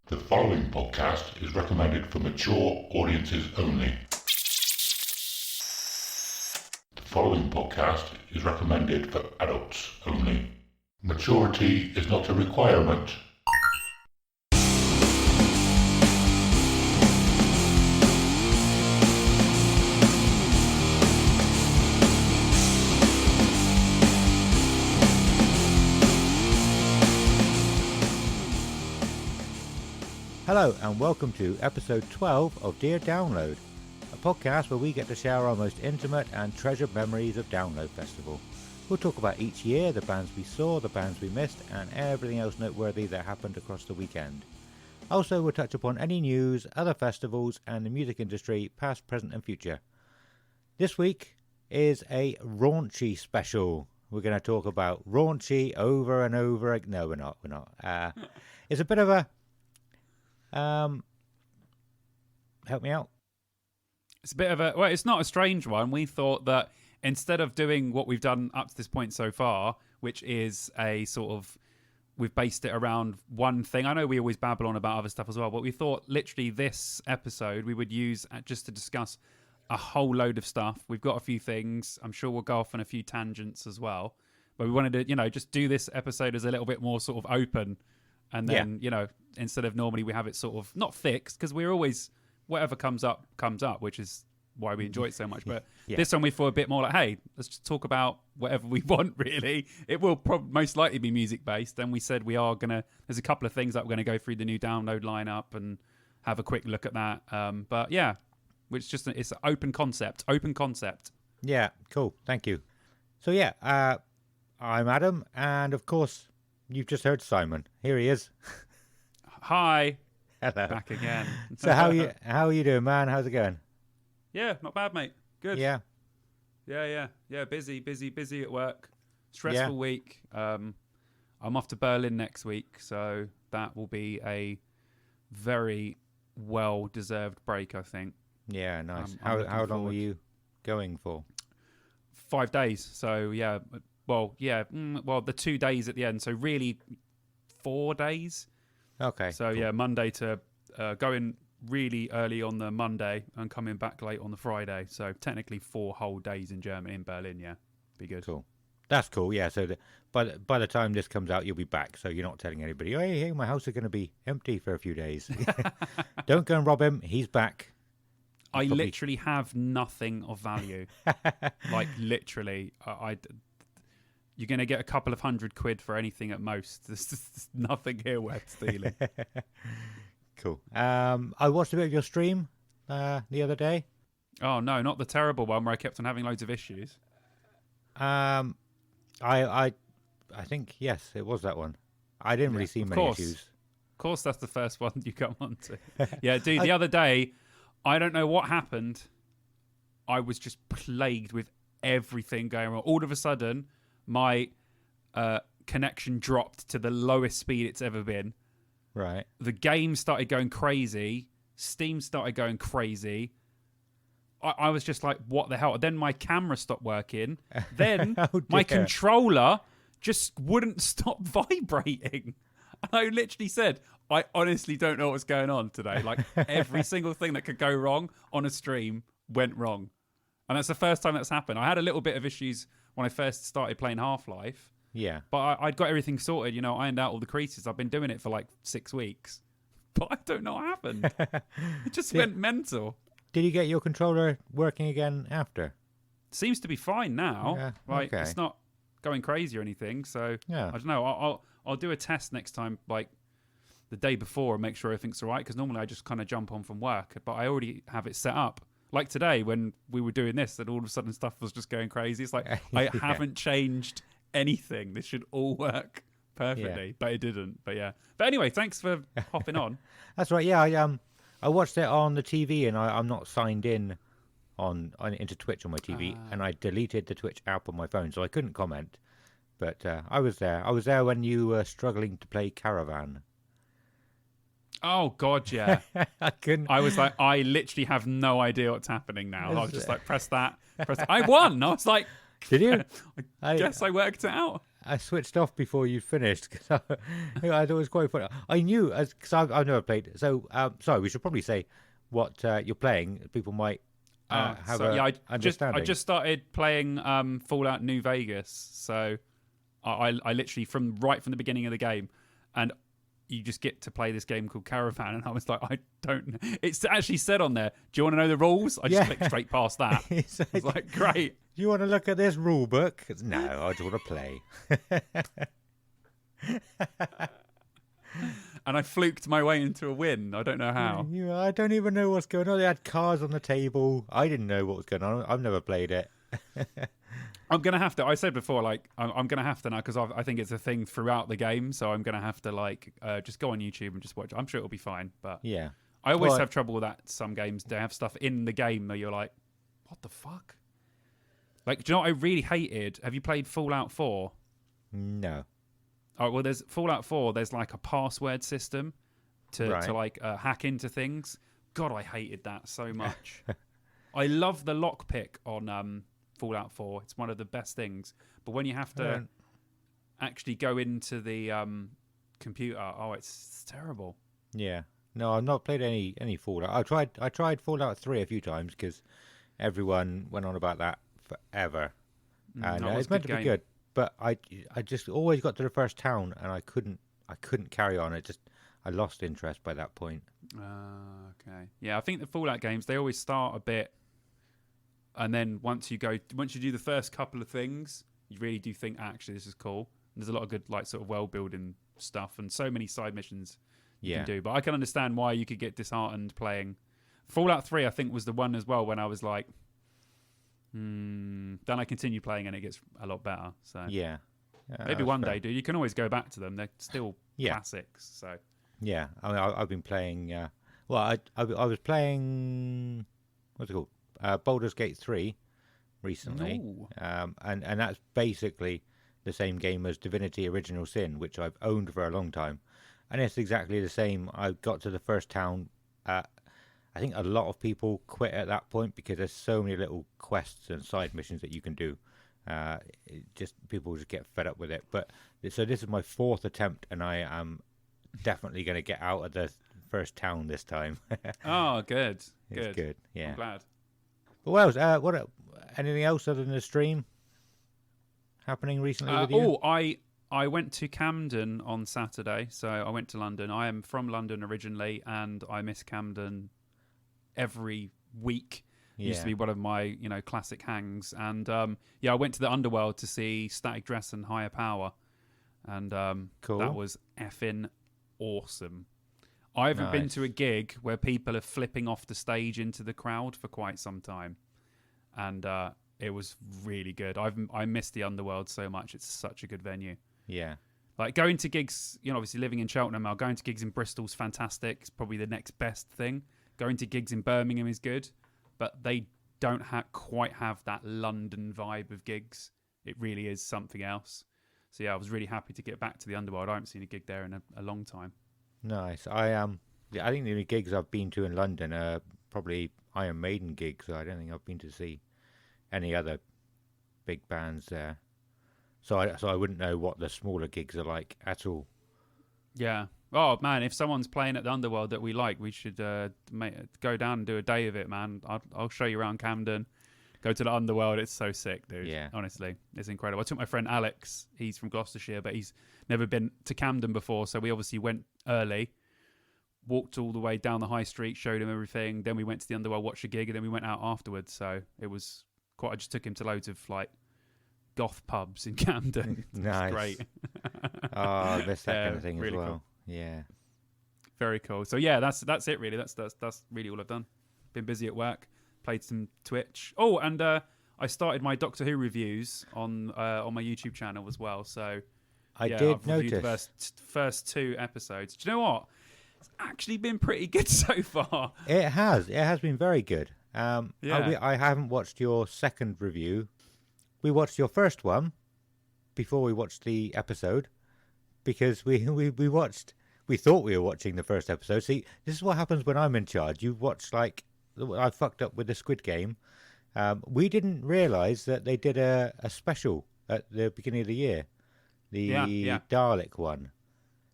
The following podcast is recommended for mature audiences only. The following podcast is recommended for adults only. Maturity is not a requirement. Hello and welcome to episode 12 of Dear Download, a podcast where we get to share our most intimate and treasured memories of Download Festival. We'll talk about each year, the bands we saw, the bands we missed, and everything else noteworthy that happened across the weekend. Also, we'll touch upon any news, other festivals, and the music industry, past, present, and future. This week is a raunchy special. We're going to talk about raunchy over and over. No, we're not. It's a bit of a help me out. It's a bit of a, well, it's not a strange one. We thought that instead of doing what we've done up to this point so far, which is a sort of, we've based it around one thing. I know we always babble on about other stuff as well, but we thought literally this episode we would use just to discuss a whole load of stuff. We've got a few things. I'm sure we'll go off on a few tangents as well. But we wanted to, just do this episode as a little bit more sort of open. And then, instead of normally we have it sort of not fixed, because we're always, whatever comes up, which is why we enjoy it so much. But This one we thought a bit more like, hey, let's just talk about whatever we want, really. It will most likely be music-based. And we said there's a couple of things that we're going to go through the new download lineup and have a quick look at that. But yeah, it's an open concept. Yeah, cool. Thank you. So yeah, I'm Adam. And of course, you've just heard Simon. Here he is. Hi. Hello. Back again. So how are you doing, man? How's it going? Yeah, not bad, mate. Good. Yeah. Yeah. Busy at work. Stressful week. I'm off to Berlin next week, so that will be a very well-deserved break, I think. Yeah, nice. How long were you going for? 5 days. So yeah. Well, the 2 days at the end. So really 4 days. Okay. So cool. Yeah, Monday to going really early on the Monday and coming back late on the Friday. So technically 4 whole days in Germany, in Berlin. Yeah, be good. Cool. That's cool. Yeah. So by the time this comes out, you'll be back. So you're not telling anybody, hey, my house is going to be empty for a few days. Don't go and rob him. He's back. I literally have nothing of value. Like literally, you're going to get a couple of £100 for anything at most. There's nothing here worth stealing. Cool. I watched a bit of your stream the other day. Oh, no, not the terrible one where I kept on having loads of issues. I think, yes, it was that one. I didn't really see many issues. Of course, that's the first one you come on to. Yeah, dude, the other day, I don't know what happened. I was just plagued with everything going on. All of a sudden, my connection dropped to the lowest speed it's ever been. Right. The game started going crazy. Steam started going crazy. I was just like, what the hell? Then my camera stopped working. Then my controller just wouldn't stop vibrating. And I literally said, I honestly don't know what's going on today. Like every single thing that could go wrong on a stream went wrong. And that's the first time that's happened. I had a little bit of issues when I first started playing Half-Life. Yeah. But I'd got everything sorted, ironed out all the creases. I've been doing it for like 6 weeks. But I don't know what happened. It just went mental. Did you get your controller working again after? Seems to be fine now. Yeah, like okay. It's not going crazy or anything. So yeah. I don't know. I'll do a test next time, like the day before, and make sure everything's all right. Because normally I just kind of jump on from work. But I already have it set up. Like today when we were doing this, and all of a sudden stuff was just going crazy. It's like I haven't changed anything. This should all work perfectly, but it didn't. But yeah. But anyway, thanks for hopping on. That's right. Yeah, I watched it on the TV, and I'm not signed in into Twitch on my TV, and I deleted the Twitch app on my phone, so I couldn't comment. But I was there. I was there when you were struggling to play Caravan. Oh God, yeah. I couldn't. I was like, I literally have no idea what's happening now. I was just like, press that. I won. I was like, did you? I guess I worked it out. I switched off before you finished because I thought it was quite funny. I knew because I've never played it. So sorry, we should probably say what you're playing. People might have understanding. I just started playing Fallout New Vegas, so I literally from the beginning of the game, and you just get to play this game called Caravan, and I was like, I don't. It's actually said on there. Do you want to know the rules? I just clicked straight past that. It's I was like, great. You want to look at this rule book? No, I just want to play. And I fluked my way into a win. I don't know how. I don't even know what's going on. They had cars on the table. I didn't know what was going on. I've never played it. I'm going to have to. I said before, like, I'm going to have to now because I think it's a thing throughout the game. So I'm going to have to, like, just go on YouTube and just watch. I'm sure it'll be fine. But yeah, I always have trouble with that. Some games, they have stuff in the game where you're like, what the fuck? Like, do you know what I really hated? Have you played Fallout 4? No. Oh, well, there's Fallout 4. There's like a password system to like hack into things. God, I hated that so much. I love the lockpick on Fallout 4. It's one of the best things. But when you have to actually go into the computer, it's terrible. Yeah. No, I've not played any Fallout. I tried Fallout 3 a few times because everyone went on about that forever, and it's meant to be good. But I just always got to the first town, and I couldn't carry on. I lost interest by that point. Okay. Yeah, I think the Fallout games, they always start a bit, and then once you do the first couple of things, you really do think, actually, this is cool. And there's a lot of good, like, sort of world building stuff, and so many side missions you can do. But I can understand why you could get disheartened playing Fallout 3. I think was the one as well when I was like, then I continue playing and it gets a lot better. So yeah, maybe one day, dude. You can always go back to them. They're still classics. So yeah, I mean, I've been playing. I was playing. What's it called? Baldur's Gate 3 recently, and that's basically the same game as Divinity: Original Sin, which I've owned for a long time, and it's exactly the same. I got to the first town. I think a lot of people quit at that point because there's so many little quests and side missions that you can do. People just get fed up with it. But so this is my 4th attempt, and I am definitely going to get out of the first town this time. Oh, good. It's good. Yeah. I'm glad. But what else? Anything else other than the stream happening recently with you? I went to Camden on Saturday, so I went to London. I am from London originally, and I miss Camden every week. Used to be one of my classic hangs. And I went to the Underworld to see Static Dress and Higher Power, and cool. That was effing awesome. I haven't been to a gig where people are flipping off the stage into the crowd for quite some time, and it was really good. I miss the Underworld so much. It's such a good venue. Yeah. Like going to gigs, obviously living in Cheltenham now, going to gigs in Bristol's fantastic. It's probably the next best thing. Going to gigs in Birmingham is good, but they don't quite have that London vibe of gigs. It really is something else. So yeah, I was really happy to get back to the Underworld. I haven't seen a gig there in a long time. Nice. I think the only gigs I've been to in London are probably Iron Maiden gigs. I don't think I've been to see any other big bands there. So I wouldn't know what the smaller gigs are like at all. Yeah. Oh man, if someone's playing at the Underworld that we like, we should go down and do a day of it, man. I'll show you around Camden. Go to the Underworld. It's so sick, dude. Yeah. Honestly, it's incredible. I took my friend Alex. He's from Gloucestershire, but he's never been to Camden before. So we obviously went early, walked all the way down the high street, showed him everything. Then we went to the Underworld, watched a gig, and then we went out afterwards. So it was quite. I just took him to loads of like goth pubs in Camden. Nice. Great. Oh, that's that kind of thing really as well. Cool. Yeah. Very cool. So yeah, that's it really. That's really all I've done. Been busy at work, played some Twitch. Oh, and I started my Doctor Who reviews on my YouTube channel as well. So I've reviewed notice the first 2 episodes. Do you know what? It's actually been pretty good so far. It has been very good. Yeah. I haven't watched your second review. We watched your first one before we watched the episode because we thought we were watching the first episode. See, this is what happens when I'm in charge. You watch I fucked up with the Squid Game. We didn't realise that they did a special at the beginning of the year. the Yeah. Dalek one.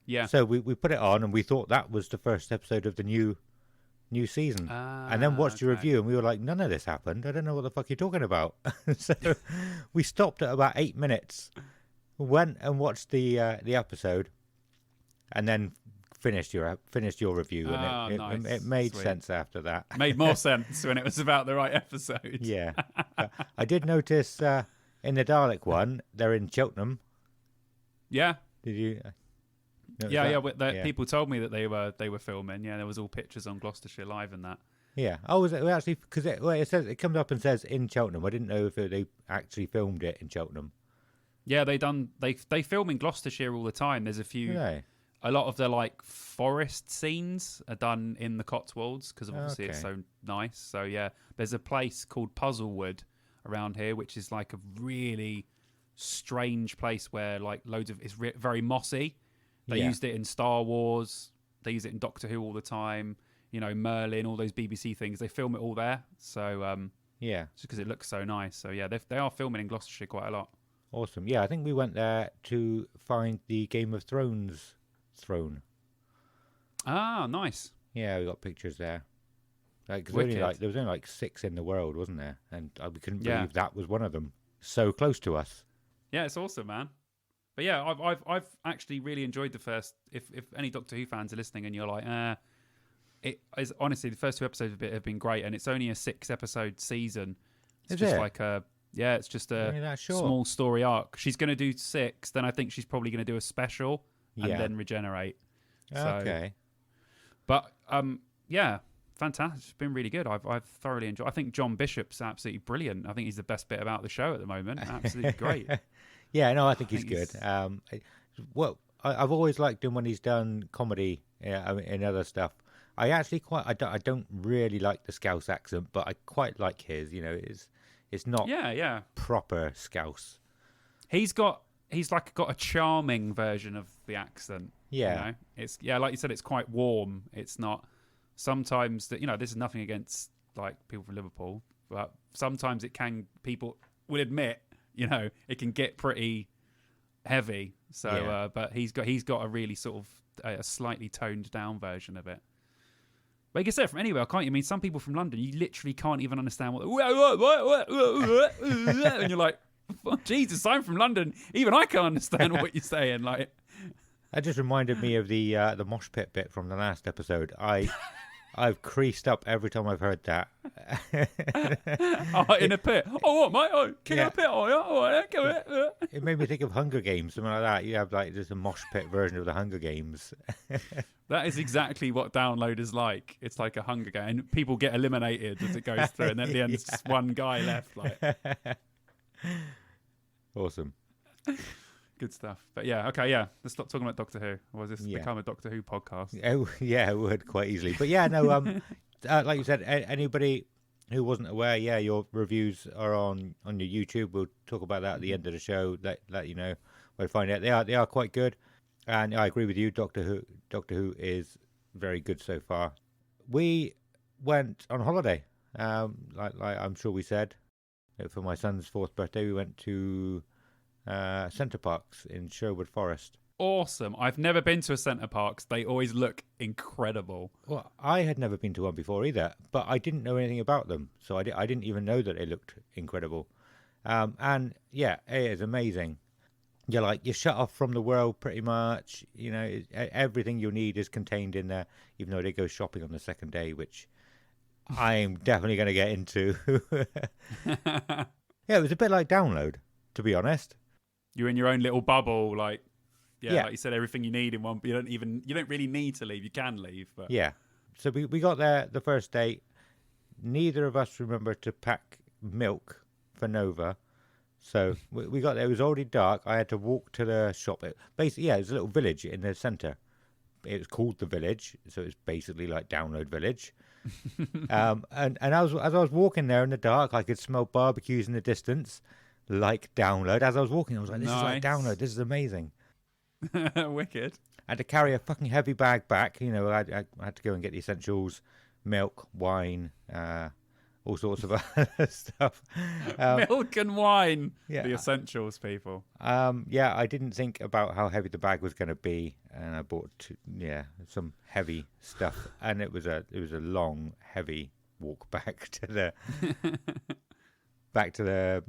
Yeah. So we put it on, and we thought that was the first episode of the new season. And then watched your okay. review, and we were like, none of this happened. I don't know what the fuck you're talking about. So we stopped at about 8 minutes, went and watched the episode, and then finished your review. And it made Sweet. sense after that. Made more sense when it was about the right episode. Yeah. I did notice in the Dalek one, they're in Cheltenham. Yeah. Did you? notice Yeah, that? yeah. People told me that they were filming. Yeah, there was all pictures on Gloucestershire Live and that. Yeah. Oh, was it actually? Because it says it comes up and says in Cheltenham. I didn't know if they actually filmed it in Cheltenham. Yeah, they film in Gloucestershire all the time. There's a few. Right. A lot of the like forest scenes are done in the Cotswolds because obviously it's so nice. So yeah, there's a place called Puzzlewood around here, which is like a really strange place where like loads of it's very mossy. They used it in Star Wars. They use it in Doctor Who all the time. You know, Merlin, all those BBC things. They film it all there. So Yeah. just because it looks so nice. So yeah, they are filming in Gloucestershire quite a lot. Awesome. Yeah, I think we went there to find the Game of Thrones throne. Ah, nice. Yeah, we got pictures there. Like, 'cause Wicked. there was only like 6 in the world, wasn't there? And we couldn't Yeah. believe that was one of them. So close to us. Yeah, it's awesome, man. But yeah, I've actually really enjoyed the first. If any Doctor Who fans are listening and you're like, it is honestly the first 2 episodes of it have been great, and it's only a 6-episode season. It's Is just it? like it's just a Only that short? small story arc. She's going to do 6, then I think she's probably going to do a special and Yeah. then regenerate. So, Okay. But yeah, fantastic. It's been really good. I've thoroughly enjoyed. I think John Bishop's absolutely brilliant. I think he's the best bit about the show at the moment. Absolutely great. Yeah, no, I think he's think good. he's- I've always liked him when he's done comedy and other stuff. I actually I don't really like the Scouse accent, but I quite like his. You know, it's not Yeah. proper Scouse. He's got a charming version of the accent. Yeah. You know? It's like you said, it's quite warm. It's not sometimes that this is nothing against like people from Liverpool, but sometimes people will admit, it can get pretty heavy. So Yeah. but he's got a really sort of a slightly toned down version of it. But like I said, from anywhere, can't you? I mean, some people from London, you literally can't even understand what and you're like, oh, Jesus, I'm from London. Even I can't understand what you're saying. Like, That just reminded me of the mosh pit bit from the last episode. I've creased up every time I've heard that. oh, in a pit. Oh, what, mate? Oh, king Yeah. of the pit. Oh, yeah. Oh, yeah. Go it. It made me think of Hunger Games, something like that. You have like just a mosh pit version of the Hunger Games. That is exactly what Download is like. It's like a Hunger Game. And people get eliminated as it goes through, and at the end, it's just one guy left. Like, Awesome. good stuff. But yeah, okay, yeah. Let's stop talking about Doctor Who. Or has this Yeah. become a Doctor Who podcast? Yeah, it would quite easily. But yeah, no. Like you said, anybody who wasn't aware, yeah, your reviews are on your YouTube. We'll talk about that at the end of the show. Let you know where to find it. They are quite good, and I agree with you. Doctor Who is very good so far. We went on holiday, like I'm sure we said, for my son's 4th birthday. We went to Centre Parks in Sherwood Forest. Awesome. I've never been to a Centre Parks. They always look incredible. Well, I had never been to one before either, but I didn't know anything about them, so I didn't even know that they looked incredible. And yeah, it is amazing. You're shut off from the world pretty much. Everything you need is contained in there. Even though they go shopping on the second day, which I'm definitely going to get into. Yeah, it was a bit like Download, to be honest. You're in your own little bubble, like. Yeah. Like you said, everything you need in one. You don't really need to leave. You can leave, but Yeah. So we got there the first day. Neither of us remember to pack milk for Nova. So we got there. It was already dark. I had to walk to the shop. It was a little village in the centre. It was called the Village, so it's basically like Download Village. And as I was walking there in the dark, I could smell barbecues in the distance, like Download. As I was walking, I was like, "This is like Nice. Download. This is amazing." wicked. I had to carry a fucking heavy bag back. I had to go and get the essentials, milk, wine, all sorts of other stuff. Milk and wine, yeah. the essentials, people. Yeah, I didn't think about how heavy the bag was going to be, and I bought some heavy stuff, and it was a long, heavy walk back to the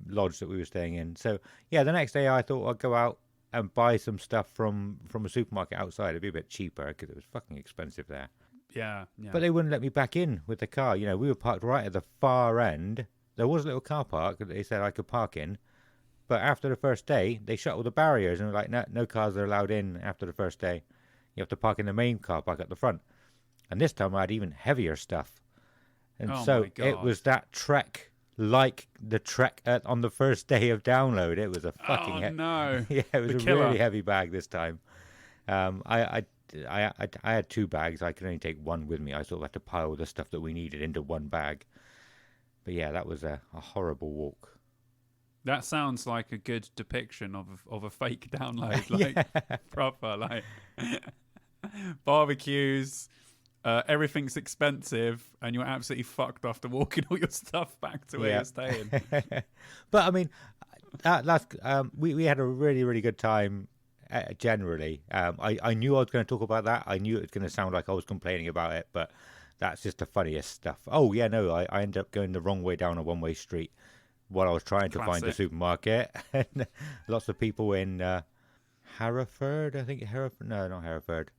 lodge that we were staying in. So yeah, the next day I thought I'd go out and buy some stuff from a supermarket outside. It'd be a bit cheaper because it was fucking expensive there. Yeah. But they wouldn't let me back in with the car. You know, we were parked right at the far end. There was a little car park that they said I could park in. But after the first day, they shut all the barriers and were like, no cars are allowed in after the first day. You have to park in the main car park at the front. And this time I had even heavier stuff. And so it was that trek, like the trek on the first day of download. It was a fucking no. yeah, it was a killer. really heavy bag this time. I had 2 bags. I could only take one with me. I sort of had to pile the stuff that we needed into one bag. But yeah, that was a horrible walk. That sounds like a good depiction of a fake download, like proper, like barbecues. Everything's expensive, and you're absolutely fucked after walking all your stuff back to where you're staying. But I mean, we had a really, really good time. Generally, I knew I was going to talk about that. I knew it was going to sound like I was complaining about it, but that's just the funniest stuff. Oh yeah, no, I ended up going the wrong way down a one-way street while I was trying to find a supermarket. And lots of people in Hereford, I think Hereford. No, not Hereford.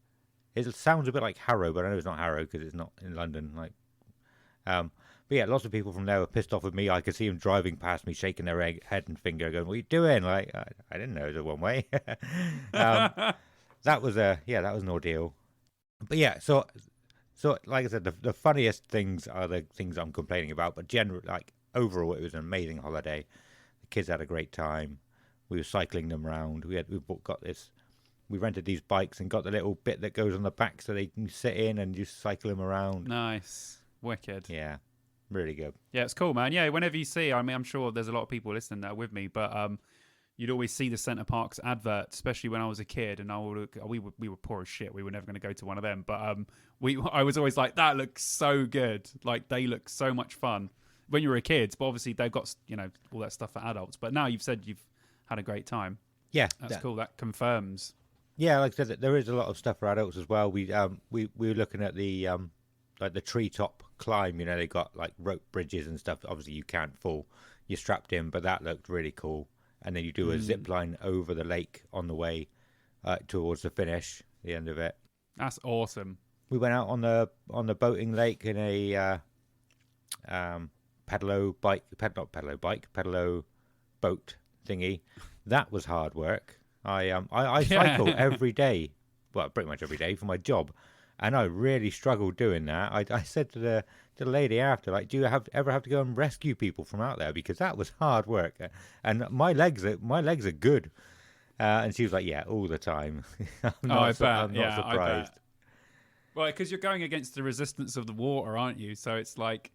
It sounds a bit like Harrow, but I know it's not Harrow because it's not in London. Like, but yeah, lots of people from there were pissed off with me. I could see them driving past me, shaking their head and finger, going, "What are you doing?" Like, I didn't know it was a one way. That was an ordeal. But yeah, so like I said, the funniest things are the things I'm complaining about. But generally, like overall, it was an amazing holiday. The kids had a great time. We were cycling them around. We rented these bikes and got the little bit that goes on the back so they can sit in and just cycle them around. Nice. Wicked. Yeah, really good. Yeah, it's cool, man. Yeah, whenever you see, I mean, I'm sure there's a lot of people listening there with me, but you'd always see the Centre Parks advert, especially when I was a kid, and we were poor as shit. We were never going to go to one of them, but I was always like, that looks so good. Like, they look so much fun when you were a kid, but obviously they've got, you know, all that stuff for adults. But now you've said you've had a great time. Yeah, that's cool. That confirms. Yeah, like I said, there is a lot of stuff for adults as well. We were looking at the like the treetop climb. You know, they got like rope bridges and stuff. Obviously, you can't fall. You're strapped in, but that looked really cool. And then you do a zip line over the lake on the way towards the finish, the end of it. That's awesome. We went out on the boating lake in a pedalo boat thingy. That was hard work. I cycle every day, well, pretty much every day for my job, and I really struggled doing that. I said to the lady after, like, do you ever have to go and rescue people from out there, because that was hard work, and my legs are good. And she was like, yeah, all the time. I'm not surprised. I bet. Well, because you're going against the resistance of the water, aren't you? So it's like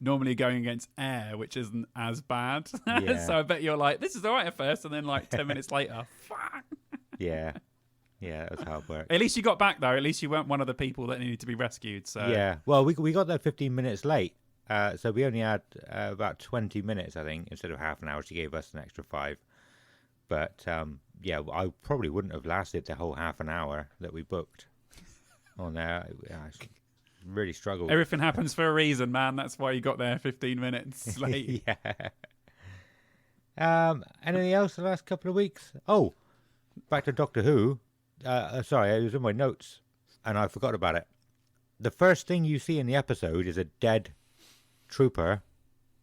normally going against air, which isn't as bad. Yeah. So I bet you're like, this is all right at first, and then like 10 minutes later, fuck. Yeah, it was hard work. At least you got back, though. At least you weren't one of the people that needed to be rescued. So yeah, well, we got there 15 minutes late, so we only had about 20 minutes, I think, instead of half an hour. She gave us an extra 5. But yeah, I probably wouldn't have lasted the whole half an hour that we booked on there. I really struggled. Everything happens for a reason, man. That's why you got there 15 minutes late. Yeah. Anything else the last couple of weeks? Oh, back to Doctor Who. Sorry, it was in my notes and I forgot about it. The first thing you see in the episode is a dead trooper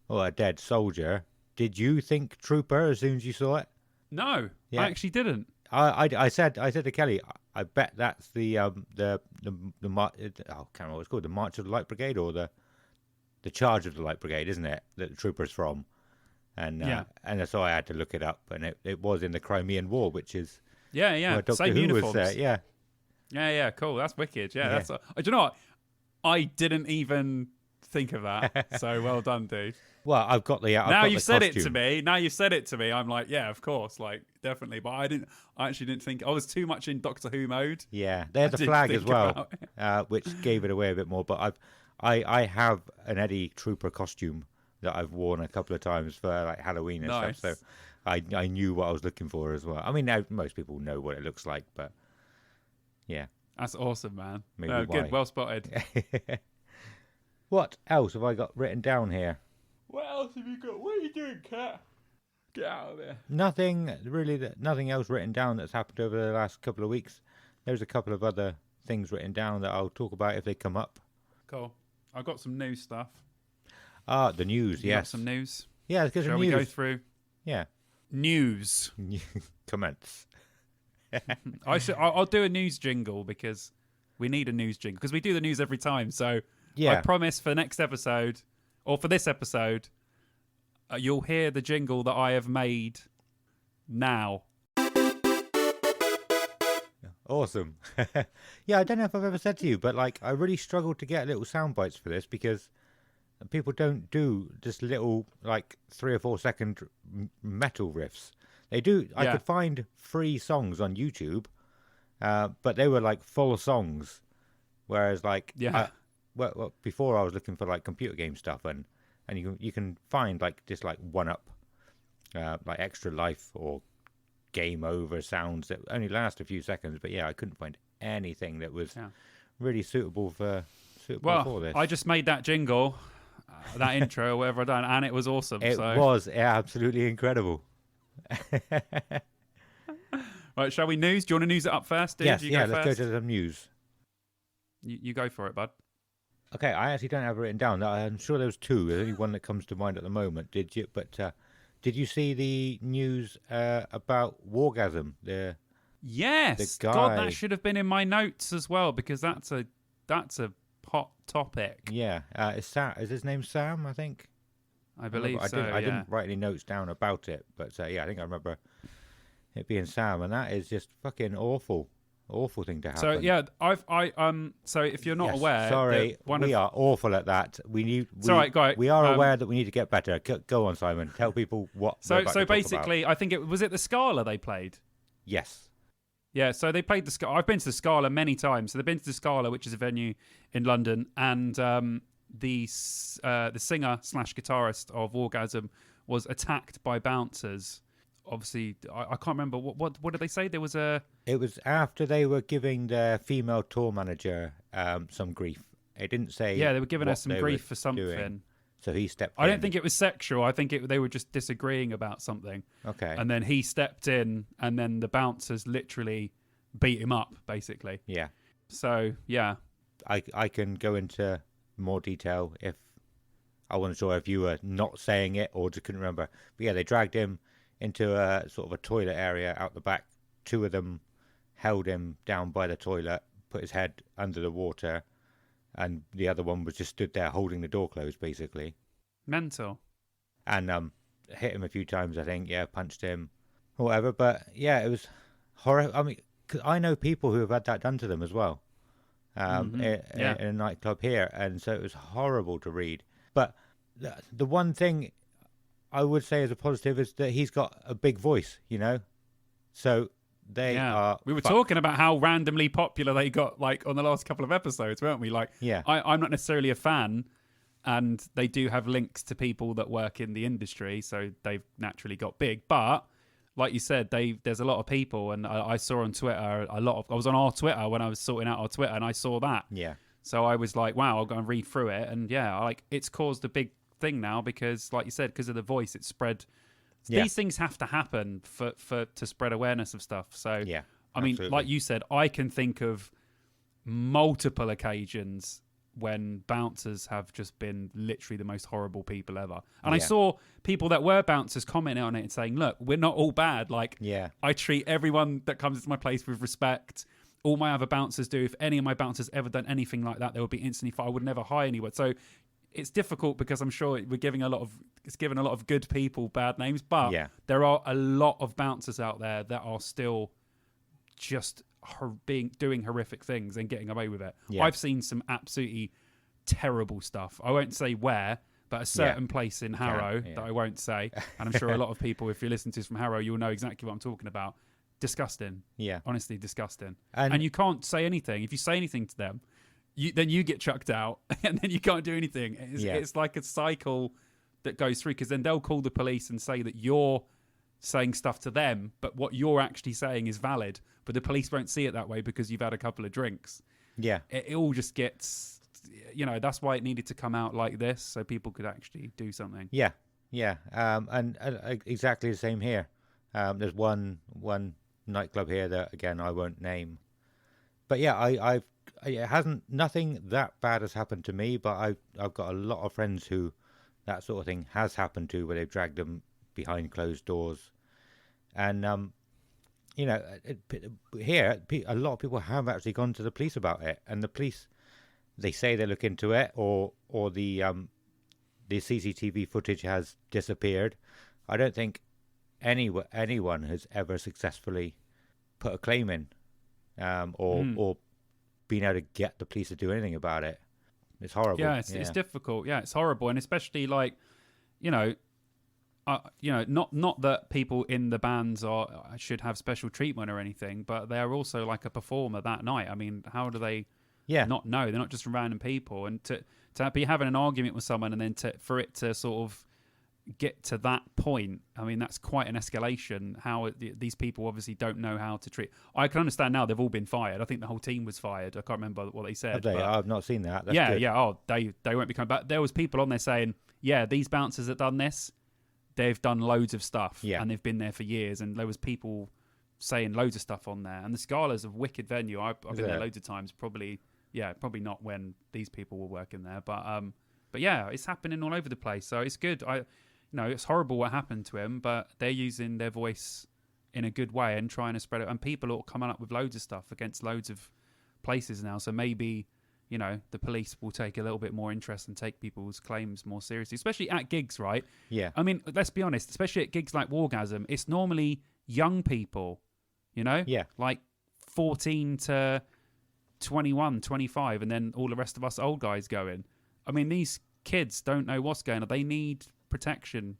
or a dead soldier. Did you think trooper as soon as you saw it? No, I actually didn't. I said to Kelly, I bet that's the I can't remember what it's called, the March of the Light Brigade or the Charge of the Light Brigade, isn't it? That the trooper's from, and so I had to look it up, and it was in the Crimean War, which is where Doctor Same Who uniforms. was there. Yeah, cool. That's wicked. Yeah. That's. Do you know what? I didn't even think of that. So well done, dude. Well, I've got the. Now you've said costume. it to me. Now you've said it to me. I'm like, yeah, of course, like definitely. But I actually didn't think. I was too much in Doctor Who mode. Yeah, they had the flag as well, which gave it away a bit more. But I have an Eddie Trooper costume that I've worn a couple of times for like Halloween and Nice. stuff. So I knew what I was looking for as well. I mean, now most people know what it looks like, but yeah. That's awesome, man. Maybe No, why. good, well spotted. What else have I got written down here? What else have you got? What are you doing, Cat? Get out of there. Nothing else written down that's happened over the last couple of weeks. There's a couple of other things written down that I'll talk about if they come up. Cool. I've got some news stuff. The news, You got yes. some news. Yeah, because Shall of we news. go through Yeah. news? Commence. I'll do a news jingle because we need a news jingle because we do the news every time. So Yeah. I promise for next episode or for this episode, you'll hear the jingle that I have made now. Awesome. Yeah, I don't know if I've ever said to you, but like I really struggled to get little sound bites for this because people don't do just little like 3 or 4 second metal riffs. They do. I Yeah. could find free songs on YouTube, but they were like full songs. Whereas like Yeah. well, before I was looking for like computer game stuff and you can find like just like one up, like Extra Life or Game Over sounds that only last a few seconds. But yeah, I couldn't find anything that was really suitable for Well, this. I just made that jingle, that intro, or whatever I done, and it was awesome. It so. was absolutely incredible. Right, shall we news? Do you want to news it up first, dude? Yes, You yeah, go let's go first? to some news. You go for it, bud. Okay, I actually don't have it written down. I'm sure there was 2. There's only one that comes to mind at the moment. Did you? But did you see the news about Wargasm? Yes, The God, guy- that should have been in my notes as well because that's a hot topic. Yeah, is his name Sam? I think. I believe I so. didn't, I yeah. didn't write any notes down about it, but yeah, I think I remember it being Sam, and that is just fucking awful thing to happen. So yeah, So if you're not Yes, aware, sorry, one we of are awful at that. It's all right, guy. We are aware that we need to get better. Go on, Simon. Tell people what. we're so about to talk about. basically, I think it was the Scala they played. Yes. Yeah, so they played the Scala. I've been to the Scala many times. So they've been to the Scala, which is a venue in London, and the singer/guitarist of Wargasm was attacked by bouncers. Obviously, I can't remember what did they say? There was a It was after they were giving their female tour manager some grief. It didn't say. they were giving what us some they grief were for something. doing, so he stepped in. I don't think it was sexual. I think they were just disagreeing about something. Okay. And then he stepped in, and then the bouncers literally beat him up, basically. Yeah. So yeah, I can go into more detail if I wasn't sure if you were not saying it or just couldn't remember. But yeah, they dragged him into a sort of a toilet area out the back. 2 of them held him down by the toilet, put his head under the water, and the other one was just stood there holding the door closed, basically. mental. And hit him a few times, I think. Yeah, punched him, or whatever. But yeah, it was horrible. I mean, 'cause I know people who have had that done to them as well. In a nightclub here, and so it was horrible to read. But the one thing I would say as a positive is that he's got a big voice, so they are. We were talking about how randomly popular they got, like on the last couple of episodes, weren't we? Like, Yeah. I'm not necessarily a fan, and they do have links to people that work in the industry, so they've naturally got big. But like you said, there's a lot of people, and I saw on Twitter I was on our Twitter when I was sorting out our Twitter, and I saw that. Yeah, So I was like, wow, I'll go and read through it, and yeah, like it's caused a big thing now because, like you said, because of the voice, it's spread. Yeah. These things have to happen to spread awareness of stuff. So yeah. I mean, absolutely. like you said, I can think of multiple occasions when bouncers have just been literally the most horrible people ever. And I Yeah. saw people that were bouncers commenting on it and saying, look, we're not all bad. Like, Yeah. I treat everyone that comes into my place with respect. All my other bouncers do. If any of my bouncers ever done anything like that, they would be instantly fired. I would never hire anyone. So it's difficult because I'm sure we're giving a lot of good people bad names, but Yeah. there are a lot of bouncers out there that are still just doing horrific things and getting away with it. Yeah. I've seen some absolutely terrible stuff. I won't say where, but a certain place in Harrow yeah. that I won't say, and I'm sure a lot of people, if you're listening to this from Harrow, you'll know exactly what I'm talking about. Disgusting. Yeah. Honestly, disgusting. And- And you can't say anything. If you say anything to them, then you get chucked out, and then you can't do anything. Yeah. It's like a cycle that goes through, because then they'll call the police and say that you're saying stuff to them, but what you're actually saying is valid, but the police won't see it that way because you've had a couple of drinks. Yeah. It all just gets, that's why it needed to come out like this, so people could actually do something. Yeah. Yeah. And exactly the same here. There's one nightclub here that, again, I won't name. But yeah, nothing that bad has happened to me, but I've got a lot of friends who that sort of thing has happened to, where they've dragged them behind closed doors. And, here, a lot of people have actually gone to the police about it. And the police, they say they look into it, or the CCTV footage has disappeared. I don't think anyone has ever successfully put a claim in, or been able to get the police to do anything about it. It's horrible. Yeah, it's difficult. Yeah, it's horrible, and especially not that people in the bands should have special treatment or anything, but they're also like a performer that night. I mean, how do they not know? They're not just random people, and to be having an argument with someone, and then for it to sort of get to that point, I mean, that's quite an escalation. How these people obviously don't know how to treat. I can understand now they've all been fired. I think the whole team was fired. I can't remember what they said. Have they? I've not seen that. That's yeah, good. yeah. Oh, they won't be coming back. There was people on there saying, yeah, these bouncers that done this, they've done loads of stuff, and they've been there for years. And there was people saying loads of stuff on there. And the Scala's a wicked venue. I've been there loads of times. Probably not when these people were working there, but yeah, it's happening all over the place. So it's good. It's horrible what happened to him, but they're using their voice in a good way and trying to spread it. And people are coming up with loads of stuff against loads of places now. So maybe, the police will take a little bit more interest and take people's claims more seriously, especially at gigs, right? Yeah. I mean, let's be honest, especially at gigs like Wargasm, it's normally young people, Yeah. like 14 to 21, 25, and then all the rest of us old guys going. I mean, these kids don't know what's going on. They need protection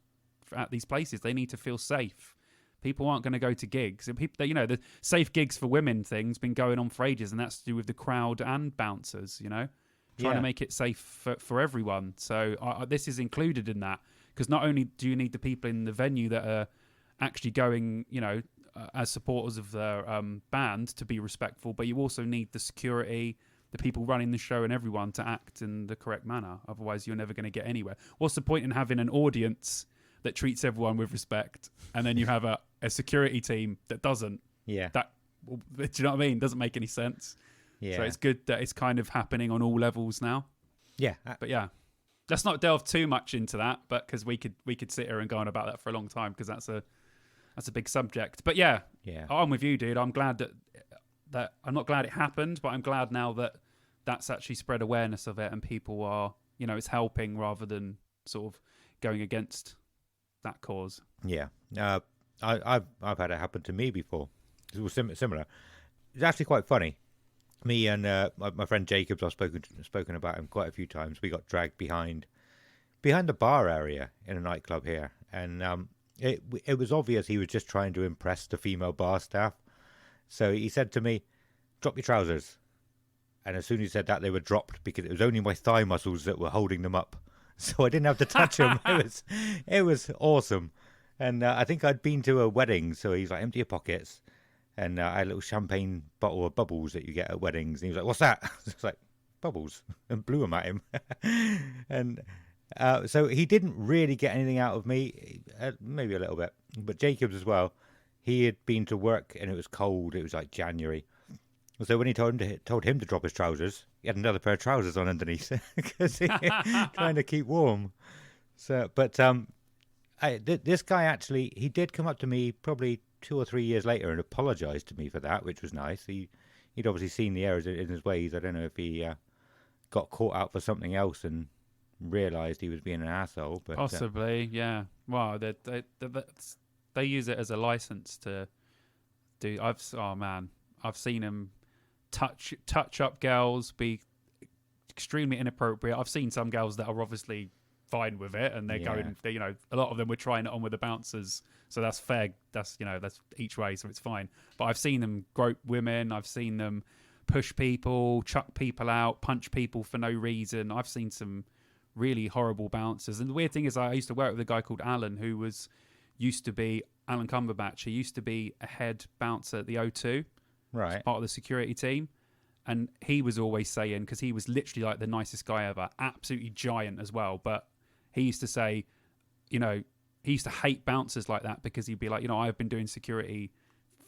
at these places. They need to feel safe. People aren't going to go to gigs. And people, the safe gigs for women thing's been going on for ages, and that's to do with the crowd and bouncers, trying to make it safe for everyone. So this is included in that, because not only do you need the people in the venue that are actually going, as supporters of their band to be respectful, but you also need the security, the people running the show, and everyone to act in the correct manner. Otherwise, you're never going to get anywhere. What's the point in having an audience that treats everyone with respect, and then you have a security team that doesn't? Yeah. Do you know what I mean? Doesn't make any sense. Yeah. So it's good that it's kind of happening on all levels now. Yeah. But yeah, let's not delve too much into that, but because we could sit here and go on about that for a long time, because that's a big subject. But yeah, I'm with you, dude. I'm glad that I'm not glad it happened, but I'm glad now that that's actually spread awareness of it, and people are, it's helping rather than sort of going against that cause. Yeah. I've had it happen to me before. It was similar. It's actually quite funny. Me and my friend Jacobs, I've spoken about him quite a few times. We got dragged behind the bar area in a nightclub here, and it was obvious he was just trying to impress the female bar staff. So he said to me, "Drop your trousers." And as soon as he said that, they were dropped, because it was only my thigh muscles that were holding them up. So I didn't have to touch them. It was awesome. And I think I'd been to a wedding, so he's like, "Empty your pockets." And I had a little champagne bottle of bubbles that you get at weddings. And he was like, "What's that?" I was like, "Bubbles," and blew them at him. And so he didn't really get anything out of me, maybe a little bit. But Jacobs as well, he had been to work and it was cold. It was like January. So when he told him to drop his trousers, he had another pair of trousers on underneath, because he trying to keep warm. So, but this guy actually, he did come up to me probably 2 or 3 years later and apologized to me for that, which was nice. He'd obviously seen the errors in his ways. I don't know if he got caught out for something else and realized he was being an asshole. But possibly, yeah. Well, they use it as a license to do. I've seen him touch up girls, be extremely inappropriate. I've seen some girls that are obviously fine with it, and they're going. A lot of them were trying it on with the bouncers, so that's fair. That's each way, so it's fine. But I've seen them grope women. I've seen them push people, chuck people out, punch people for no reason. I've seen some really horrible bouncers. And the weird thing is, I used to work with a guy called Alan, who used to be Alan Cumberbatch. He used to be a head bouncer at the O2, Right. part of the security team. And he was always saying, because he was literally like the nicest guy ever, absolutely giant as well. But he used to say, he used to hate bouncers like that because he'd be like, I've been doing security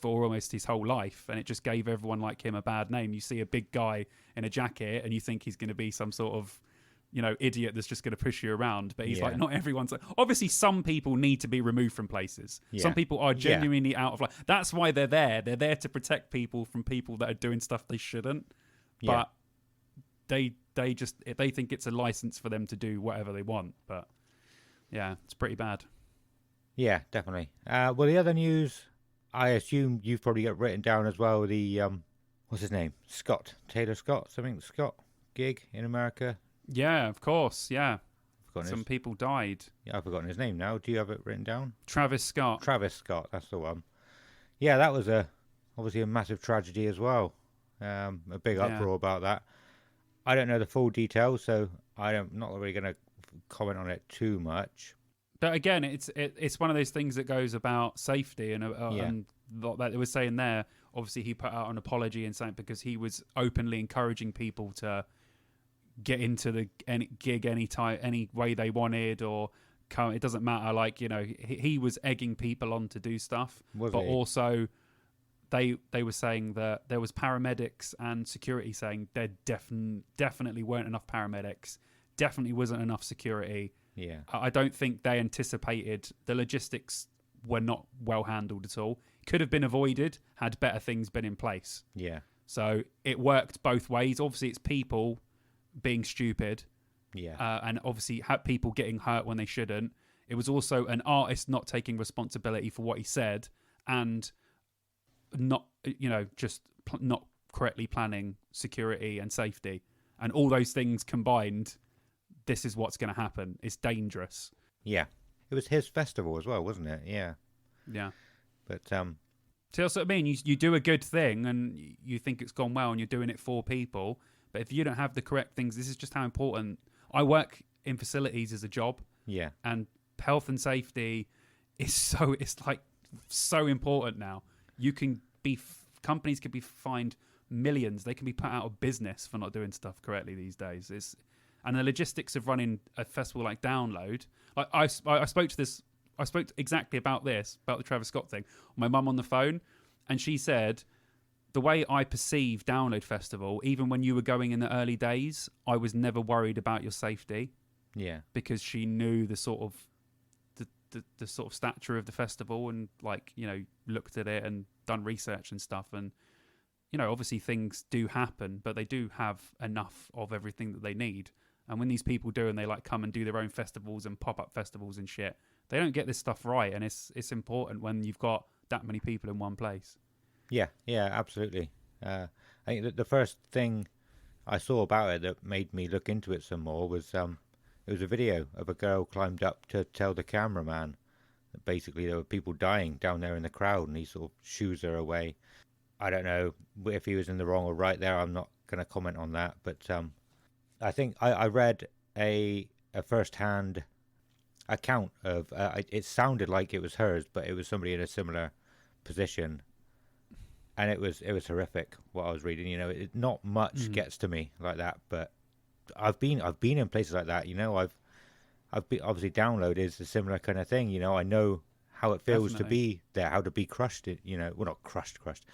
for almost his whole life, and it just gave everyone like him a bad name. You see a big guy in a jacket and you think he's going to be some sort of idiot that's just going to push you around, but he's like, not everyone's like, obviously some people need to be removed from places. Some people are genuinely out of line. That's why they're there to protect people from people that are doing stuff they shouldn't. But they think it's a license for them to do whatever they want. But yeah, it's pretty bad. Yeah, definitely. Well, the other news, I assume you've probably got written down as well, the what's his name, Taylor Scott gig in America. Yeah, of course. Yeah, Some people died. Yeah, I've forgotten his name now. Do you have it written down? Travis Scott. Travis Scott, that's the one. Yeah, that was obviously a massive tragedy as well. A big uproar about that. I don't know the full details, so not really going to comment on it too much. But again, it's one of those things that goes about safety, and that they were saying there. Obviously, he put out an apology and saying because he was openly encouraging people to get into any gig any way they wanted, or come. It doesn't matter. Like he was egging people on to do stuff, also they were saying that there was paramedics and security saying there definitely weren't enough paramedics, definitely wasn't enough security. Yeah, I don't think they anticipated the logistics were not well handled at all. Could have been avoided had better things been in place. Yeah. So it worked both ways. Obviously, it's people being stupid, and obviously had people getting hurt when they shouldn't. It was also an artist not taking responsibility for what he said, and not not correctly planning security and safety, and all those things combined. This is what's going to happen. It's dangerous. Yeah, it was his festival as well, wasn't it? Yeah. But so that's what I mean. You do a good thing and you think it's gone well, and you're doing it for people. But if you don't have the correct things, this is just how important. I work in facilities as a job. Yeah. And health and safety is so important now. Companies can be fined millions. They can be put out of business for not doing stuff correctly these days. And the logistics of running a festival like Download. I spoke exactly about the Travis Scott thing. My mum on the phone, and she said, the way I perceive Download Festival, even when you were going in the early days, I was never worried about your safety. Yeah. Because she knew the sort of the sort of stature of the festival, and looked at it and done research and stuff, and obviously things do happen, but they do have enough of everything that they need. And when these people do, and they come and do their own festivals and pop-up festivals and shit, they don't get this stuff right, and it's important when you've got that many people in one place. Yeah, absolutely. I think that the first thing I saw about it that made me look into it some more was it was a video of a girl climbed up to tell the cameraman that basically there were people dying down there in the crowd, and he sort of shoos her away. I don't know if he was in the wrong or right there. I'm not going to comment on that, but I think I read a first-hand account of it sounded like it was hers, but it was somebody in a similar position, and it was horrific what I was reading. Not much gets to me like that, but I've been in places like that. I've been, obviously Download is a similar kind of thing. I know how it feels to be there, how to be crushed. Well, not crushed.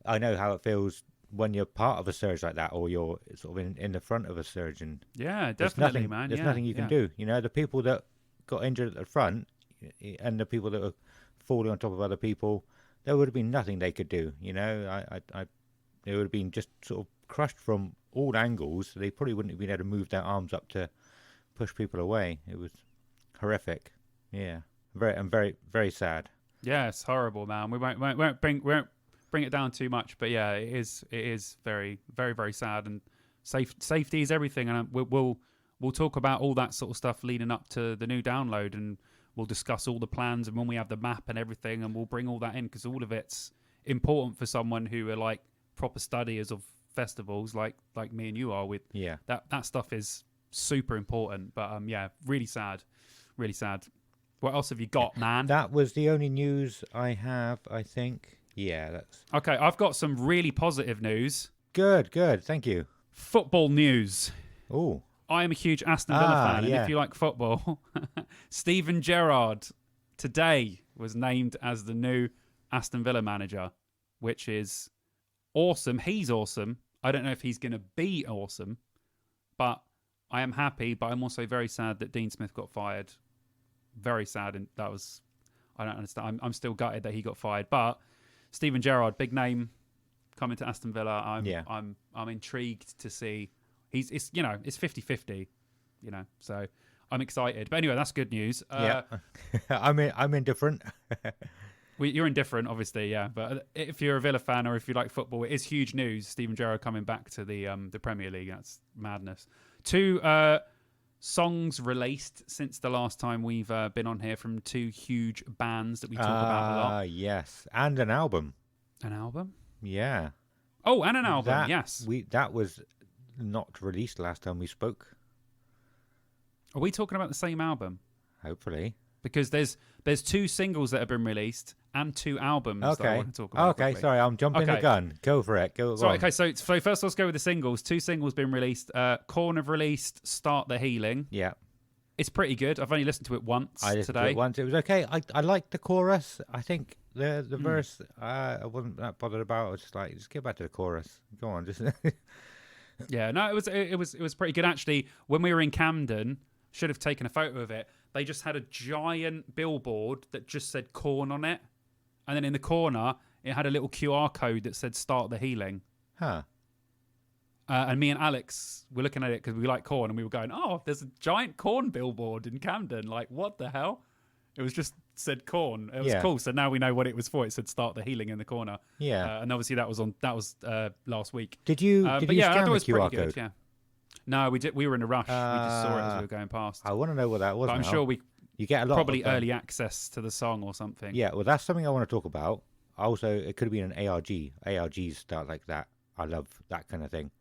I know how it feels when you're part of a surge like that, or you're sort of in the front of a surge. And yeah, definitely, man. There's nothing you can do. The people that got injured at the front, and the people that were falling on top of other people, there would have been nothing they could do. They would have been just sort of crushed from all angles. They probably wouldn't have been able to move their arms up to push people away. It was horrific. Yeah, very, very sad. Yeah, it's horrible, man. We won't bring it down too much, but yeah, it is very, very, very sad. And safety is everything, and we'll talk about all that sort of stuff leading up to the new Download, and we'll discuss all the plans, and when we have the map and everything, and we'll bring all that in, because all of it's important for someone who are proper studiers of festivals like me and you are with Yeah. that stuff is super important. But yeah, really sad. What else have you got, man? That was the only news I have, I think. Yeah, that's Okay, I've got some really positive news. good. Thank you. Football news. Oh, I am a huge Aston Villa fan, and yeah. if you like football, Steven Gerrard today was named as the new Aston Villa manager, which is awesome. He's awesome. I don't know if he's going to be awesome, but I am happy. But I'm also very sad that Dean Smith got fired. Very sad, and I don't understand. I'm still gutted that he got fired. But Steven Gerrard, big name, coming to Aston Villa. I'm intrigued to see. It's 50-50, so I'm excited. But anyway, that's good news. yeah. I'm indifferent. You're indifferent, obviously, yeah. But if you're a Villa fan or if you like football, it is huge news. Steven Gerrard coming back to the Premier League. That's madness. 2 songs released since the last time we've been on here from 2 huge bands that we talk about a lot. Yes, and an album. An album? Yeah. Oh, and an album, yes. That was not released last time we spoke. Are we talking about the same album? Hopefully. Because there's 2 singles that have been released and 2 albums that I want to talk about. Okay, quickly. sorry, I'm jumping the gun. Go for it. Go on. Okay, so first let's go with the singles. 2 singles been released. Korn have released Start the Healing. Yeah. It's pretty good. I've only listened to it once I listened today. to it once. It was okay. I liked the chorus. I think the verse I wasn't that bothered about. I was just like, just get back to the chorus. Go on, just Yeah, no, it was pretty good actually. When we were in Camden, should have taken a photo of it. They just had a giant billboard that just said Korn on it, and then in the corner it had a little QR code that said "Start the Healing." Huh. And me and Alex were looking at it because we like Korn, and we were going, "Oh, there's a giant Korn billboard in Camden! Like, what the hell?" It was just said Korn. It was cool. So now we know what it was for. It said "Start the Healing" in the corner. Yeah. And obviously that was last week. Did you But scan I thought it the was pretty QR good. code? Yeah. No, we did. We were in a rush. We just saw it as we were going past. I want to know what that was. But I'm now. sure we you get a lot probably of them. early access to the song or something. Yeah, well, that's something I want to talk about. Also, it could have been an ARG. ARGs start like that. I love that kind of thing.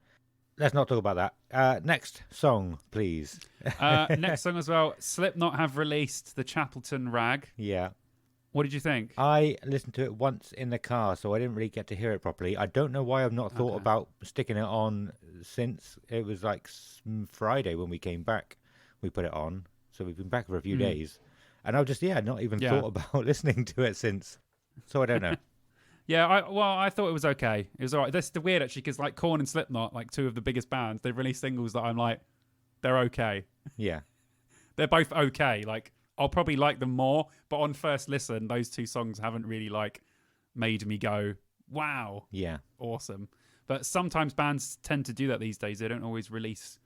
Let's not talk about that. Next song, please. Next song as well. Slipknot have released the Chapelton Rag. Yeah. What did you think? I listened to it once in the car, so I didn't really get to hear it properly. I don't know why I've not thought about sticking it on since. It was like Friday when we came back. We put it on, so we've been back for a few days. And I've just, not even thought about listening to it since. So I don't know. Yeah, I thought it was okay. It was all right. That's the weird, actually, because like Korn and Slipknot, like 2 of the biggest bands, they've released singles that I'm like, they're okay. Yeah. They're both okay. Like, I'll probably like them more, but on first listen, those 2 songs haven't really like made me go, wow, Yeah. awesome. But sometimes bands tend to do that these days. They don't always release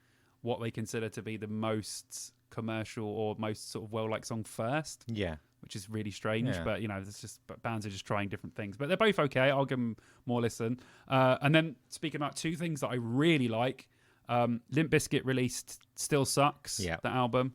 what they consider to be the most commercial or most sort of well-liked song first, Yeah. which is really strange. Yeah. But it's just bands are just trying different things. But they're both okay. I'll give them more listen. And then speaking about 2 things that I really like, Limp Bizkit released "Still Sucks," Yeah. the album.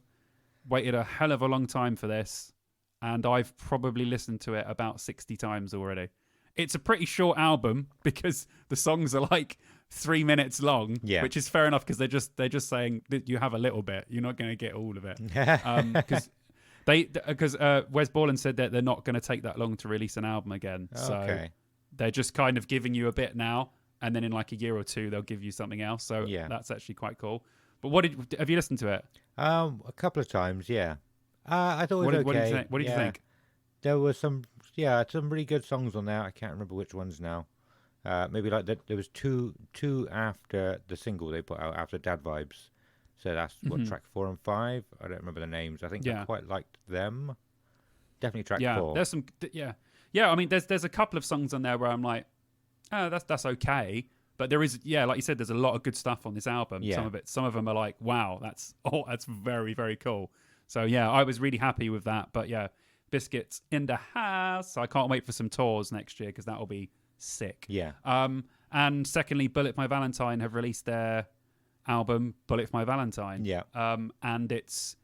Waited a hell of a long time for this, and I've probably listened to it about 60 times already. It's a pretty short album because the songs are like 3 minutes long, which is fair enough because they're just saying that you have a little bit. You're not going to get all of it because Wes Borland said that they're not going to take that long to release an album again. So they're just kind of giving you a bit now, and then in like a year or 2 they'll give you something else. So that's actually quite cool. But have you listened to it? A couple of times, yeah. I thought it was okay. What did you think? There was some really good songs on there. I can't remember which ones now. Maybe like there was two after the single they put out after Dad Vibes. So that's what track 4 and 5. I don't remember the names. I think I quite liked them. Definitely track 4. There's some I mean, there's a couple of songs on there where I'm like, oh, that's okay. But there is, like you said, there's a lot of good stuff on this album. Yeah. Some of them are like, wow, that's very, very cool. So I was really happy with that. But Biscuits in the house. So I can't wait for some tours next year because that'll be sick. Yeah. And secondly, Bullet for My Valentine have released their album Bullet for My Valentine. Yeah. And it's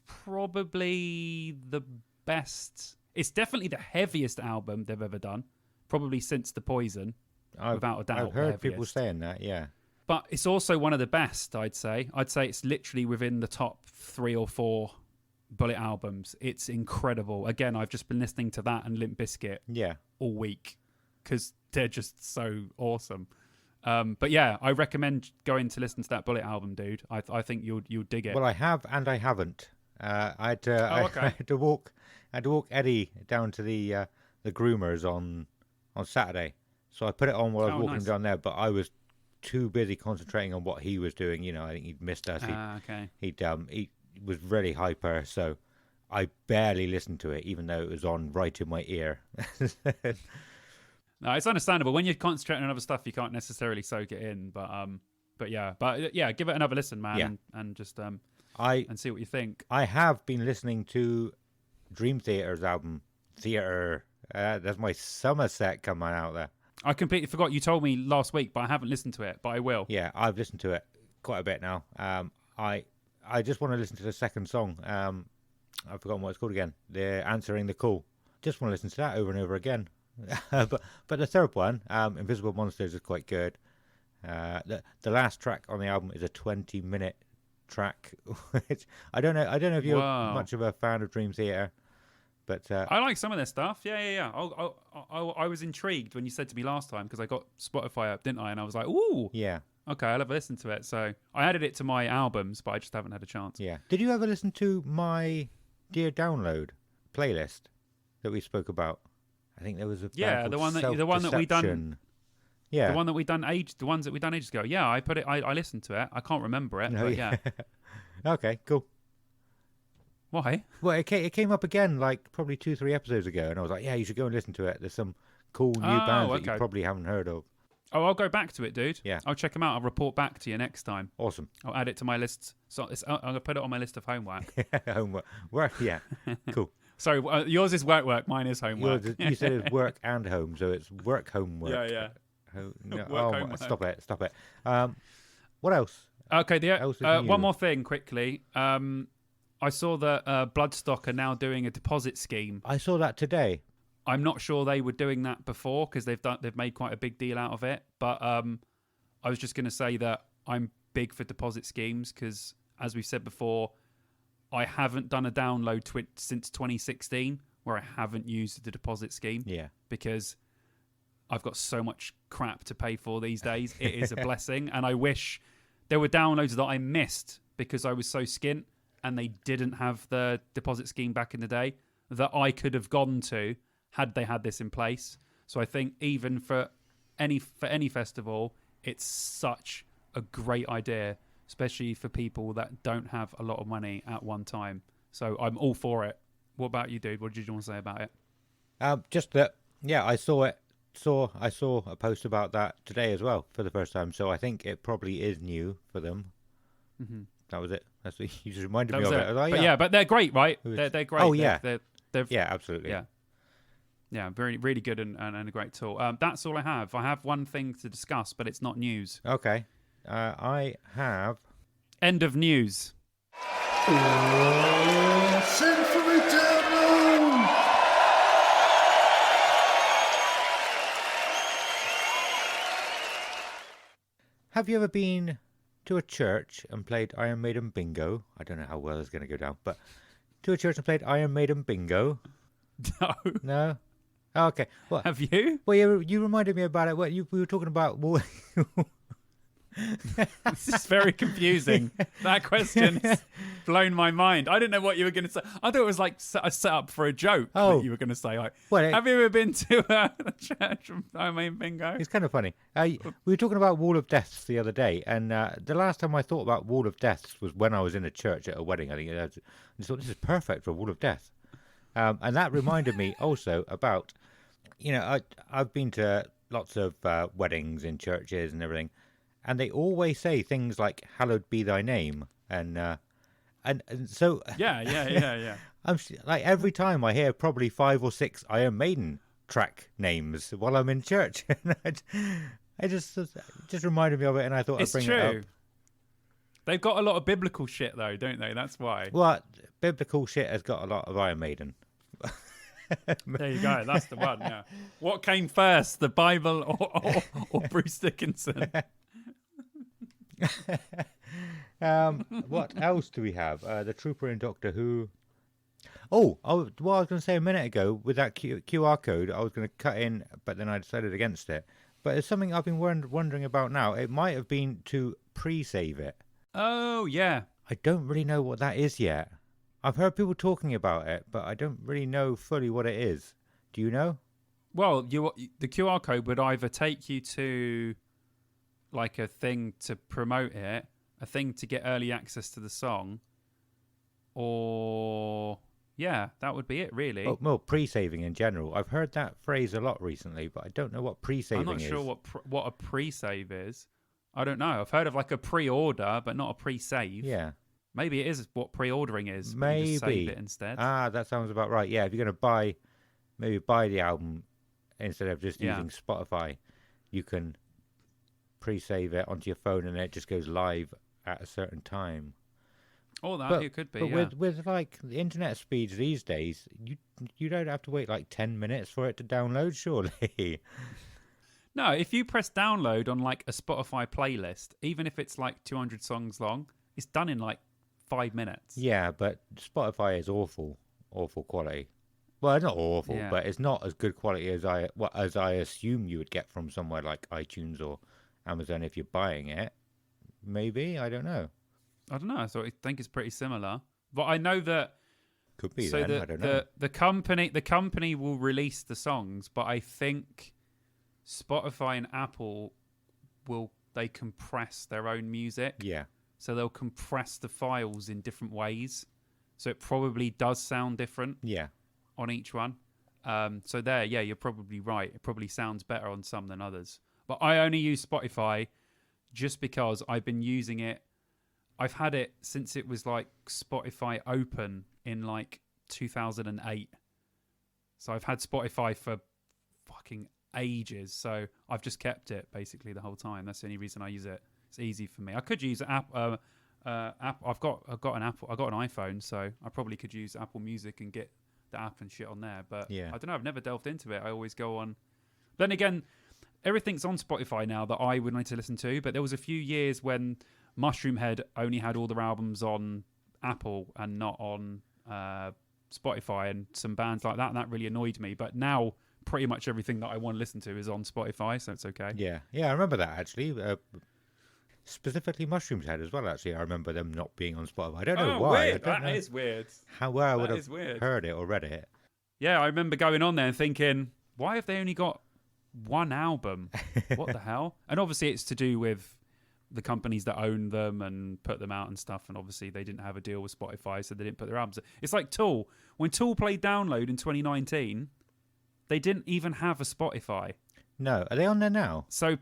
probably the best. It's definitely the heaviest album they've ever done, probably since The Poison. without a doubt. I've heard the people heaviest. saying that. Yeah. But it's also one of the best, I'd say. I'd say it's literally within the top 3 or 4 Bullet albums. It's incredible. Again, I've just been listening to that and Limp Bizkit Yeah. all week because they're just so awesome. But yeah, I recommend going to listen to that Bullet album, dude. I think you'll dig it. Well, I have and I haven't. I had to, okay. I had to walk Eddie down to the groomers on Saturday. So I put it on while I was walking nice. down there, but I was too busy concentrating on what he was doing. You know, I think he'd missed us. Okay. He was really hyper, so I barely listened to it, even though it was on right in my ear. No, it's understandable. When you're concentrating on other stuff, you can't necessarily soak it in. But yeah, give it another listen, man, Yeah. and just and see what you think. I have been listening to Dream Theater's album, Theater. There's my Somerset coming out there. I completely forgot. You told me last week, but I haven't listened to it. But I will. Yeah, I've listened to it quite a bit now. I just want to listen to the second song. I've forgotten what it's called again. The Answering the Call. Just want to listen to that over and over again. but the third one, Invisible Monsters, is quite good. The last track on the album is a 20-minute track. Which I don't know if you're Wow. much of a fan of Dream Theater, but I like some of their stuff. Yeah. I was intrigued when you said to me last time because I got Spotify up, didn't I? And I was like, ooh, yeah. okay, I'll have a listen to it. So I added it to my albums, but I just haven't had a chance. Yeah. Did you ever listen to my Dear Download playlist that we spoke about? I think there was a band the called one that we done. Self-Deception. Yeah. The ones that we done ages ago. Yeah, I put it. I listened to it. I can't remember it, No, but yeah. Okay, cool. Why? Well, it came up again like probably 2-3 episodes ago, and I was like, yeah, you should go and listen to it. There's some cool new bands that you okay. probably haven't heard of. Oh, I'll go back to it, dude. Yeah. I'll check them out. I'll report back to you next time. Awesome. I'll add it to my list. So I'm gonna put it on my list of homework. Homework. Work. Yeah. Cool. Sorry, yours is work. Mine is homework. You said it's work and home, so it's work homework. Yeah. No, Work, homework. Stop it. What else? Okay, else is new? one more thing quickly. I saw that Bloodstock are now doing a deposit scheme. I saw that today. I'm not sure they were doing that before because they've made quite a big deal out of it. But I was just going to say that I'm big for deposit schemes because, as we've said before, I haven't done a download since 2016 where I haven't used the deposit scheme. Yeah. Because I've got so much crap to pay for these days. It is a blessing, and I wish there were downloads that I missed because I was so skint and they didn't have the deposit scheme back in the day that I could have gone to had they had this in place. So I think even for any festival, it's such a great idea, especially for people that don't have a lot of money at one time. So I'm all for it. What about you, dude? What did you want to say about it? Just that. Yeah, I saw it. I saw a post about that today as well for the first time. So I think it probably is new for them. Mm-hmm. That was it. That's what you just reminded That me was of it. it. I was like, But yeah, but they're great, right? Who is- They're great. Oh, yeah. They're yeah, absolutely. yeah, very really good and a great tool. That's all I have. I have one thing to discuss, but it's not news. Okay. I have. End of news. Send for me download! Have you ever been to a church and played Iron Maiden bingo? I don't know how well it's going to go down, but to a church and played Iron Maiden bingo? No, No. Oh, okay. Well, have you? well, you reminded me about it. We were talking about. This is very confusing. That question's blown my mind. I didn't know what you were going to say. I thought it was like a setup for a joke Oh. that you were going to say. Like, Well, have you ever been to a church? I mean, bingo. It's kind of funny. We were talking about Wall of Deaths the other day, and the last time I thought about Wall of Deaths was when I was in a church at a wedding. I think I thought this is perfect for a Wall of Death, and that reminded me also about, I've been to lots of weddings in churches and everything, and they always say things like "Hallowed be Thy name," and so Yeah. like every time I hear probably 5 or 6 Iron Maiden track names while I'm in church. I just reminded me of it, and I thought It's I'd bring true. it up. They've got a lot of biblical shit though, don't they? That's why. Well, biblical shit has got a lot of Iron Maiden. There you go. That's the one. Yeah. What came first, the Bible or Bruce Dickinson? What else do we have? The Trooper in Doctor Who. Oh, what I was going to say a minute ago with that QR code, I was going to cut in, but then I decided against it. But it's something I've been wondering about now. It might have been to pre-save it. Oh yeah. I don't really know what that is yet. I've heard people talking about it, but I don't really know fully what it is. Do you know? Well, the QR code would either take you to like a thing to promote it, a thing to get early access to the song, or yeah, that would be it really. Oh, well, pre-saving in general. I've heard that phrase a lot recently, but I don't know what pre-saving is. I'm not sure what a pre-save is. I don't know. I've heard of like a pre-order, but not a pre-save. Yeah. Maybe it is what pre-ordering is. But Maybe. you just save it instead. Ah, that sounds about right. Yeah, if you're going to maybe buy the album instead of just using Spotify, you can pre-save it onto your phone and it just goes live at a certain time. Oh, that it could be. But yeah. with like the internet speeds these days, you don't have to wait like 10 minutes for it to download, surely. No, if you press download on like a Spotify playlist, even if it's like 200 songs long, it's done in like 5 minutes. Yeah, but Spotify is awful quality. Well, it's not awful, but it's not as good quality as I assume you would get from somewhere like iTunes or Amazon if you're buying it. Maybe, I don't know. I don't know. I think it's pretty similar, but I know that could be. So then, I don't know. The company will release the songs, but I think Spotify and Apple they compress their own music. Yeah. So they'll compress the files in different ways. So it probably does sound different. Yeah. On each one. So you're probably right. It probably sounds better on some than others. But I only use Spotify just because I've been using it. I've had it since it was like Spotify Open in like 2008. So I've had Spotify for fucking ages. So I've just kept it basically the whole time. That's the only reason I use it. It's easy for me. I could use app. I've got an Apple. I've got an iPhone, so I probably could use Apple Music and get the app and shit on there. But yeah. I don't know. I've never delved into it. I always go on. Then again, everything's on Spotify now that I would need to listen to. But there was a few years when Mushroomhead only had all their albums on Apple and not on Spotify, and some bands like that, and that really annoyed me. But now pretty much everything that I want to listen to is on Spotify, so it's okay. Yeah, I remember that actually. Specifically Mushroomhead as well, actually. I remember them not being on Spotify. I don't know why. Weird. That is weird. How well I would have heard it or read it. Yeah, I remember going on there and thinking, why have they only got one album? What the hell? And obviously it's to do with the companies that own them and put them out and stuff. And obviously they didn't have a deal with Spotify, so they didn't put their albums. It's like Tool. When Tool played Download in 2019, they didn't even have a Spotify. No. Are they on there now? So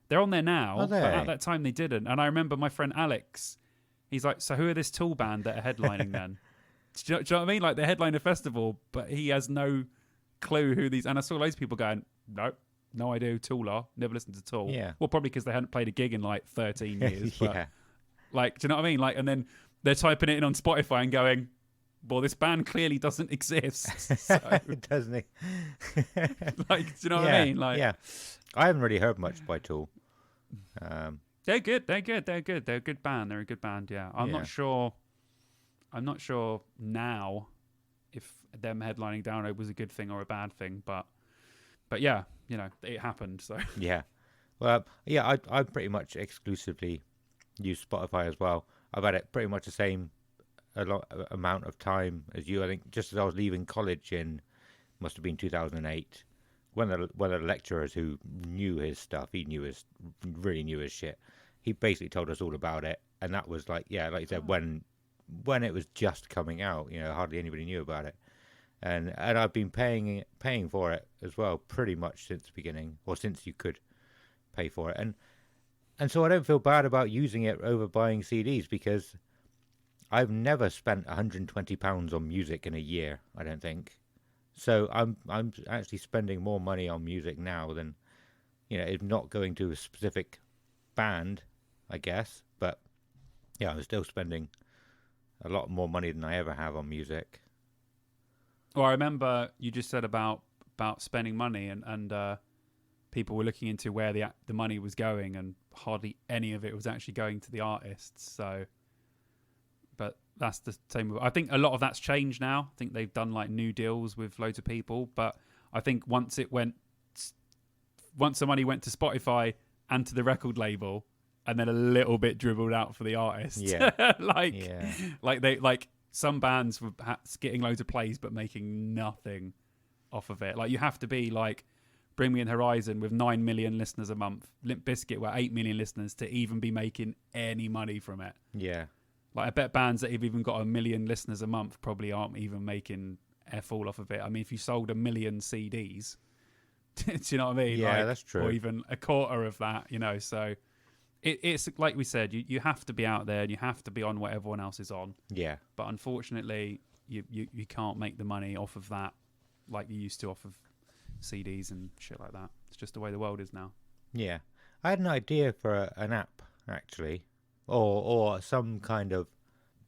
they're on there now, but at that time they didn't. And I remember my friend Alex, he's like, so who are this Tool band that are headlining then? Do you know what I mean? Like, they headline a festival, but he has no clue who these... And I saw loads of people going, nope, no idea who Tool are. Never listened to Tool. Yeah. Well, probably because they hadn't played a gig in like 13 years. Yeah. But, like, do you know what I mean? Like, and then they're typing it in on Spotify and going, well, this band clearly doesn't exist. So, doesn't it? like, do you know what I mean? Like, yeah. I haven't really heard much by Tool. They're good. They're a good band. They're a good band. Yeah. I'm not sure now if them headlining Download was a good thing or a bad thing, but yeah, you know, it happened. So yeah. Well, yeah, I pretty much exclusively use Spotify as well. I've had it pretty much the same amount of time as you. I think just as I was leaving college must have been 2008. One of the lecturers who knew his stuff, really knew his shit. He basically told us all about it, and that was like you said, when it was just coming out, you know, hardly anybody knew about it, and I've been paying for it as well, pretty much since the beginning, or since you could pay for it, and so I don't feel bad about using it over buying CDs because I've never spent £120 on music in a year, I don't think. So I'm actually spending more money on music now than, you know, it's not going to a specific band, I guess. But yeah, I'm still spending a lot more money than I ever have on music. Well, I remember you just said about spending money, and people were looking into where the money was going, and hardly any of it was actually going to the artists. So, but that's the same. I think a lot of that's changed now. I think they've done like new deals with loads of people, but I think once the money went to Spotify and to the record label, and then a little bit dribbled out for the artists. Yeah. like some bands were getting loads of plays but making nothing off of it. Like you have to be like Bring Me In Horizon with 9 million listeners a month, Limp Bizkit with 8 million listeners to even be making any money from it. Yeah. Like I bet bands that have even got 1 million listeners a month probably aren't even making F all off of it. I mean, if you sold 1 million CDs, do you know what I mean? Yeah, like, that's true. Or even a quarter of that, so it's like we said, you have to be out there and you have to be on what everyone else is on. Yeah. But unfortunately, you can't make the money off of that like you used to off of CDs and shit like that. It's just the way the world is now. Yeah. I had an idea for an app, actually, or some kind of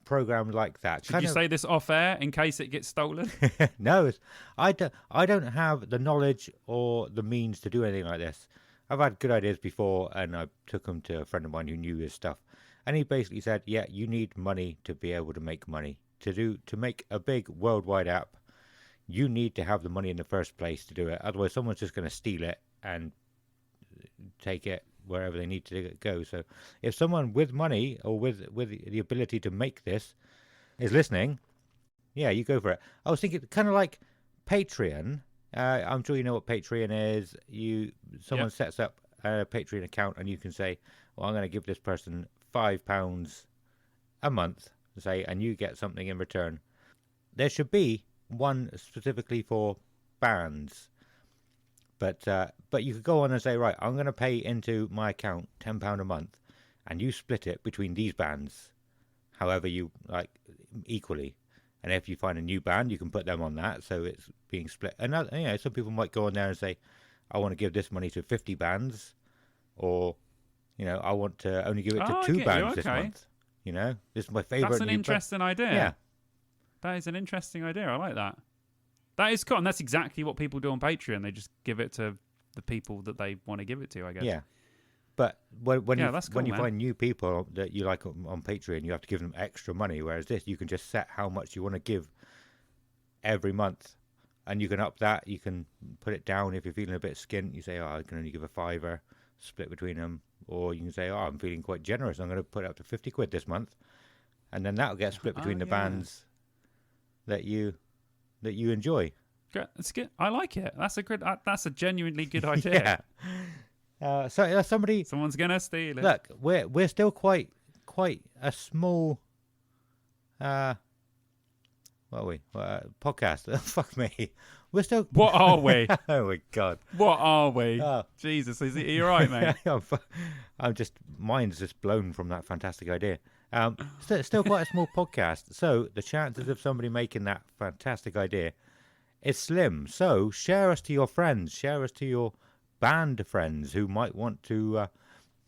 program like that. Should you say this off air in case it gets stolen? No, I don't have the knowledge or the means to do anything like this. I've had good ideas before, and I took them to a friend of mine who knew his stuff, and he basically said, "Yeah, you need money to be able to make money. To make a big worldwide app, you need to have the money in the first place to do it. Otherwise, someone's just going to steal it and take it wherever they need to go. So, if someone with money or with the ability to make this is listening, yeah, you go for it. I was thinking kind of like Patreon. I'm sure you know what Patreon is. Someone sets up a Patreon account, and you can say, "Well, I'm going to give this person £5 a month," say, and you get something in return. There should be one specifically for bands, but you could go on and say, right, I'm going to pay into my account £10 a month, and you split it between these bands, however you like, equally. And if you find a new band, you can put them on that, so it's being split. And some people might go on there and say, I want to give this money to 50 bands, or I want to only give it to 2 bands this month. This is my favorite. That's an interesting idea. Yeah, that is an interesting idea. I like that. That is cool, and that's exactly what people do on Patreon. They just give it to the people that they want to give it to, I guess. Yeah. But when you man. find new people that you like on Patreon, you have to give them extra money. Whereas this, you can just set how much you want to give every month, and you can up that. You can put it down if you're feeling a bit skint. You say, I can only give a £5, split between them. Or you can say, I'm feeling quite generous. I'm going to put it up to £50 this month, and then that'll get split between the bands that you enjoy. That's good. I like it. That's a genuinely good idea. Yeah. So someone's gonna steal it. Look, we're still quite a small what are we? Podcast. Fuck me. We're still. What are we? Oh my god. What are we? Oh. Jesus, are you right, mate? I'm just mine's just blown from that fantastic idea. Still quite a small podcast. So the chances of somebody making that fantastic idea is slim. So share us to your friends. Share us to your band friends who might want to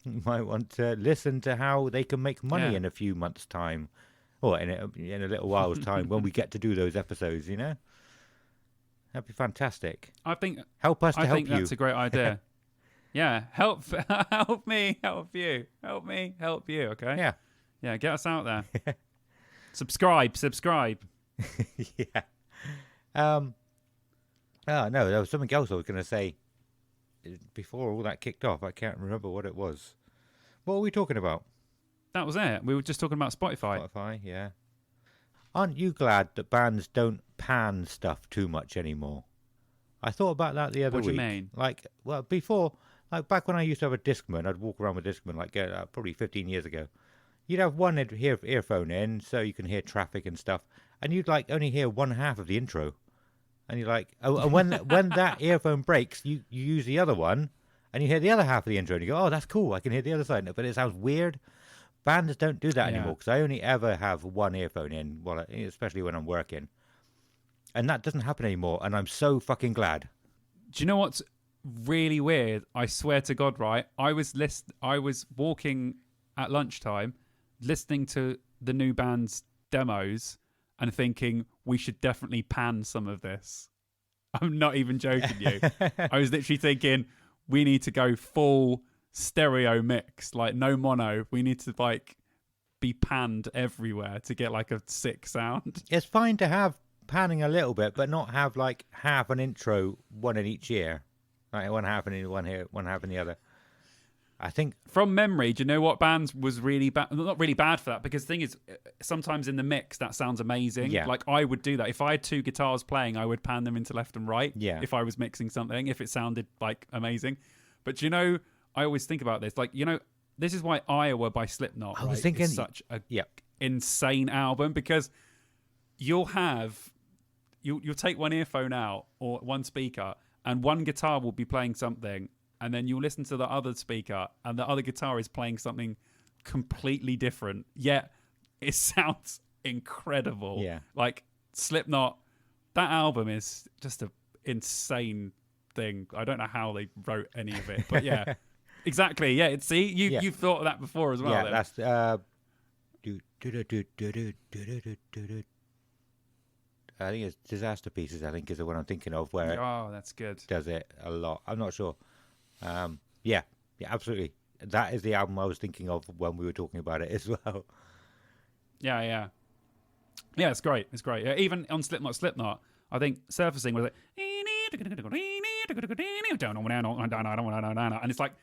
listen to how they can make money in a few months' time, or in a little while's time when we get to do those episodes. That'd be fantastic. Help us to help you. I think that's a great idea. Yeah, help me, help you, help me, help you. Okay. Yeah, get us out there. Subscribe. Yeah. Oh no, there was something else I was going to say before all that kicked off. I can't remember what it was. What were we talking about? That was it. We were just talking about Spotify. Spotify, yeah. Aren't you glad that bands don't pan stuff too much anymore? I thought about that the other week. What do you mean? Before, back when I used to have a Discman, I'd walk around with Discman, probably 15 years ago. You'd have one earphone in, so you can hear traffic and stuff, and you'd only hear one half of the intro. And you're like, and when that earphone breaks, you use the other one, and you hear the other half of the intro, and you go, oh, that's cool, I can hear the other side. But it sounds weird. Bands don't do that anymore, because I only ever have one earphone in, especially when I'm working. And that doesn't happen anymore, and I'm so fucking glad. Do you know what's really weird? I swear to God, right? I was walking at lunchtime, listening to the new band's demos, and thinking we should definitely pan some of this. I'm not even joking you. I was literally thinking we need to go full stereo mix, like no mono. We need to like be panned everywhere to get like a sick sound. It's fine to have panning a little bit, but not have like half an intro, one in each ear. Like one half in one here, one half in the other. I think From memory, do you know what bands was really bad? Not really bad for that, because the thing is, sometimes in the mix that sounds amazing. Yeah. Like I would do that if I had two guitars playing. I would pan them into left and right. Yeah. If I was mixing something, if it sounded like amazing. But do you know, I always think about this. Like, you know, this is why Iowa by Slipknot. I was right, thinking- is such a yeah. insane album, because you'll take one earphone out or one speaker, and one guitar will be playing something. And then you'll listen to the other speaker, and the other guitar is playing something completely different. Yet it sounds incredible. Yeah. Like Slipknot, that album is just an insane thing. I don't know how they wrote any of it, but yeah, exactly. Yeah, see, you've thought of that before as well. yeah, then. that's I think it's Disaster Pieces. I think is the one I'm thinking of where it Oh, that's good. does it a lot. I'm not sure. Yeah, absolutely. That is the album I was thinking of when we were talking about it as well. Yeah, it's great. It's great. Yeah, even on Slipknot, I think Surfacing was like, and it's like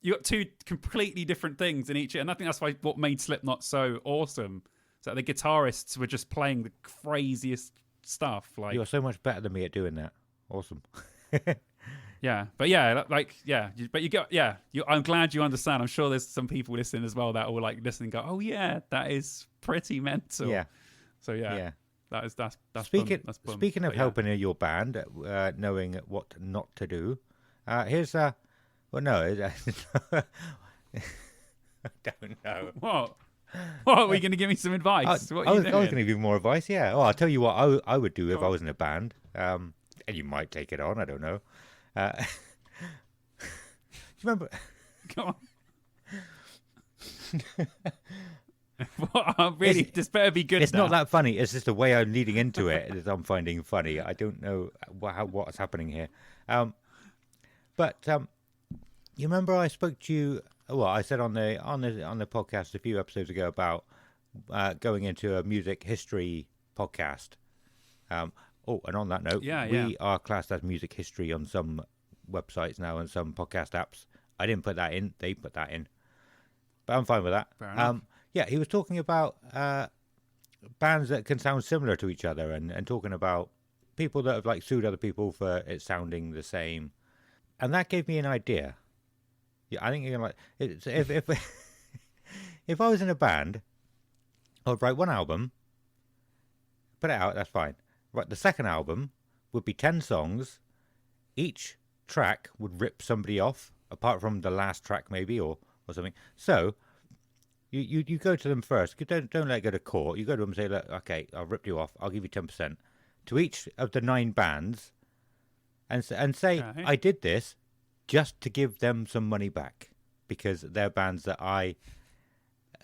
you got two completely different things in each, and I think that's what made Slipknot so awesome. So the guitarists were just playing the craziest stuff. Like, You're so much better than me at doing that. Awesome. yeah, but yeah, like yeah, but you got I'm glad you understand. I'm sure there's some people listening as well that will like listen and go, oh yeah, that is pretty mental. Yeah. So yeah. Yeah. That's Speaking that's bum. speaking of But yeah. helping your band, knowing what not to do, here's well, no, I don't know. What are we going to give me some advice? What I are you was doing? going to give you more advice. Yeah. Oh, I'll tell you what I would do if I was in a band. And you might take it on. I don't know. Do you remember? Come on. What, really, this better be good. It's now. not that funny. It's just the way I'm leading into it that I'm finding funny. I don't know what's happening here. But you remember I spoke to you. Well, I said on the podcast a few episodes ago about going into a music history podcast. And on that note, we are classed as music history on some websites now and some podcast apps. I didn't put that in; they put that in, but I'm fine with that. Fair enough. Yeah, he was talking about bands that can sound similar to each other, and talking about people that have like sued other people for it sounding the same, and that gave me an idea. Yeah, I think you're gonna like if if I was in a band, I'd write one album, put it out. That's fine. Right, the second album would be 10 songs. Each track would rip somebody off, apart from the last track maybe or something. So. You go to them first. Don't let it go to court. You go to them and say, look, okay, I'll rip you off. I'll give you 10% to each of the 9 bands, and say Right. I did this just to give them some money back because they're bands that I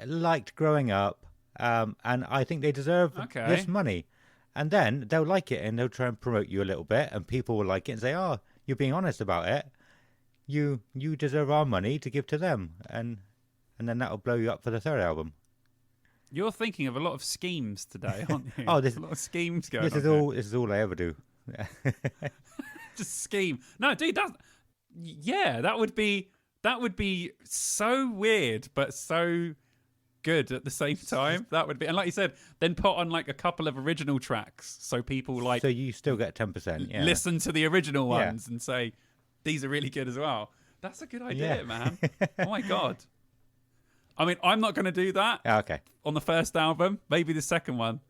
liked growing up, and I think they deserve this money. And then they'll like it and they'll try and promote you a little bit, and people will like it and say, oh, you're being honest about it. You deserve our money to give to them, and then that'll blow you up for the third album. You're thinking of a lot of schemes today, aren't you? Oh, a lot of schemes going This on. is all I ever do. Just scheme. No, dude, that would be so weird, but so good at the same time. That would be, and like you said, then put on like a couple of original tracks so people like So you still get 10%. Yeah. listen to the original Yeah. ones and say these are really good as well. That's a good idea, Yeah. man. Oh my god. I mean, I'm not going to do that Okay. on the first album. Maybe the second one,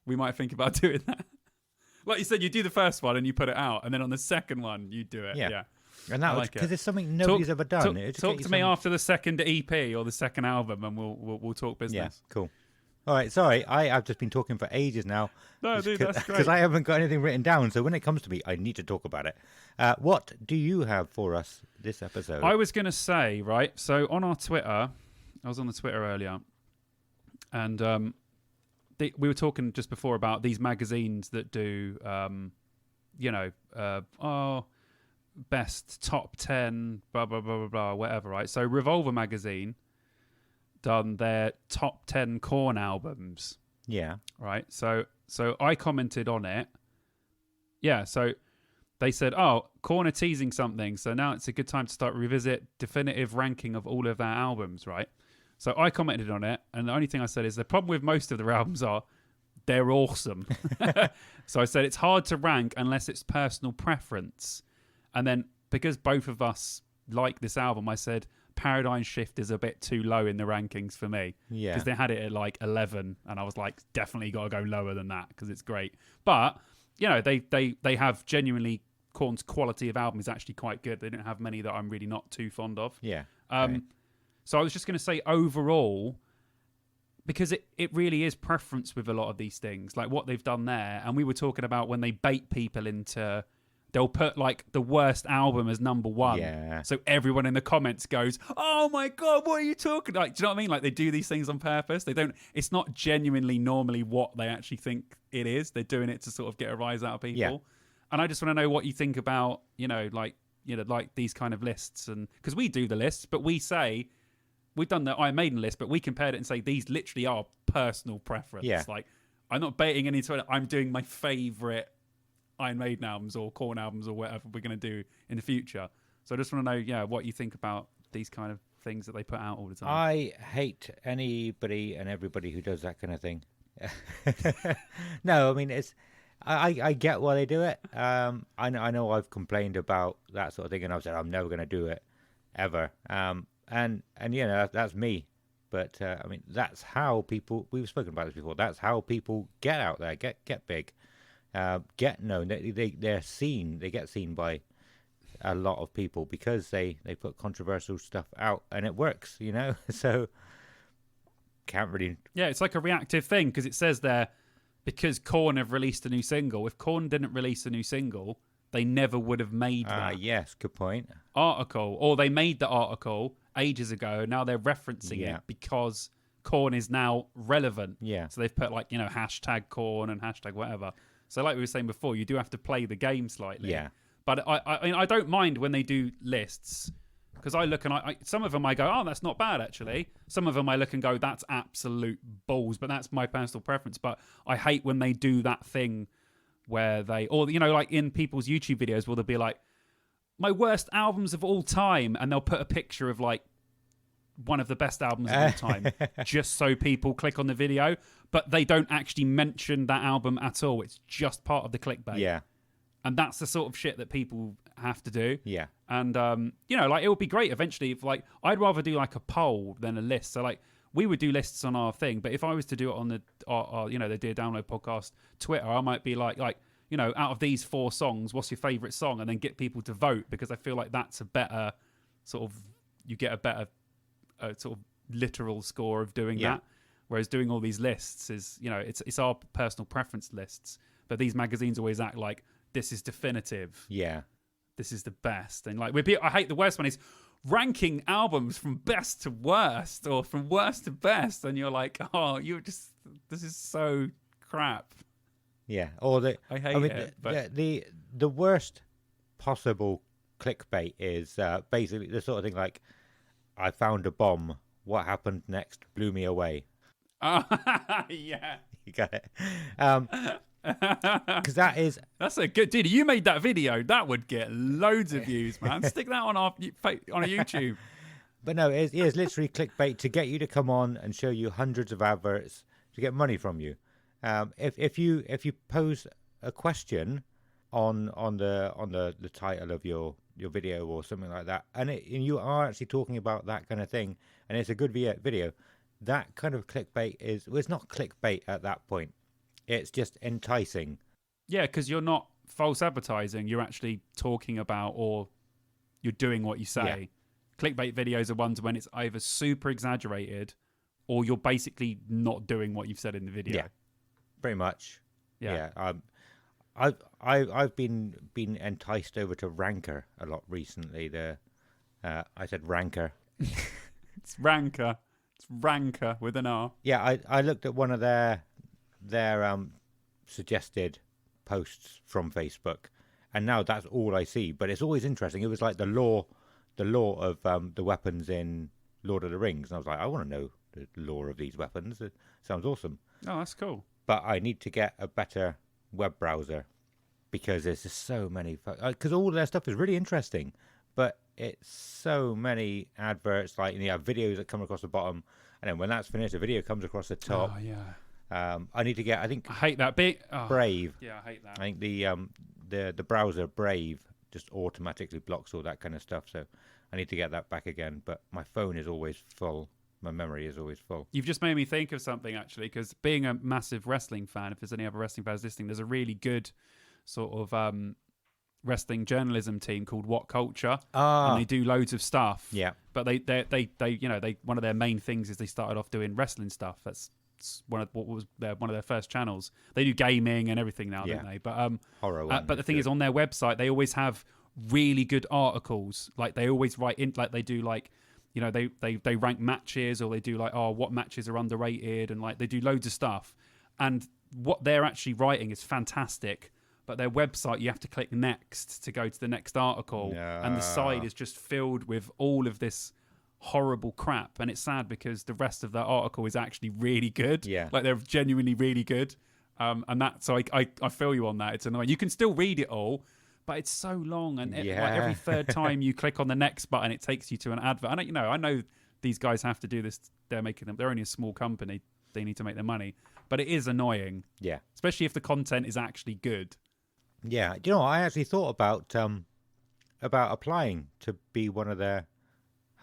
we might think about doing that. Like you said, you do the first one and you put it out, and then on the second one, you do it. Yeah. Yeah. And that I was like it. because it's something nobody's ever done. Talk to me after the second EP or the second album, and we'll talk Yeah, business. cool. All right, sorry, I've just been talking for ages now. No, dude, that's great. Because I haven't got anything written down, so when it comes to me, I need to talk about it. What do you have for us this episode? I was going to say, right, so on our Twitter, I was on the Twitter earlier, and we were talking just before about these magazines that do, best top 10, blah, blah, blah, blah, blah, whatever, right? So Revolver magazine done their top 10 Korn albums, Yeah. right? So I commented on it. Yeah, so they said, oh, Korn are teasing something, so now it's a good time to start revisit definitive ranking of all of their albums, right? So I commented on it, and the only thing I said is the problem with most of their albums are they're awesome. So I said it's hard to rank unless it's personal preference. And then because both of us like this album, I said Paradigm Shift is a bit too low in the rankings for me. Yeah. Because they had it at like 11, and I was like, definitely got to go lower than that because it's great. But, they have genuinely, Korn's quality of album is actually quite good. They don't have many that I'm really not too fond of. Yeah. So I was just going to say overall, because it really is preference with a lot of these things, like what they've done there. And we were talking about when they bait people into, they'll put like the worst album as number one. Yeah. So everyone in the comments goes, oh my God, what are you talking like? Do you know what I mean? Like they do these things on purpose. It's not genuinely normally what they actually think it is. They're doing it to sort of get a rise out of people. Yeah. And I just want to know what you think about, like these kind of lists. And because we do the lists, but we say, we've done the Iron Maiden list, but we compared it and say these literally are personal preference. Yeah. Like I'm not baiting into it. I'm doing my favourite Iron Maiden albums or Korn albums or whatever we're going to do in the future. So I just want to know, what you think about these kind of things that they put out all the time. I hate anybody and everybody who does that kind of thing. No, I mean, I get why they do it. I know I've complained about that sort of thing, and I've said I'm never going to do it ever. And that's me. But I mean, that's how people. We've spoken about this before. That's how people get out there, get big, get known. They're seen. They get seen by a lot of people because they put controversial stuff out, and it works. So can't really. Yeah, it's like a reactive thing because it says there because Korn have released a new single. If Korn didn't release a new single, they never would have made that. Yes, good point. Article, or they made the article ages ago. Now they're referencing it because Korn is now relevant. Yeah. So they've put hashtag Korn and hashtag whatever. So like we were saying before, you do have to play the game slightly. Yeah. But I don't mind when they do lists because I look and some of them I go, oh, that's not bad actually. Some of them I look and go, that's absolute balls. But that's my personal preference. But I hate when they do that thing where they, or like in people's YouTube videos, where they'll be like, my worst albums of all time, and they'll put a picture of like one of the best albums of all time, just so people click on the video, but they don't actually mention that album at all. It's just part of the clickbait. Yeah. And that's the sort of shit that people have to do. Yeah. And like it would be great eventually if like I'd rather do like a poll than a list. So like we would do lists on our thing, but if I was to do it on the the Dear Download podcast Twitter, I might be like out of these 4 songs, what's your favorite song? And then get people to vote because I feel like that's a better sort of, you get a better sort of literal score of doing that. Whereas doing all these lists is, it's our personal preference lists. But these magazines always act like this is definitive. Yeah. This is the best. And like, I hate the worst one is ranking albums from best to worst or from worst to best. And you're like, oh, this is so crap. Yeah, I hate it. But The worst possible clickbait is basically the sort of thing like, I found a bomb. What happened next blew me away. Yeah, you got it. Because that's a good dude. You made that video. That would get loads of views, man. Stick that on a YouTube. But no, it is literally clickbait to get you to come on and show you hundreds of adverts to get money from you. If you pose a question on the title of your video or something like that, and you are actually talking about that kind of thing, and it's a good video, that kind of clickbait it's not clickbait at that point. It's just enticing. Yeah, because you're not false advertising. You're actually talking about, or you're doing what you say. Yeah. Clickbait videos are ones when it's either super exaggerated or you're basically not doing what you've said in the video. Yeah, pretty much. Yeah. I've been enticed over to Ranker a lot recently. I said Ranker. It's Ranker. It's Ranker with an R. Yeah, I looked at one of their their suggested posts from Facebook, and now that's all I see. But it's always interesting. It was like the lore of the weapons in Lord of the Rings, and I was like, I want to know the lore of these weapons. It sounds awesome. Oh, that's cool. But I need to get a better web browser because there's just so many. Because all of their stuff is really interesting, but it's so many adverts. Like you have videos that come across the bottom, and then when that's finished, a video comes across the top. Oh yeah. I need to get. I think I hate that bit. Oh, Brave. Yeah, I hate that. I think the browser Brave just automatically blocks all that kind of stuff. So I need to get that back again. But my phone is always full. My memory is always full. You've just made me think of something actually, because being a massive wrestling fan, if there's any other wrestling fans listening, there's a really good sort of wrestling journalism team called What Culture, and they do loads of stuff. Yeah. But they one of their main things is they started off doing wrestling stuff. That's one of one of their first channels. They do gaming and everything now, don't they? But Horror. but the thing is, on their website, they always have really good articles. Like they always write in, like they do like. You know, they rank matches, or they do like, oh, what matches are underrated, and like they do loads of stuff. And what they're actually writing is fantastic. But their website, you have to click next to go to the next article, and the side is just filled with all of this horrible crap. And it's sad because the rest of that article is actually really good. Yeah, like they're genuinely really good. And that, so I feel you on that. It's annoying. You can still read it all. But it's so long, and like every third time you click on the next button, it takes you to an advert. And I know these guys have to do this. They're only a small company. They need to make their money, but it is annoying. Yeah, especially if the content is actually good. Yeah, do you know, I actually thought about applying to be one of their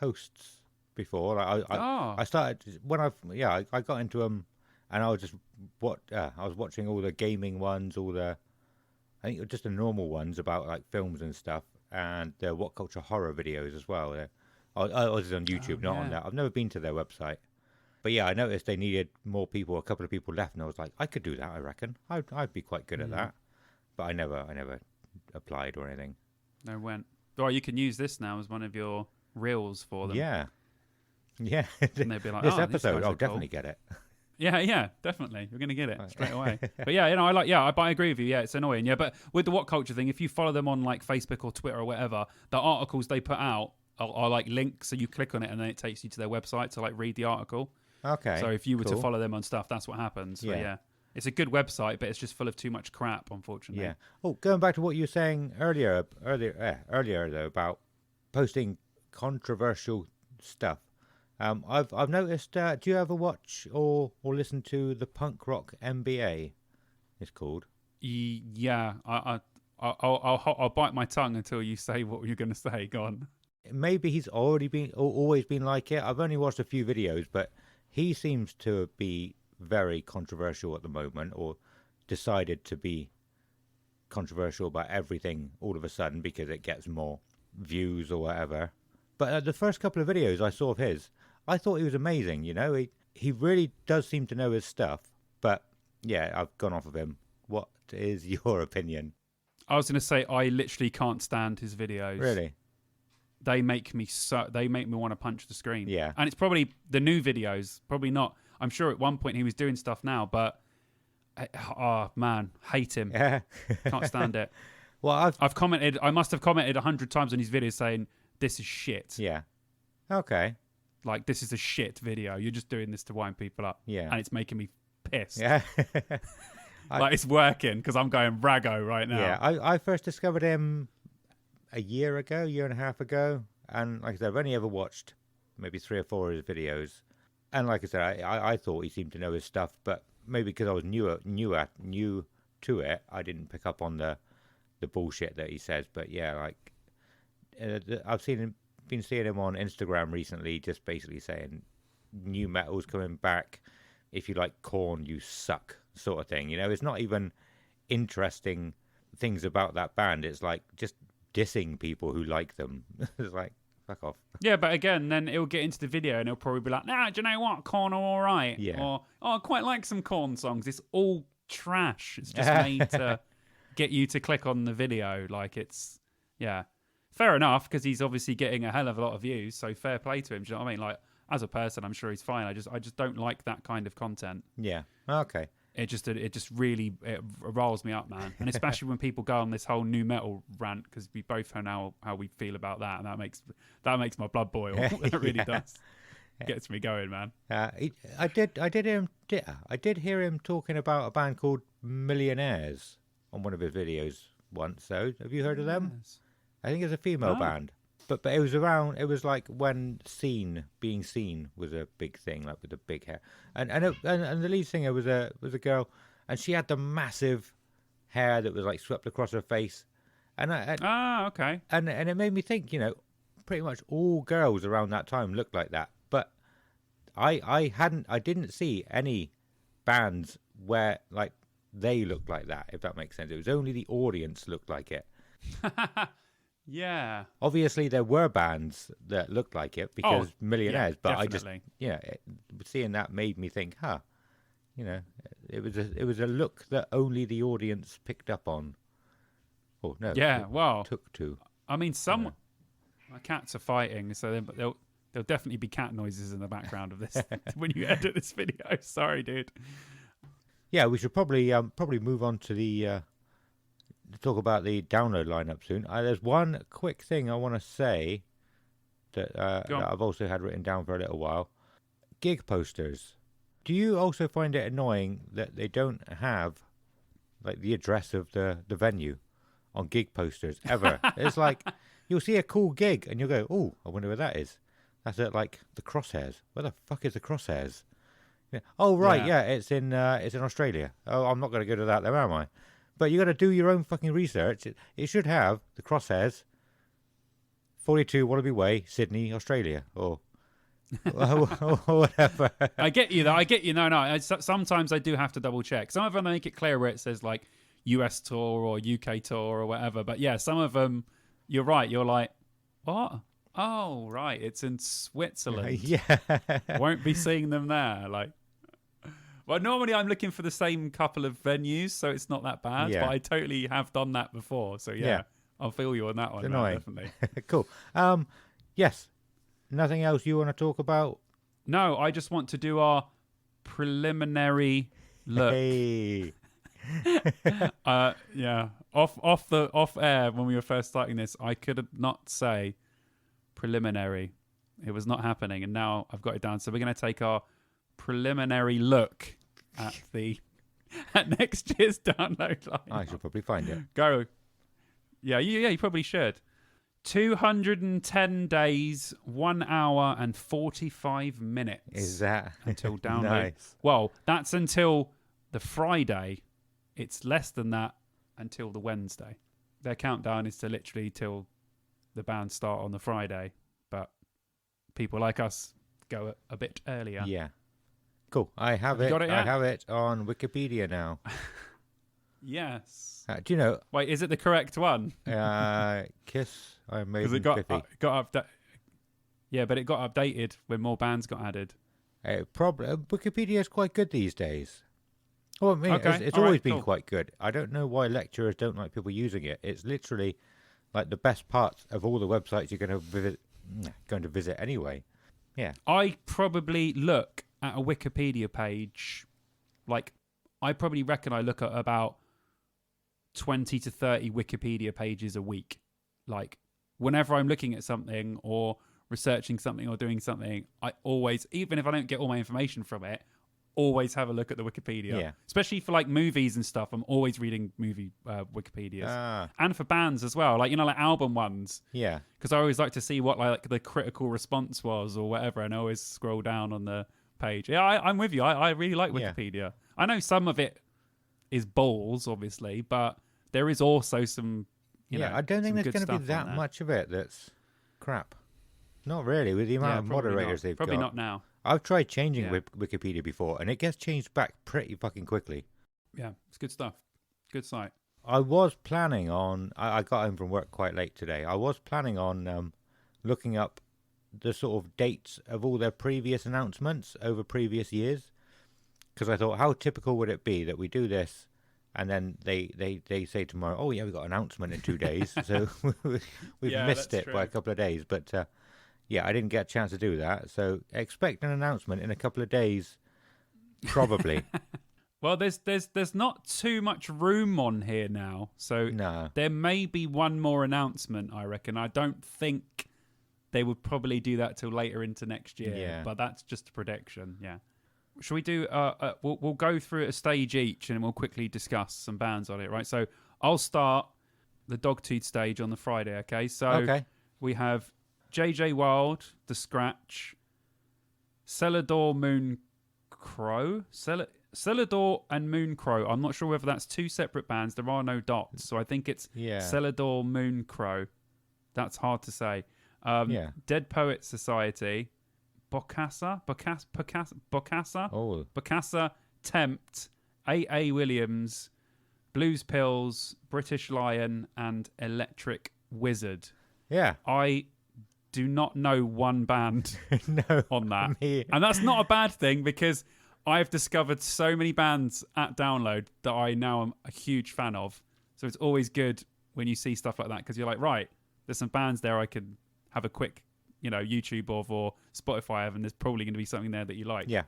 hosts before. I started when I got into them, and I was just I was watching all the gaming ones, I think just the normal ones about like films and stuff, and the What Culture horror videos as well. I was on YouTube, not on that. I've never been to their website, but yeah, I noticed they needed more people. A couple of people left, and I was like, I could do that. I reckon I'd be quite good at that. But I never applied or anything. No, went. Or you can use this now as one of your reels for them. Yeah. And they'd be like, this episode, I'll definitely get it. Yeah, definitely. We're going to get it straight away. But yeah, I agree with you. Yeah, it's annoying. Yeah, but with the What Culture thing, if you follow them on like Facebook or Twitter or whatever, the articles they put out are like links. So you click on it and then it takes you to their website to like read the article. Okay. So if you were to follow them on stuff, that's what happens. So yeah. It's a good website, but it's just full of too much crap, unfortunately. Yeah. Oh, going back to what you were saying earlier though, about posting controversial stuff. I've noticed. Do you ever watch or listen to the Punk Rock MBA? It's called. Yeah, I'll bite my tongue until you say what you're going to say. Go on. Maybe he's always been like it. I've only watched a few videos, but he seems to be very controversial at the moment, or decided to be controversial about everything all of a sudden because it gets more views or whatever. But the first couple of videos I saw of his, I thought he was amazing. You know, he really does seem to know his stuff. But yeah, I've gone off of him. What is your opinion? I was going to say I literally can't stand his videos. Really? They make me want to punch the screen. Yeah. And it's probably the new videos, probably not. I'm sure at one point he was doing stuff now, but oh man, hate him. Yeah. Can't stand it. Well, I must have commented 100 times on his videos saying this is shit. Yeah. Okay. Like, this is a shit video. You're just doing this to wind people up. Yeah. And it's making me pissed. Yeah. Like, it's working because I'm going rago right now. Yeah. I first discovered him a year and a half ago. And like I said, I've only ever watched maybe 3 or 4 of his videos. And like I said, I thought he seemed to know his stuff, but maybe because I was new to it, I didn't pick up on the bullshit that he says. But yeah, like I've been seeing him on Instagram recently, just basically saying new metal's coming back. If you like Korn, you suck, sort of thing. You know, it's not even interesting things about that band. It's like just dissing people who like them. It's like, fuck off. Yeah, but again, then it'll get into the video and it'll probably be like, nah, do you know what? Korn are all right. Yeah. Or, I quite like some Korn songs. It's all trash. It's just made to get you to click on the video. Like, it's, yeah. Fair enough, because he's obviously getting a hell of a lot of views, so fair play to him. Do you know what I mean? Like, as a person, I'm sure he's fine. I just don't like that kind of content. Yeah. Okay. it just really riles me up, man. And especially when people go on this whole new metal rant, because we both know how we feel about that, and that makes my blood boil. That really does. Gets me going, man. I did hear him talking about a band called Millionaires on one of his videos once. So have you heard of them? Yes. I think it's a female No. band. But it was like when being seen was a big thing, like with the big hair, and the lead singer was a girl, and she had the massive hair that was like swept across her face, and Okay. and it made me think, pretty much all girls around that time looked like that. But I didn't see any bands where like they looked like that, if that makes sense. It was only the audience looked like it. Yeah. Obviously, there were bands that looked like it because Millionaires, but definitely. Seeing that made me think, it was a look that only the audience picked up on. Oh no! Yeah. Well, took to. I mean, my cats are fighting, so there'll definitely be cat noises in the background of this when you edit this video. Sorry, dude. Yeah, we should probably move on to the to talk about the download lineup soon. There's one quick thing I want to say that I've also had written down for a little while. Gig posters. Do you also find it annoying that they don't have like the address of the venue on gig posters ever? It's like you'll see a cool gig and you'll go, "Oh, I wonder where that is." That's at like the Crosshairs. Where the fuck is the Crosshairs? Yeah. Oh right, yeah, it's in Australia. Oh, I'm not going to go to that there, am I? But you got to do your own fucking research. It should have the Crosshairs, 42 Wallaby Way, Sydney, Australia, or whatever. I get you, though. No. Sometimes I do have to double check. Some of them make it clear where it says like US tour or UK tour or whatever. But yeah, some of them, you're right. You're like, what? Oh, right. It's in Switzerland. Yeah. Won't be seeing them there. Like, well, normally I'm looking for the same couple of venues, so it's not that bad. Yeah. But I totally have done that before. So yeah. I'll feel you on that one. It's Man, annoying. definitely. Cool. Yes. Nothing else you want to talk about? No, I just want to do our preliminary look. Hey. Yeah. Off air when we were first starting this, I could not say preliminary. It was not happening, and now I've got it down. So we're going to take our preliminary look at next year's download line. I should probably find it. Go. Yeah, you probably should. 210 days, 1 hour and 45 minutes. Is that until download? Nice. Well, that's until the Friday. It's less than that until the Wednesday. Their countdown is to literally till the band start on the Friday, but people like us go a bit earlier. Yeah. Cool. I have it. Got it I yet? have it on Wikipedia now. Yes. Do you know? Wait, is it the correct one? Kiss. I made Because it got yeah, but it got updated when more bands got added. Wikipedia is quite good these days. Well, I mean, Okay, it's all always right, been cool. quite good. I don't know why lecturers don't like people using it. It's literally like the best parts of all the websites you're going to visit anyway. Yeah. I probably look at a Wikipedia page, like, I probably reckon I look at about 20 to 30 Wikipedia pages a week. Like, whenever I'm looking at something or researching something or doing something, I always, even if I don't get all my information from it, always have a look at the Wikipedia. Yeah. Especially for like movies and stuff. I'm always reading movie Wikipedias. Ah, And for bands as well, like, like album ones. yeah. Because I always like to see what like the critical response was or whatever, and I always scroll down on the page. Yeah, I'm with you. I really like Yeah. Wikipedia. I know some of it is balls, obviously, but there is also some, you know, I don't think some there's good going to be stuff on that there. much of it that's crap. Not really, with the amount of probably moderators not. they've Probably got. not now. I've tried changing Yeah. Wikipedia before, and it gets changed back pretty fucking quickly. Yeah, it's good stuff. Good site. I was planning on. I got home from work quite late today. I was planning on looking up the sort of dates of all their previous announcements over previous years, because I thought, how typical would it be that we do this, and then they say tomorrow, oh yeah, we got an announcement in 2 days, so we've Yeah, missed that's it by a true. couple of days. But yeah, I didn't get a chance to do that. So expect an announcement in a couple of days, probably. Well, there's not too much room on here now, so No. there may be one more announcement. I reckon. I don't think they would probably do that till later into next year. Yeah. But that's just a prediction. Yeah. Should we do? We'll go through a stage each, and we'll quickly discuss some bands on it. Right. So I'll start the Dogtooth stage on the Friday. Okay. So Okay. we have JJ Wild, The Scratch, Celador Moon Crow. Celador and Moon Crow. I'm not sure whether that's two separate bands. There are no dots, so I think it's Yeah. Celador Moon Crow. That's hard to say. Yeah. Dead Poets Society, Bokassa, Oh. Bokassa, Tempt, A.A. Williams, Blues Pills, British Lion, and Electric Wizard. Yeah. I do not know one band No. on that. Me- And that's not a bad thing because I've discovered so many bands at Download that I now am a huge fan of. So it's always good when you see stuff like that because you're like, right, there's some bands there I could have a quick, YouTube of or Spotify of, and there's probably going to be something there that you like. Yeah.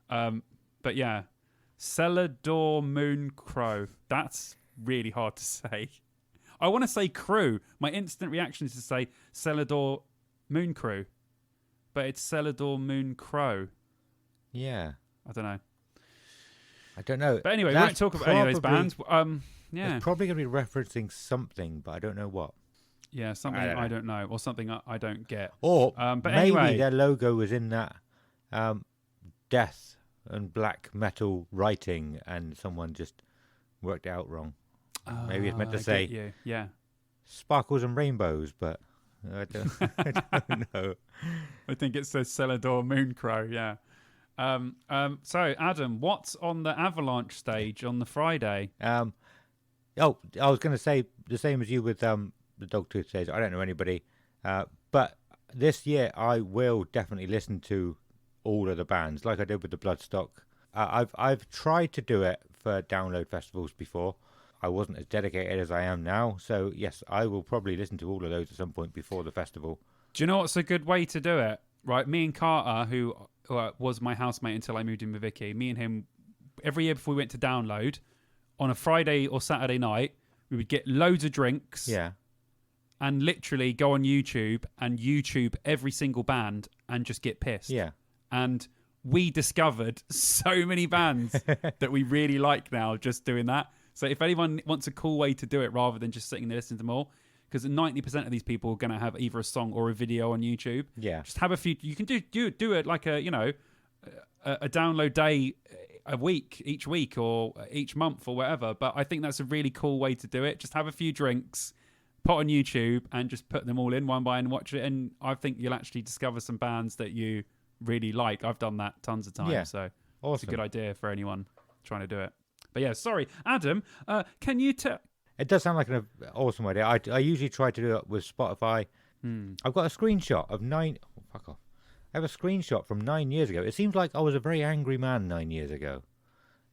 But yeah, Celador Moon Crow. That's really hard to say. I want to say Crew. My instant reaction is to say Celador Moon Crew, but it's Celador Moon Crow. Yeah. I don't know. I don't know. But anyway, we won't That's talk about any of those bands. Yeah. It's probably going to be referencing something, but I don't know what. Yeah, something I don't know, or something I don't get. Or But maybe anyway, their logo was in that death and black metal writing, and someone just worked it out wrong. Maybe it's meant to I say get you. Yeah. sparkles and rainbows, but I don't, I don't know. I think it says Celador Moon Crow. Yeah. So Adam, what's on the Avalanche stage on the Friday? I was going to say the same as you with the Dogtooth stage. I don't know anybody, but this year I will definitely listen to all of the bands, like I did with the Bloodstock. I've tried to do it for download festivals before. I wasn't as dedicated as I am now, so yes, I will probably listen to all of those at some point before the festival. Do you know what's a good way to do it? Right, me and Carter, who was my housemate until I moved in with Vicky, me and him, every year before we went to download, on a Friday or Saturday night, we would get loads of drinks Yeah, and literally go on YouTube and YouTube every single band and just get pissed. yeah, And we discovered so many bands that we really like now just doing that. So if anyone wants a cool way to do it rather than just sitting there listening to them all, because 90% of these people are going to have either a song or a video on YouTube. yeah, Just have a few. You can do it like a download day a week, each week or each month or whatever. But I think that's a really cool way to do it. Just have a few drinks, put on YouTube, and just put them all in one by and watch it. And I think you'll actually discover some bands that you really like. I've done that tons of times. Yeah. So it's a awesome. good idea for anyone trying to do it. But yeah, sorry, Adam. Can you tell? It does sound like an awesome idea. I usually try to do it with Spotify. I've got a screenshot of fuck off. I have a screenshot from 9 years ago. It seems like I was a very angry man 9 years ago.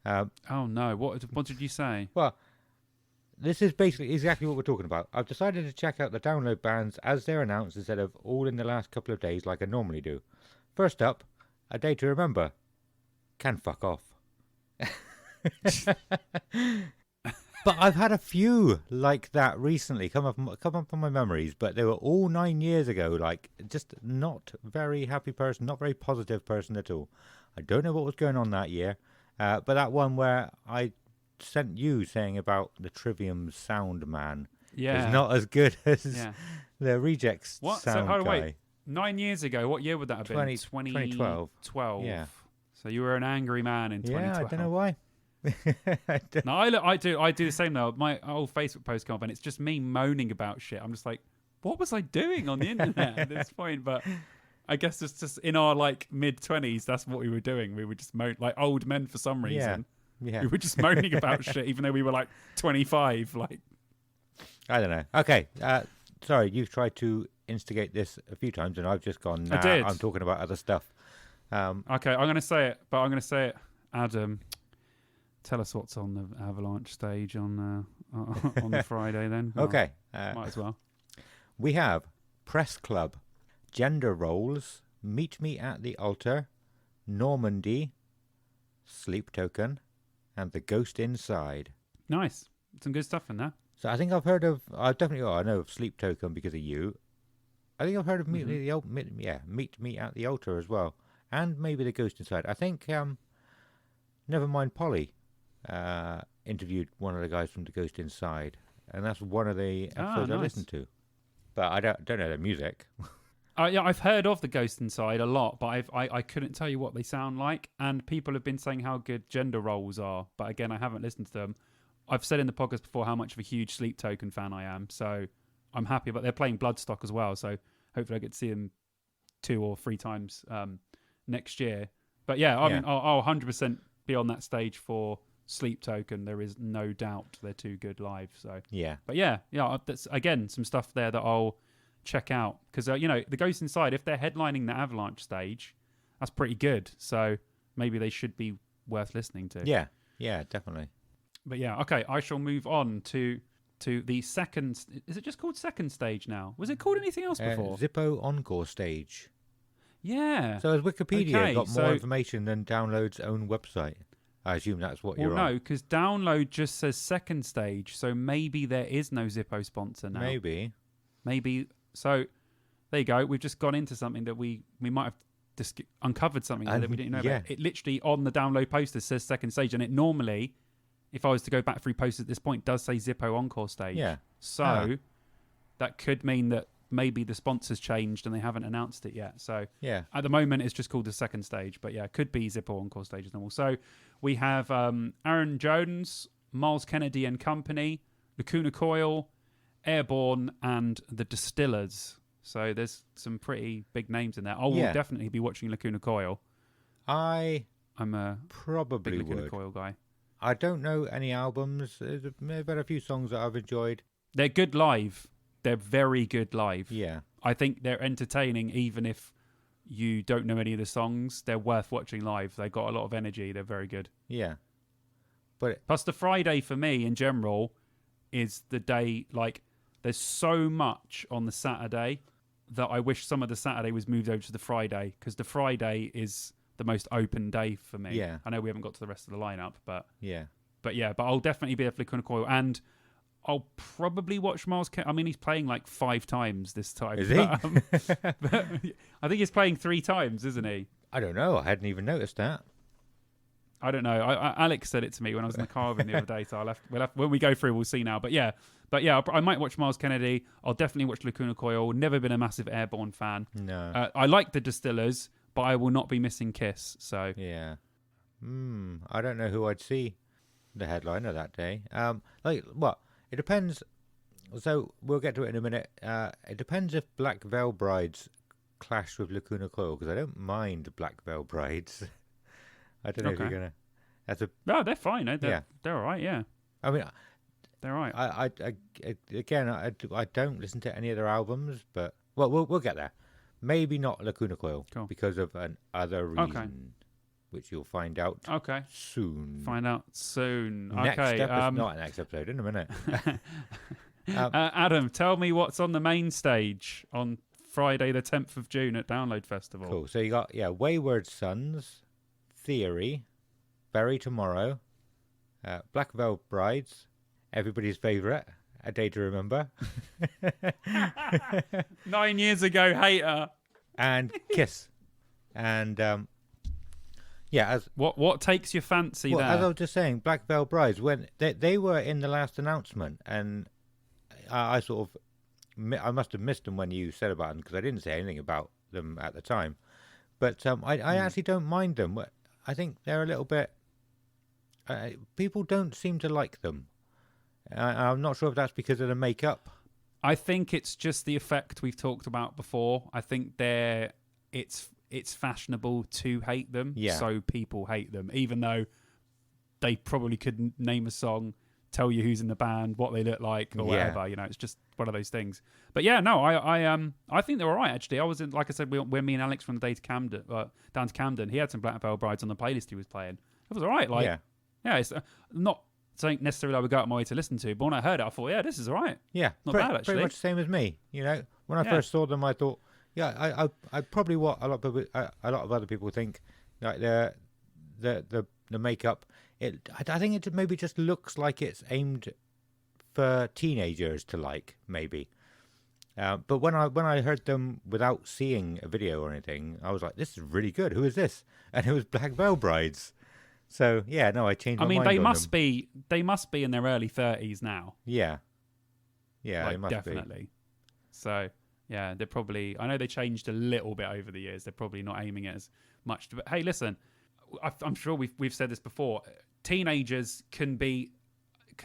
Oh no! What did you say? Well, this is basically exactly what we're talking about. I've decided to check out the download bands as they're announced instead of all in the last couple of days like I normally do. First up, A Day to Remember. Can fuck off. But I've had a few like that recently come up on my memories, but they were all 9 years ago. Like, just not very happy person, not very positive person at all. I don't know what was going on that year, but that one where I sent you saying about the Trivium Sound Man Yeah. is not as good as Yeah. the Rejects What? So, Sound hold on, guy. wait. 9 years ago, what year would that have been? 2012. 12. Yeah. So you were an angry man in 2012. Yeah, I don't know why. I don't- No, I do the same though. My old Facebook post come up and it's just me moaning about shit. I'm just like, what was I doing on the internet at this point? But I guess it's just in our like mid-20s, that's what we were doing. We were just like old men for some reason. Yeah. We were just moaning about shit, even though we were like 25. Like, I don't know. Okay. Sorry, you've tried to instigate this a few times, and I've just gone. Nah, did. I'm talking about other stuff. okay, I'm gonna say it, Adam. Tell us what's on the Avalanche stage on the Friday then. Well, Okay. might as well. We have Press Club, Gender Roles, Meet Me at the Altar, Normandy, Sleep Token, and The Ghost Inside. Nice. Some good stuff in there. So I think I've heard of. I know of Sleep Token because of you. I think I've heard of Meet Me at the Altar as well, and maybe The Ghost Inside. I think Nevermind Polly interviewed one of the guys from The Ghost Inside, and that's one of the episodes I nice. listened to. But I don't know their music. Yeah, I've heard of The Ghost Inside a lot, but I couldn't tell you what they sound like. And people have been saying how good Gender Roles are, but again, I haven't listened to them. I've said in the podcast before how much of a huge Sleep Token fan I am, so I'm happy. But they're playing Bloodstock as well, so hopefully I get to see them 2 or 3 times next year. But yeah, I mean, I'll 100% be on that stage for Sleep Token. There is no doubt they're too good live. So Yeah. but yeah, that's again some stuff there that I'll check out because The Ghost Inside, if they're headlining the Avalanche stage, that's pretty good. So maybe they should be worth listening to. Yeah, definitely. But yeah, okay, I shall move on to the second. Is it just called second stage now? Was it called anything else before? Zippo Encore Stage. Yeah. So has Wikipedia Okay, got more so- information than Download's own website? I assume that's what you're Well, on. no, because Download just says second stage, so maybe there is no Zippo sponsor now. Maybe. So there you go. We've just gone into something that we might have uncovered something that we didn't know about. It literally on the Download poster says second stage, and it normally, if I was to go back through posters at this point, does say Zippo Encore stage. Yeah. So that could mean that maybe the sponsor's changed and they haven't announced it yet. So Yeah. at the moment, it's just called the second stage. But yeah, it could be Zippo Encore stage as normal. So we have Aaron Jones, Miles Kennedy and Company, Lacuna Coil, Airborne, and The Distillers. So there's some pretty big names in there. I will definitely be watching Lacuna Coil. I'm a Probably big Lacuna would. Coil guy. I don't know any albums. They've had a few songs that I've enjoyed. They're good live. They're very good live. Yeah. I think they're entertaining even if you don't know any of the songs. They're worth watching live. They've got a lot of energy. They're very good. Yeah. But Plus the Friday for me in general is the day, like, there's so much on the Saturday that I wish some of the Saturday was moved over to the Friday, because the Friday is the most open day for me. Yeah. I know we haven't got to the rest of the lineup, but yeah. I'll definitely be at Lacuna Coil, and I'll probably watch Miles. I mean, he's playing like 5 times this time. Is he? But I think he's playing 3 times, isn't he? I don't know. I hadn't even noticed that. I don't know. Alex said it to me when I was in the car with him the other day. So when we go through, we'll see now. But yeah, I might watch Miles Kennedy. I'll definitely watch Lacuna Coil. Never been a massive Airborne fan. No. I like the Distillers, but I will not be missing Kiss. So Yeah. I don't know who I'd see the headliner that day. It depends. So we'll get to it in a minute. It depends if Black Veil Brides clash with Lacuna Coil, because I don't mind Black Veil Brides. I don't know if you're gonna. No, they're fine. They're all right. Yeah, I mean, they're all right. I don't listen to any of their albums, but we'll get there. Maybe not Lacuna Coil because of another reason, which you'll find out. Soon. Find out soon. Next okay. episode, not next episode. In a minute. Adam, tell me what's on the main stage on Friday, the 10th of June at Download Festival. Cool. So you got Wayward Sons, Theory, Bury Tomorrow, Black Veil Brides, everybody's favourite, A Day to Remember, 9 years ago, hater, and Kiss, and what takes your fancy there? As I was just saying, Black Veil Brides, when they were in the last announcement, and I must have missed them when you said about them, because I didn't say anything about them at the time. But I actually don't mind them. I think they're a little bit. People don't seem to like them. I'm not sure if that's because of the makeup. I think it's just the effect we've talked about before. I think it's fashionable to hate them, so people hate them, even though they probably couldn't name a song, tell you who's in the band, what they look like, or whatever. It's just one of those things. But yeah, no, I think they're all right actually. I was in, like I said, when me and Alex went the day to Camden, down to Camden, he had some Black Veil Brides on the playlist he was playing. It was all right. It's not something necessarily I would go out of my way to listen to, but when I heard it, I thought, this is all right. Yeah, not bad actually. Pretty much the same as me. When I first saw them, I thought, I probably what a lot of other people think, like the makeup. I think it maybe just looks like it's aimed for teenagers to like, maybe. But when I heard them without seeing a video or anything, I was like, this is really good. Who is this? And it was Black Veil Brides. So yeah, no, I changed my mind they on must them. be in their early 30s now. Yeah, Like, they must definitely. be. So yeah, they're probably. I know they changed a little bit over the years. They're probably not aiming it as much. But hey, listen, I'm sure we've said this before. Teenagers can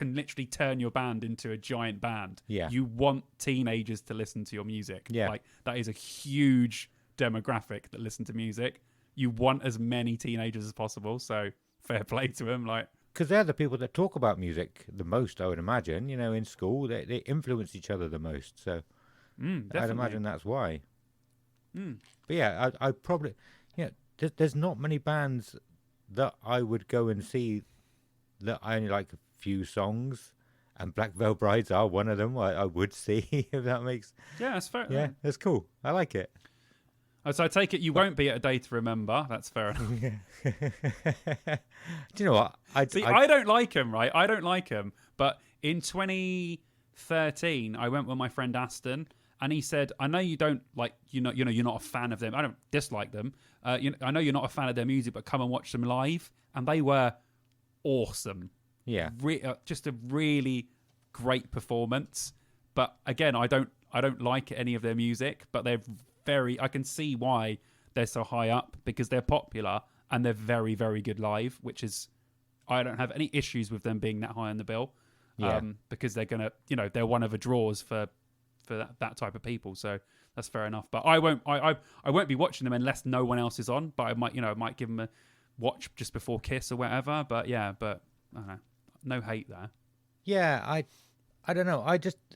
literally turn your band into a giant band. Yeah. You want teenagers to listen to your music. Yeah. Like, that is a huge demographic that listen to music. You want as many teenagers as possible. So fair play to them. Like, Because they're the people that talk about music the most, I would imagine. You know, in school, they influence each other the most. So I'd definitely. imagine that's why. Mm. But yeah, I probably, there's not many bands that I would go and see that I only like a few songs, and Black Veil Brides are one of them. I would see, if that makes. Yeah, that's fair. Yeah, that's cool. I like it. So I take it you won't be at a day to remember. That's fair enough. Do you know what? I don't like him, right? I don't like him. But in 2013, I went with my friend Aston, and he said, "I know you don't like, you're not a fan of them. I don't dislike them. I know you're not a fan of their music, but come and watch them live." And they were awesome. Yeah. Just a really great performance. But again, I don't like any of their music, but they're I can see why they're so high up, because they're popular and they're very, very good live, which is, I don't have any issues with them being that high on the bill. Yeah. Because they're gonna, they're one of the draws for that type of people. So that's fair enough. But I won't be watching them unless no one else is on. But I might give them a watch just before Kiss or whatever. But yeah, I don't know. No hate there. Yeah, I don't know.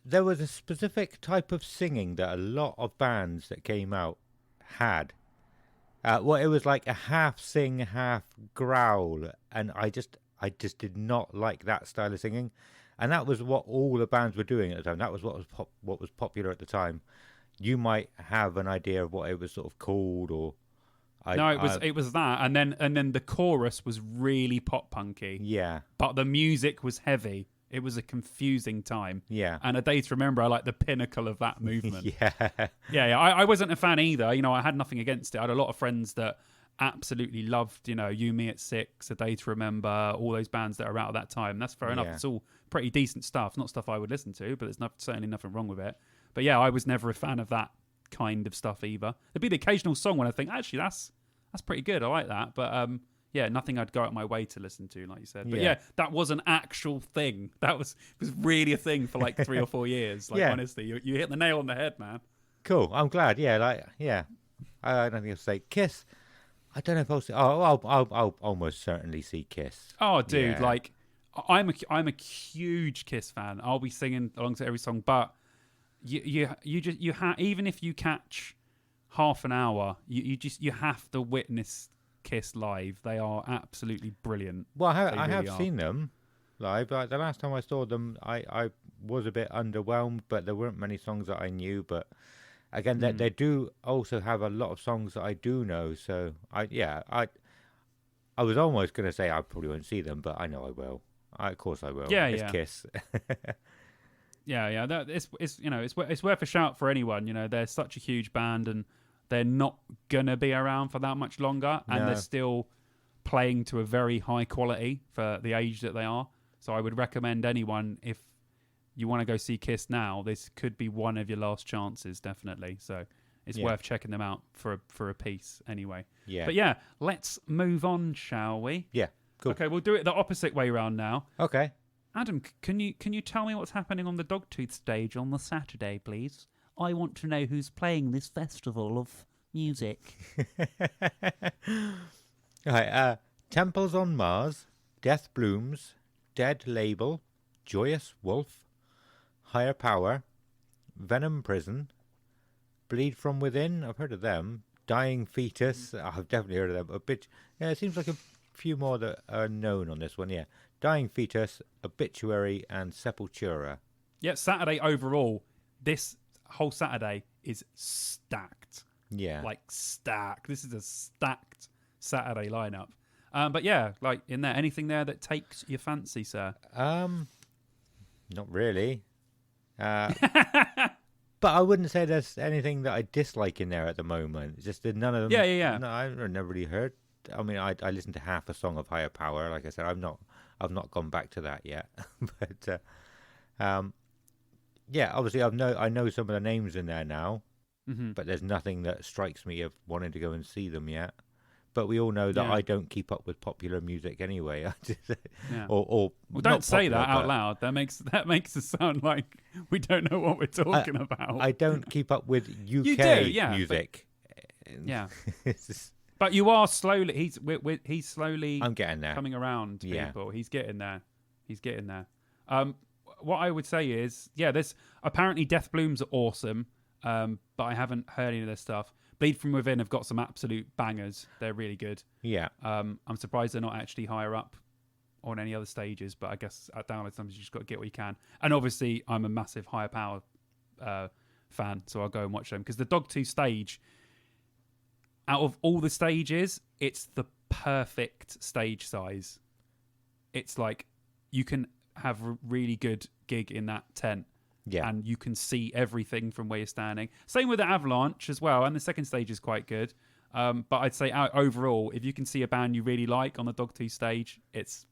There was a specific type of singing that a lot of bands that came out had. It was like a half sing, half growl, and I just did not like that style of singing, and that was what all the bands were doing at the time. That was what was popular at the time. You might have an idea of what it was sort of called, or it was that, and then the chorus was really pop punky. Yeah, But the music was heavy. It was a confusing time. yeah, And A Day to Remember, I like the pinnacle of that movement. yeah, Yeah. I wasn't a fan either. I had nothing against it. I had a lot of friends that absolutely loved, You, Me at Six, A Day to Remember, all those bands that are out at that time. That's fair enough. Yeah. It's all pretty decent stuff. Not stuff I would listen to, but there's certainly nothing wrong with it. But yeah, I was never a fan of that kind of stuff either. There'd be the occasional song when I think, actually, that's pretty good. I like that. But yeah, nothing I'd go out my way to listen to, like you said. But yeah, that was an actual thing. It was really a thing for like 3 or 4 years. Like, Yeah. honestly, you hit the nail on the head, man. cool. I'm glad. Yeah, I don't think I'll say Kiss. I don't know if I'll say. Oh, I'll almost certainly see Kiss. Oh, dude, Yeah. like I'm a huge Kiss fan. I'll be singing along to every song, but even if you catch half an hour, you have to witness Kiss live. They are absolutely brilliant. Well, I They have really are. seen them live. But the last time I saw them, I was a bit underwhelmed, but there weren't many songs that I knew. But again, they do also have a lot of songs that I do know. So I was almost going to say I probably won't see them, but I know I will. Of course I will. Yeah, it's yeah. Kiss. Yeah. It's worth a shout for anyone. They're such a huge band, and they're not gonna be around for that much longer, and No. they're still playing to a very high quality for the age that they are. So I would recommend anyone, if you want to go see Kiss now, this could be one of your last chances, definitely. So it's Yeah. worth checking them out for a piece anyway. Yeah. But yeah, let's move on, shall we? Yeah. Cool. Okay, we'll do it the opposite way round now. Okay. Adam, can you tell me what's happening on the Dogtooth stage on the Saturday, please? I want to know who's playing this festival of music. Right. Temples on Mars, Death Blooms, Dead Label, Joyous Wolf, Higher Power, Venom Prison, Bleed From Within. I've heard of them. Dying Fetus. I've definitely heard of them. Yeah, it seems like a few more that are known on this one. Yeah. Dying Fetus, Obituary, and Sepultura. Yeah, Saturday overall, this whole Saturday is stacked. Yeah. Like stacked. This is a stacked Saturday lineup. But yeah, like in there, anything there that takes your fancy, sir? Not really. But I wouldn't say there's anything that I dislike in there at the moment. It's just that none of them. Yeah. No, I've never really heard. I mean, I listened to half a song of Higher Power. Like I said, I've not gone back to that yet. But yeah, obviously I know some of the names in there now, but there's nothing that strikes me of wanting to go and see them yet. But we all know that Yeah. I don't keep up with popular music anyway. Yeah. Or Well, not don't say popular, that out but loud. That makes us sound like we don't know what we're talking about. I don't keep up with UK do, yeah, music. yeah, It's just- but you are slowly. He's slowly I'm getting there. coming around to Yeah. people. He's getting there. What I would say is, yeah, there's apparently Death Blooms are awesome, but I haven't heard any of their stuff. Bleed From Within have got some absolute bangers. They're really good. Yeah. I'm surprised they're not actually higher up on any other stages, but I guess at download sometimes you just got to get what you can. And obviously, I'm a massive Higher Power fan, so I'll go and watch them because the Dog 2 stage, out of all the stages, it's the perfect stage size. It's like you can have a really good gig in that tent. Yeah. And you can see everything from where you're standing. Same with the Avalanche as well. And the second stage is quite good. But I'd say overall, if you can see a band you really like on the Dog 2 stage, it's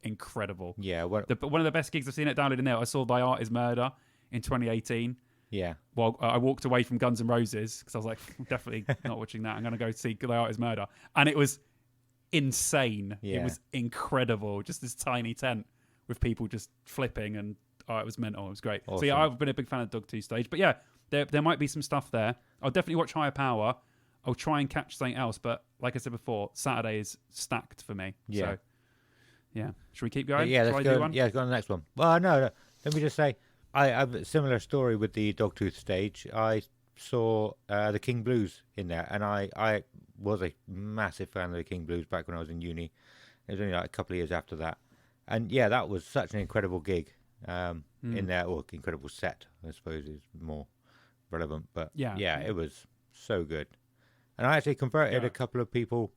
incredible. Yeah. Well, One of the best gigs I've seen at Download in there, I saw Thy Art Is Murder in 2018. yeah. Well, I walked away from Guns N' Roses because I was like, definitely not watching that. I'm going to go see Thy Art Is Murder. And it was insane. Yeah. It was incredible. Just this tiny tent with people just flipping and it was mental. It was great. So yeah, Awesome. I've been a big fan of Dog 2 stage. But yeah, there might be some stuff there. I'll definitely watch Higher Power. I'll try and catch something else. But like I said before, Saturday is stacked for me. Yeah. So yeah. Should we keep going? Yeah, Shall let's I do go. one? Yeah, let's go on the next one. Well, no. Let me just say, I have a similar story with the Dogtooth stage. I saw the King Blues in there, and I was a massive fan of the King Blues back when I was in uni. It was only like a couple of years after that. And yeah, that was such an incredible gig in there, or incredible set, I suppose is more relevant. But Yeah. it was so good. And I actually converted Yeah. a couple of people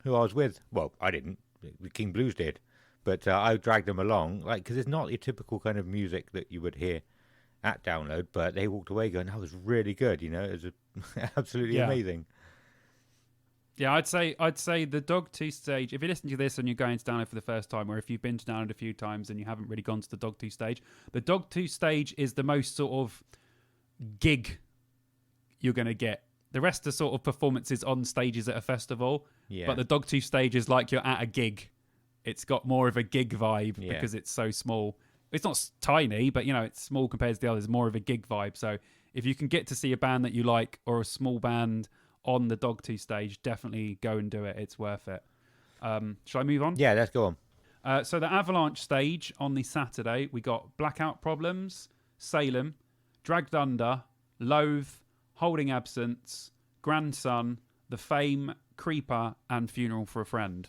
who I was with. Well, I didn't. The King Blues did. But I dragged them along, like, because it's not your typical kind of music that you would hear at Download. But they walked away going, "That was really good." You know, it was absolutely Yeah. amazing. Yeah, I'd say the Dog 2 stage, if you listen to this and you're going to Download for the first time, or if you've been to Download a few times and you haven't really gone to the Dog 2 stage, the Dog 2 stage is the most sort of gig you're going to get. The rest are sort of performances on stages at a festival, Yeah. but the Dog 2 stage is like you're at a gig. It's got more of a gig vibe Yeah. because it's so small. It's not tiny, but, it's small compared to the others, more of a gig vibe. So if you can get to see a band that you like or a small band on the Dog 2 stage, definitely go and do it. It's worth it. Shall I move on? Yeah, let's go on. So the Avalanche stage on the Saturday, we got Blackout Problems, Salem, Dragged Under, Loathe, Holding Absence, Grandson, The Fame, Creeper, and Funeral for a Friend.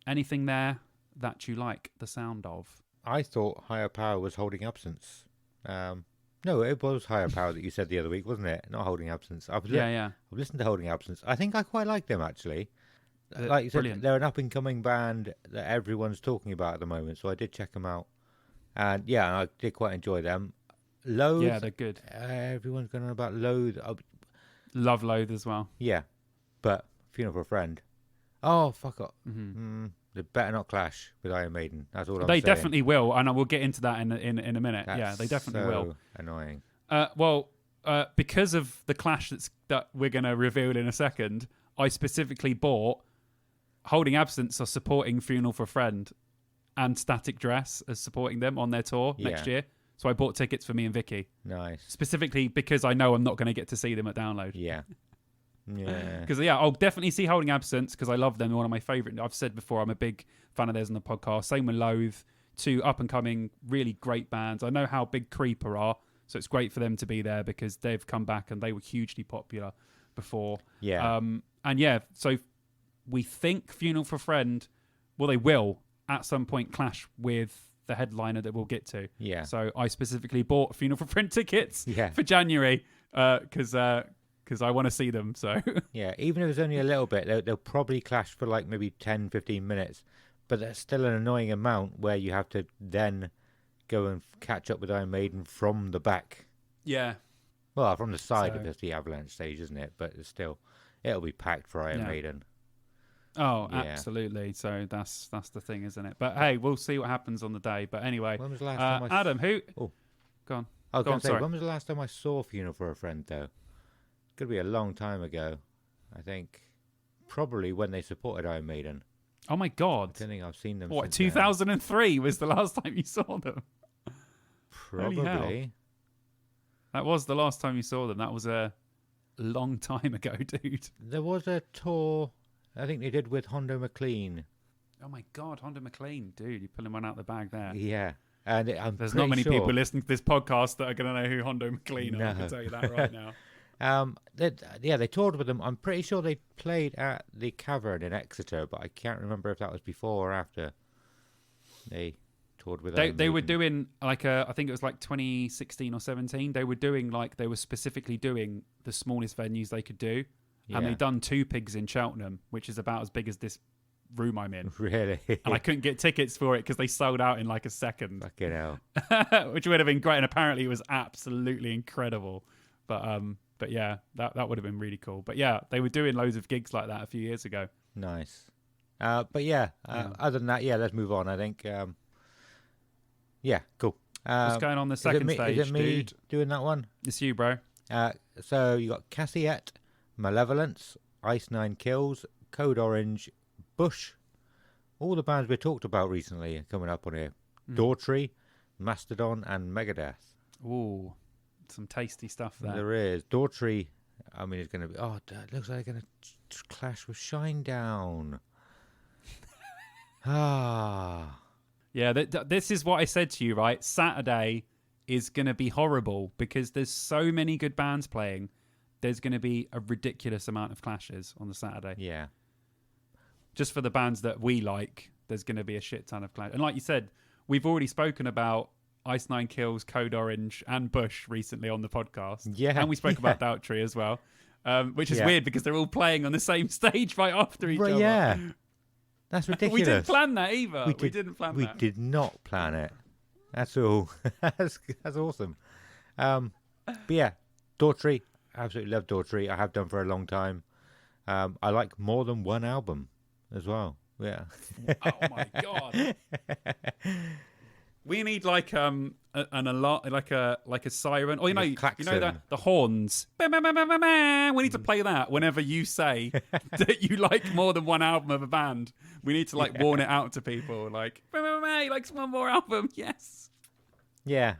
Anything there that you like the sound of? I thought Higher Power was Holding Absence. No, it was Higher Power that you said the other week, wasn't it? Not Holding Absence. I've listened to Holding Absence. I think I quite like them, actually. Like you said, brilliant. they're an up-and-coming band that everyone's talking about at the moment, so I did check them out. And yeah, I did quite enjoy them. Loathe. Yeah, they're good. Everyone's going on about Loathe. Love Loathe as well. Yeah, but Funeral for a Friend. Oh, fuck up. They better not clash with Iron Maiden. That's all I'm They saying. definitely will, and I will get into that in a minute. That's yeah, they definitely so will. Annoying. Because of the clash that we're going to reveal in a second, I specifically bought Holding Absence or supporting Funeral for a Friend and Static Dress as supporting them on their tour next Yeah. year. So I bought tickets for me and Vicky, Nice. specifically because I know I'm not going to get to see them at Download. Yeah. Yeah. Because I'll definitely see Holding Absence because I love them. They're one of my favourite. I've said before, I'm a big fan of theirs on the podcast. Same with Loathe, two up and coming, really great bands. I know how big Creeper are, so it's great for them to be there because they've come back and they were hugely popular before. Yeah. And yeah, so we think Funeral for a Friend, well, they will at some point clash with the headliner that we'll get to. Yeah. So I specifically bought Funeral for a Friend tickets Yeah. for January because because I want to see them. So Yeah, even if it's only a little bit, they'll probably clash for like maybe 10, 15 minutes. But that's still an annoying amount where you have to then go and catch up with Iron Maiden from the back. yeah, Well, from the side So- of the avalanche stage, isn't it? But it's still, it'll be packed for Iron Yeah. Maiden. oh, Yeah. absolutely. So that's the thing, isn't it? But hey, we'll see what happens on the day. But anyway, When was the last time I... Adam, who? Oh. Go on. I was Go going on, to say, sorry. when was the last time I saw Funeral for a Friend, though? Could be a long time ago. I think probably when they supported Iron Maiden. Oh my God! I don't think I've seen them What? since then. 2003 was the last time you saw them. Holy hell. Probably. That was the last time you saw them. That was a long time ago, dude. There was a tour I think they did with Hondo McLean. Oh my God, Honda McLean, dude, you're pulling one out of the bag there. Yeah. And There's not many people listening to this podcast that are going to know who Hondo McLean are. I No. can tell you that right now. They toured with them. I'm pretty sure they played at the Cavern in Exeter, but I can't remember if that was before or after they toured with Iron They were Maiden. doing like I think it was like 2016 or 17. They were doing like they were specifically doing the smallest venues they could do, and Yeah. they done Two Pigs in Cheltenham, which is about as big as this room I'm in. Really? And I couldn't get tickets for it because they sold out in like a second, Fucking hell. which would have been great. And apparently it was absolutely incredible. But yeah, that would have been really cool. But yeah, they were doing loads of gigs like that a few years ago. Nice. But yeah, other than that, yeah, let's move on, I think. Yeah, cool. What's going on the second stage, is it me dude? doing that one? It's you, bro. So you got Cassiette, Malevolence, Ice Nine Kills, Code Orange, Bush. All the bands we talked about recently are coming up on here. Daughtry, Mastodon, and Megadeth. Ooh, some tasty stuff there. There is. Daughtry, I mean, it's going to be... Oh, it looks like they're going to clash with Shinedown. Yeah, this is what I said to you, right? Saturday is going to be horrible because there's so many good bands playing. There's going to be a ridiculous amount of clashes on the Saturday. Yeah. Just for the bands that we like, there's going to be a shit ton of clash. And like you said, we've already spoken about Ice Nine Kills, Code Orange, and Bush recently on the podcast. Yeah, And we spoke yeah. about Daughtry as well, which is Yeah. weird because they're all playing on the same stage right after each Right, other. yeah. That's ridiculous. We didn't plan that either. We didn't plan We that. did not plan it. That's all. that's awesome. But yeah, Daughtry. Absolutely love Daughtry. I have done for a long time. I like more than one album as well. Yeah. Oh my God. We need like an alarm, like a siren, or you know klaxon. that the horns. Bah, bah, bah, bah, bah, bah. We need to play that whenever you say that you like more than one album of a band. We need to like warn it out to people, like bah, bah, bah, bah, he likes one more album. Yes. Yeah.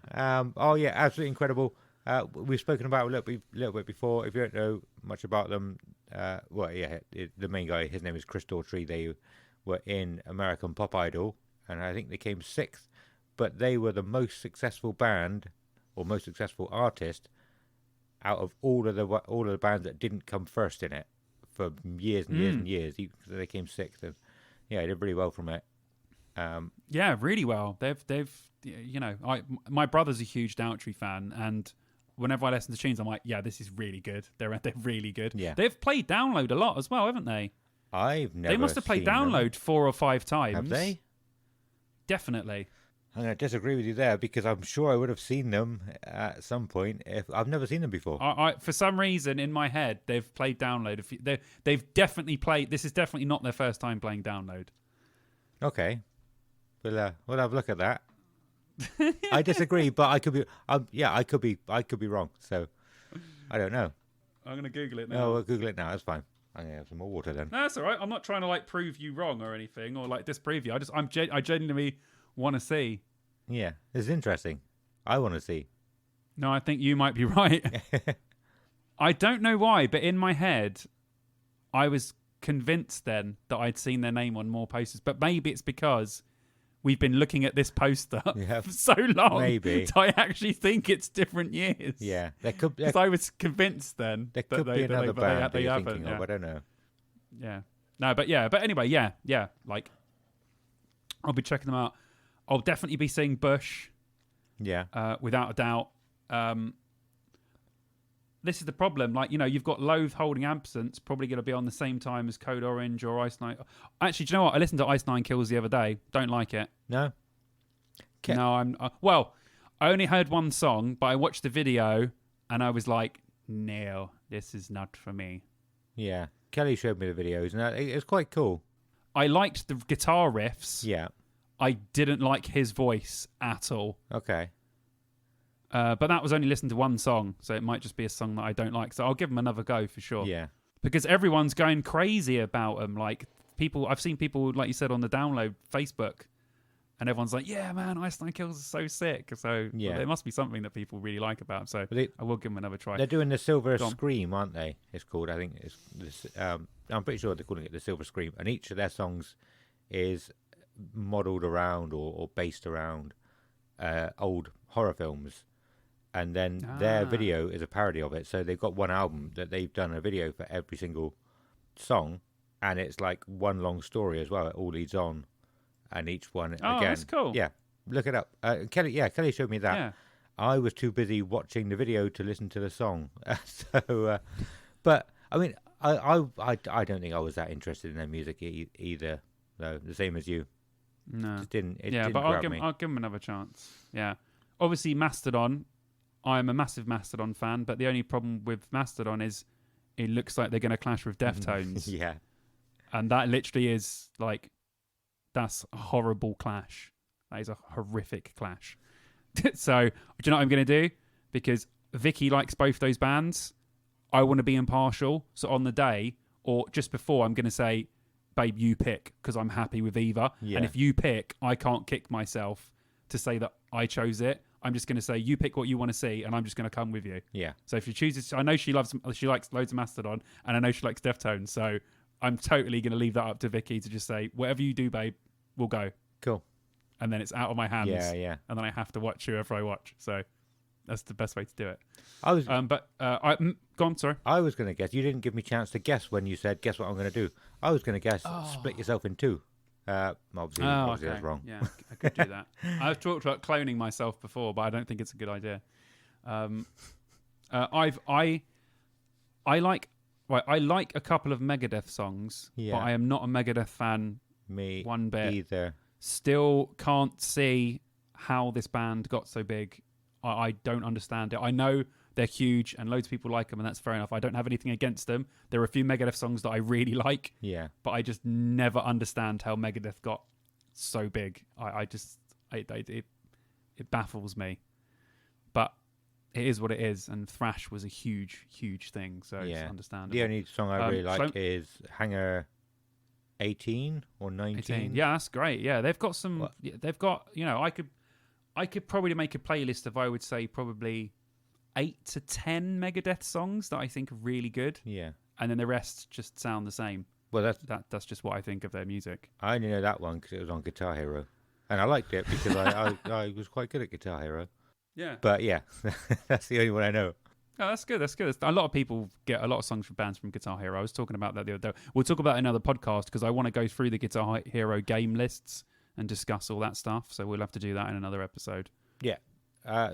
Oh yeah, absolutely incredible. We've spoken about it a little bit before. If you don't know much about them, the main guy, his name is Chris Daughtry. They were in American Pop Idol, and I think they came 6th. But they were the most successful band or most successful artist out of all of the bands that didn't come first in it for years and years and years. They came 6th, and yeah, they did really well from it. Yeah, really well. They've you know, my brother's a huge Daughtry fan, and whenever I listen to tunes, I'm like, yeah, this is really good. They're really good. Yeah. They've played Download a lot as well, haven't they? I've never. They must have played seen them. Download 4 or 5 times. Have they? Definitely. I'm going to disagree with you there because I'm sure I would have seen them at some point. If I've never seen them before. For some reason in my head, they've played Download. They've definitely played. This is definitely not their first time playing Download. Okay, we'll have a look at that. I disagree, but I could be. I could be wrong. So I don't know. I'm gonna Google it now. No, we'll Google it now. That's fine. I'm gonna have some more water then. No, that's all right. I'm not trying to like prove you wrong or anything or like disprove you. I genuinely want to see. Yeah, it's interesting. I want to see. No, I think you might be right. I don't know why, but in my head, I was convinced then that I'd seen their name on more posters. But maybe it's because we've been looking at this poster Yeah, for so long. maybe. that I actually think it's different years. Yeah, there could Because I was convinced then there that could be another band that they you're haven't. thinking Yeah. of. I don't know. Yeah. No, but anyway, yeah. Like, I'll be checking them out. I'll definitely be seeing Bush, Yeah, without a doubt. this is the problem. Like, you know, you've got Loathe Holding Absence probably going to be on the same time as Code Orange or Ice Nine. Actually, do you know what? I listened to Ice Nine Kills the other day. Don't like it. No? Okay. No, well, I only heard one song, but I watched the video and I was like, no, this is not for me. Yeah. Kelly showed me the videos, and it's quite cool. I liked the guitar riffs. Yeah. I didn't like his voice at all. Okay. But that was only listened to one song, so it might just be a song that I don't like. So I'll give him another go for sure. Yeah. Because everyone's going crazy about him. Like, I've seen people, like you said, on the download Facebook, and everyone's like, yeah, man, Ice Nine Kills is so sick. So Yeah. there must be something that people really like about him. So I will give him another try. They're doing the Silver Go on. Scream, aren't they? It's called. I think it's this. I'm pretty sure they're calling it the Silver Scream, and each of their songs is modelled around or based around old horror films, and then their video is a parody of it. So they've got one album that they've done a video for every single song, and it's like one long story as well. It all leads on, and each one Oh, again. that's cool. Yeah, look it up. Kelly showed me that. Yeah. I was too busy watching the video to listen to the song. So, but I mean, I don't think I was that interested in their music either. Though the same as you, No. just didn't. It Yeah, didn't but grab me. I'll give him another chance. Yeah. Obviously, Mastodon. I'm a massive Mastodon fan, but the only problem with Mastodon is it looks like they're going to clash with Deftones. Yeah, And that literally is like, that's a horrible clash. That is a horrific clash. So, do you know what I'm going to do? Because Vicky likes both those bands, I want to be impartial. So on the day or just before, I'm going to say, babe, you pick, because I'm happy with either. Yeah. And if you pick, I can't kick myself to say that I chose it. I'm just going to say, you pick what you want to see, and I'm just going to come with you. yeah, So if she chooses, I know she likes loads of Mastodon, and I know she likes Deftones. So I'm totally going to leave that up to Vicky to just say, whatever you do, babe, we'll go. cool. And then it's out of my hands. Yeah. And then I have to watch whoever I watch. So that's the best way to do it. I was, Go on, sorry. I was going to guess. You didn't give me a chance to guess when you said, "Guess what I'm going to do." I was going to guess, split yourself in two. Obviously that's wrong. Yeah, I could do that. I've talked about cloning myself before, but I don't think it's a good idea. I like a couple of Megadeth songs, Yeah. but I am not a Megadeth fan Me one bit. either. Still can't see how this band got so big. I don't understand it. I know they're huge and loads of people like them, and that's fair enough. I don't have anything against them. There are a few Megadeth songs that I really like, Yeah, but I just never understand how Megadeth got so big. It baffles me. But it is what it is, and thrash was a huge, huge thing, so yeah. it's understandable. The only song I really like so- is Hangar 18 or 19. 18. Yeah, that's great. Yeah, they've got some. What? They've got. I could probably make a playlist of, I would say, probably 8 to 10 Megadeth songs that I think are really good, Yeah. and then the rest just sound the same. Well, That's just what I think of their music. I only know that one because it was on Guitar Hero, and I liked it because I was quite good at Guitar Hero. Yeah. But yeah, that's the only one I know. Oh, that's good. That's good. A lot of people get a lot of songs from bands from Guitar Hero. I was talking about that the other day. We'll talk about it in another podcast because I want to go through the Guitar Hero game lists and discuss all that stuff. So we'll have to do that in another episode. Yeah,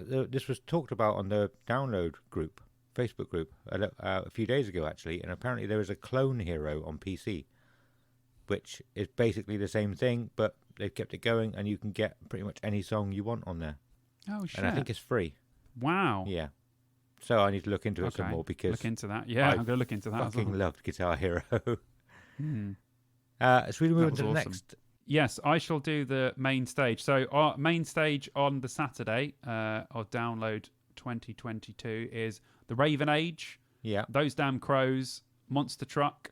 this was talked about on the download group, Facebook group, a few days ago actually, and apparently there is a clone hero on PC, which is basically the same thing, but they've kept it going, and you can get pretty much any song you want on there, Oh, shit. and I think it's free. Wow. Yeah, so I need to look into it some Okay. more because Look into that. Yeah, I I'm going to look into that as fucking well. loved Guitar Hero. Hmm. Should we move That on was to the awesome. next? Yes, I shall do the main stage. So our main stage on the Saturday of Download 2022 is The Raven Age, Yeah, Those Damn Crows, Monster Truck,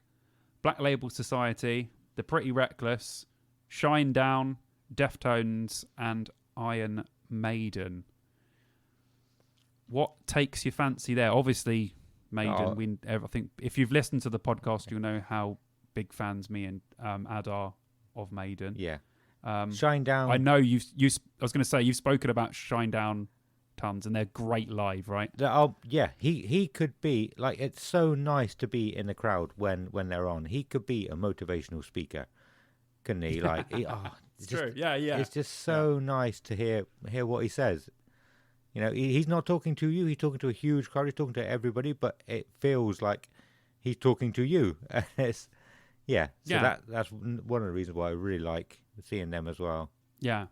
Black Label Society, The Pretty Reckless, Shine Down, Deftones, and Iron Maiden. What takes your fancy there? Obviously, Maiden. Oh. I think if you've listened to the podcast, you'll know how big fans me and Ad are of Maiden. yeah. Um, Shine Down. I know I was going to say you've spoken about Shine Down tons, and they're great live, right? Yeah, he could be like, it's so nice to be in the crowd when they're on. He could be a motivational speaker, couldn't he? Like, it's true. Yeah, yeah. It's just so nice to hear what he says. You know, he's not talking to you. He's talking to a huge crowd. He's talking to everybody, but it feels like he's talking to you. And it's, yeah. So Yeah. that's one of the reasons why I really like seeing them as well. Yeah.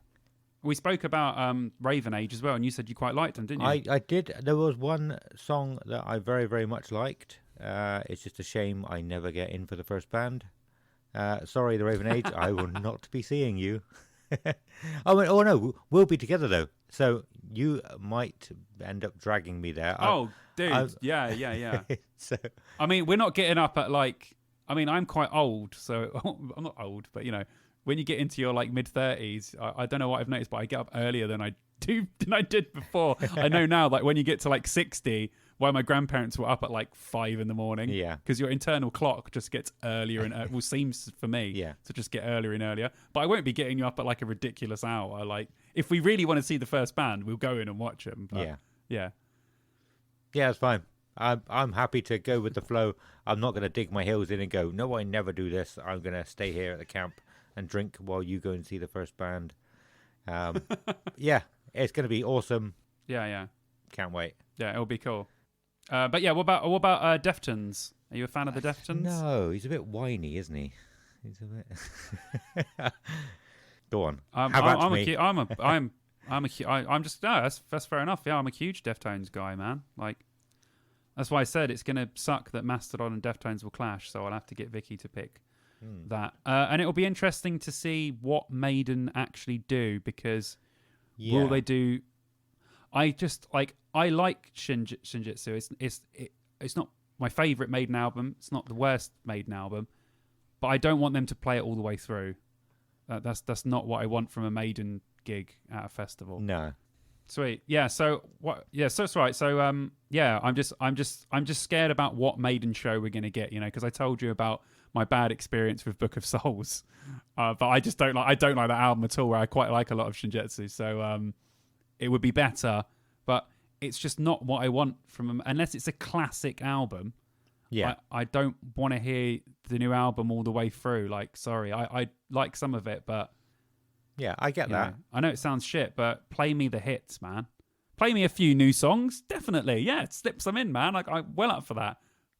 We spoke about Raven Age as well, and you said you quite liked them, didn't you? I did. There was one song that I very, very much liked. It's just a shame I never get in for the first band. Sorry, the Raven Age. I will not be seeing you. Oh no, we'll be together though. So you might end up dragging me there. Oh, dude. Yeah. So I mean, we're not getting up at like. I mean, I'm quite old, so I'm not old, but you know, when you get into your like mid-30s, I don't know what I've noticed, but I get up earlier than I did before. I know now, like when you get to like 60, why my grandparents were up at like 5 in the morning. Yeah. Because your internal clock just gets earlier and well, seems for me to just get earlier and earlier. But I won't be getting you up at like a ridiculous hour. Like if we really want to see the first band, we'll go in and watch them. But, yeah. it's fine. I'm happy to go with the flow. I'm not going to dig my heels in and go, no, I never do this. I'm going to stay here at the camp and drink while you go and see the first band. Yeah, it's going to be awesome. Yeah. Can't wait. Yeah, it'll be cool. But yeah, what about Deftones? Are you a fan of the Deftones? No, he's a bit whiny, isn't he? He's a bit. Go on. I'm just no. That's fair enough. Yeah, I'm a huge Deftones guy, man. Like that's why I said it's gonna suck that Mastodon and Deftones will clash. So I'll have to get Vicky to pick that, and it'll be interesting to see what Maiden actually do because will they do? I like Shinjitsu. It's not my favorite Maiden album. It's not the worst Maiden album, but I don't want them to play it all the way through. That's not what I want from a Maiden gig at a festival. No. Sweet. Yeah. So what? Yeah. So that's right. So yeah. I'm just scared about what Maiden show we're gonna get. You know, because I told you about my bad experience with Book of Souls, but I don't like that album at all. Where I quite like a lot of Shinjitsu. So it would be better, but it's just not what I want from them unless it's a classic album. Yeah. I don't want to hear the new album all the way through. Like, sorry, I like some of it, but yeah, I get that. I know it sounds shit, but play me the hits, man. Play me a few new songs, definitely. Yeah, slip some in, man. Like, I'm well up for that.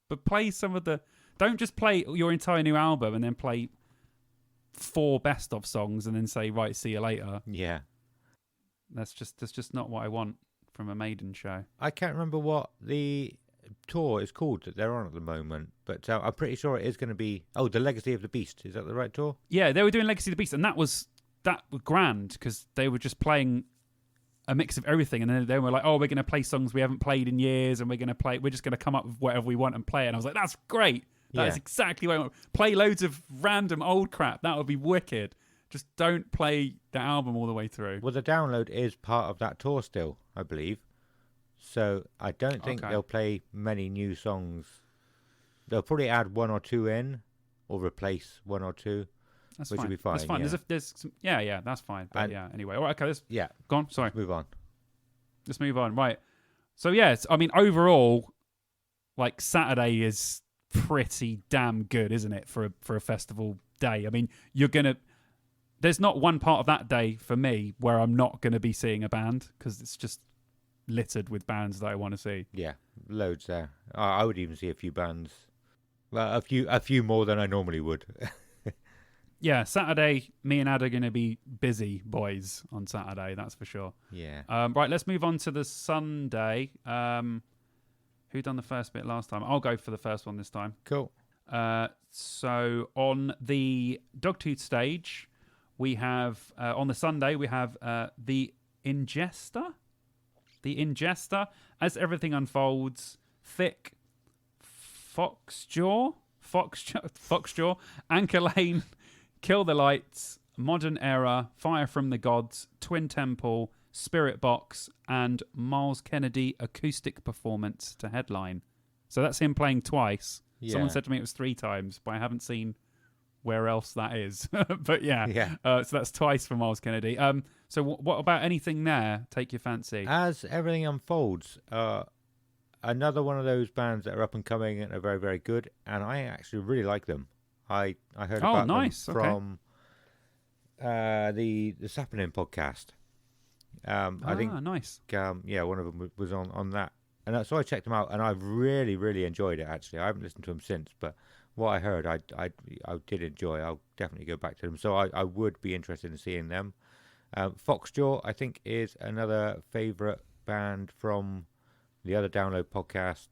But play some of the. Don't just play your entire new album and then play 4 best of songs and then say, right, see you later. Yeah. That's just not what I want from a Maiden show. I can't remember what the tour is called that they're on at the moment, but I'm pretty sure it is going to be. Oh, the Legacy of the Beast. Is that the right tour? Yeah, they were doing Legacy of the Beast, and that was grand because they were just playing a mix of everything, and then they were like, "Oh, we're going to play songs we haven't played in years, and we're just going to come up with whatever we want and play it." And I was like, "That's great. That's exactly what I want. Play loads of random old crap. That would be wicked. Just don't play the album all the way through." Well, the download is part of that tour still, I believe. So I don't think they'll play many new songs. They'll probably add 1 or 2 in, or replace 1 or 2. That's which fine. will be fine. That's fine. Yeah. There's some, yeah, that's fine. But yeah, anyway. All right, okay, go on. Sorry. Move on. Let's move on. Right. So, yes, I mean, overall, like, Saturday is pretty damn good, isn't it, for a festival day? I mean, there's not one part of that day for me where I'm not going to be seeing a band because it's just littered with bands that I want to see. Yeah, loads there. I would even see a few bands. Well, a few more than I normally would. Yeah, Saturday, me and Ad are going to be busy boys on Saturday, that's for sure. Yeah. Right, let's move on to the Sunday. Who done the first bit last time? I'll go for the first one this time. Cool. So on the Dogtooth stage, we have, on the Sunday, we have the Ingesta. The Ingesta, as everything unfolds, Thick, Foxjaw, Anchor Lane, Kill the Lights, Modern Era, Fire from the Gods, Twin Temple, Spirit Box, and Miles Kennedy acoustic performance to headline. So that's him playing twice. Yeah. Someone said to me it was 3 times, but I haven't seen where else that is. But yeah. So that's twice for Miles Kennedy. So what about anything there? Take your fancy. As everything unfolds, another one of those bands that are up and coming and are very, very good, and I actually really like them. I heard about them from the Sappenin podcast. I think nice. one of them was on that, and so I checked them out, and I've really really enjoyed it. Actually, I haven't listened to them since, but what I heard, I did enjoy. I'll definitely go back to them. So I would be interested in seeing them. Foxjaw, I think, is another favourite band from the other Download podcast.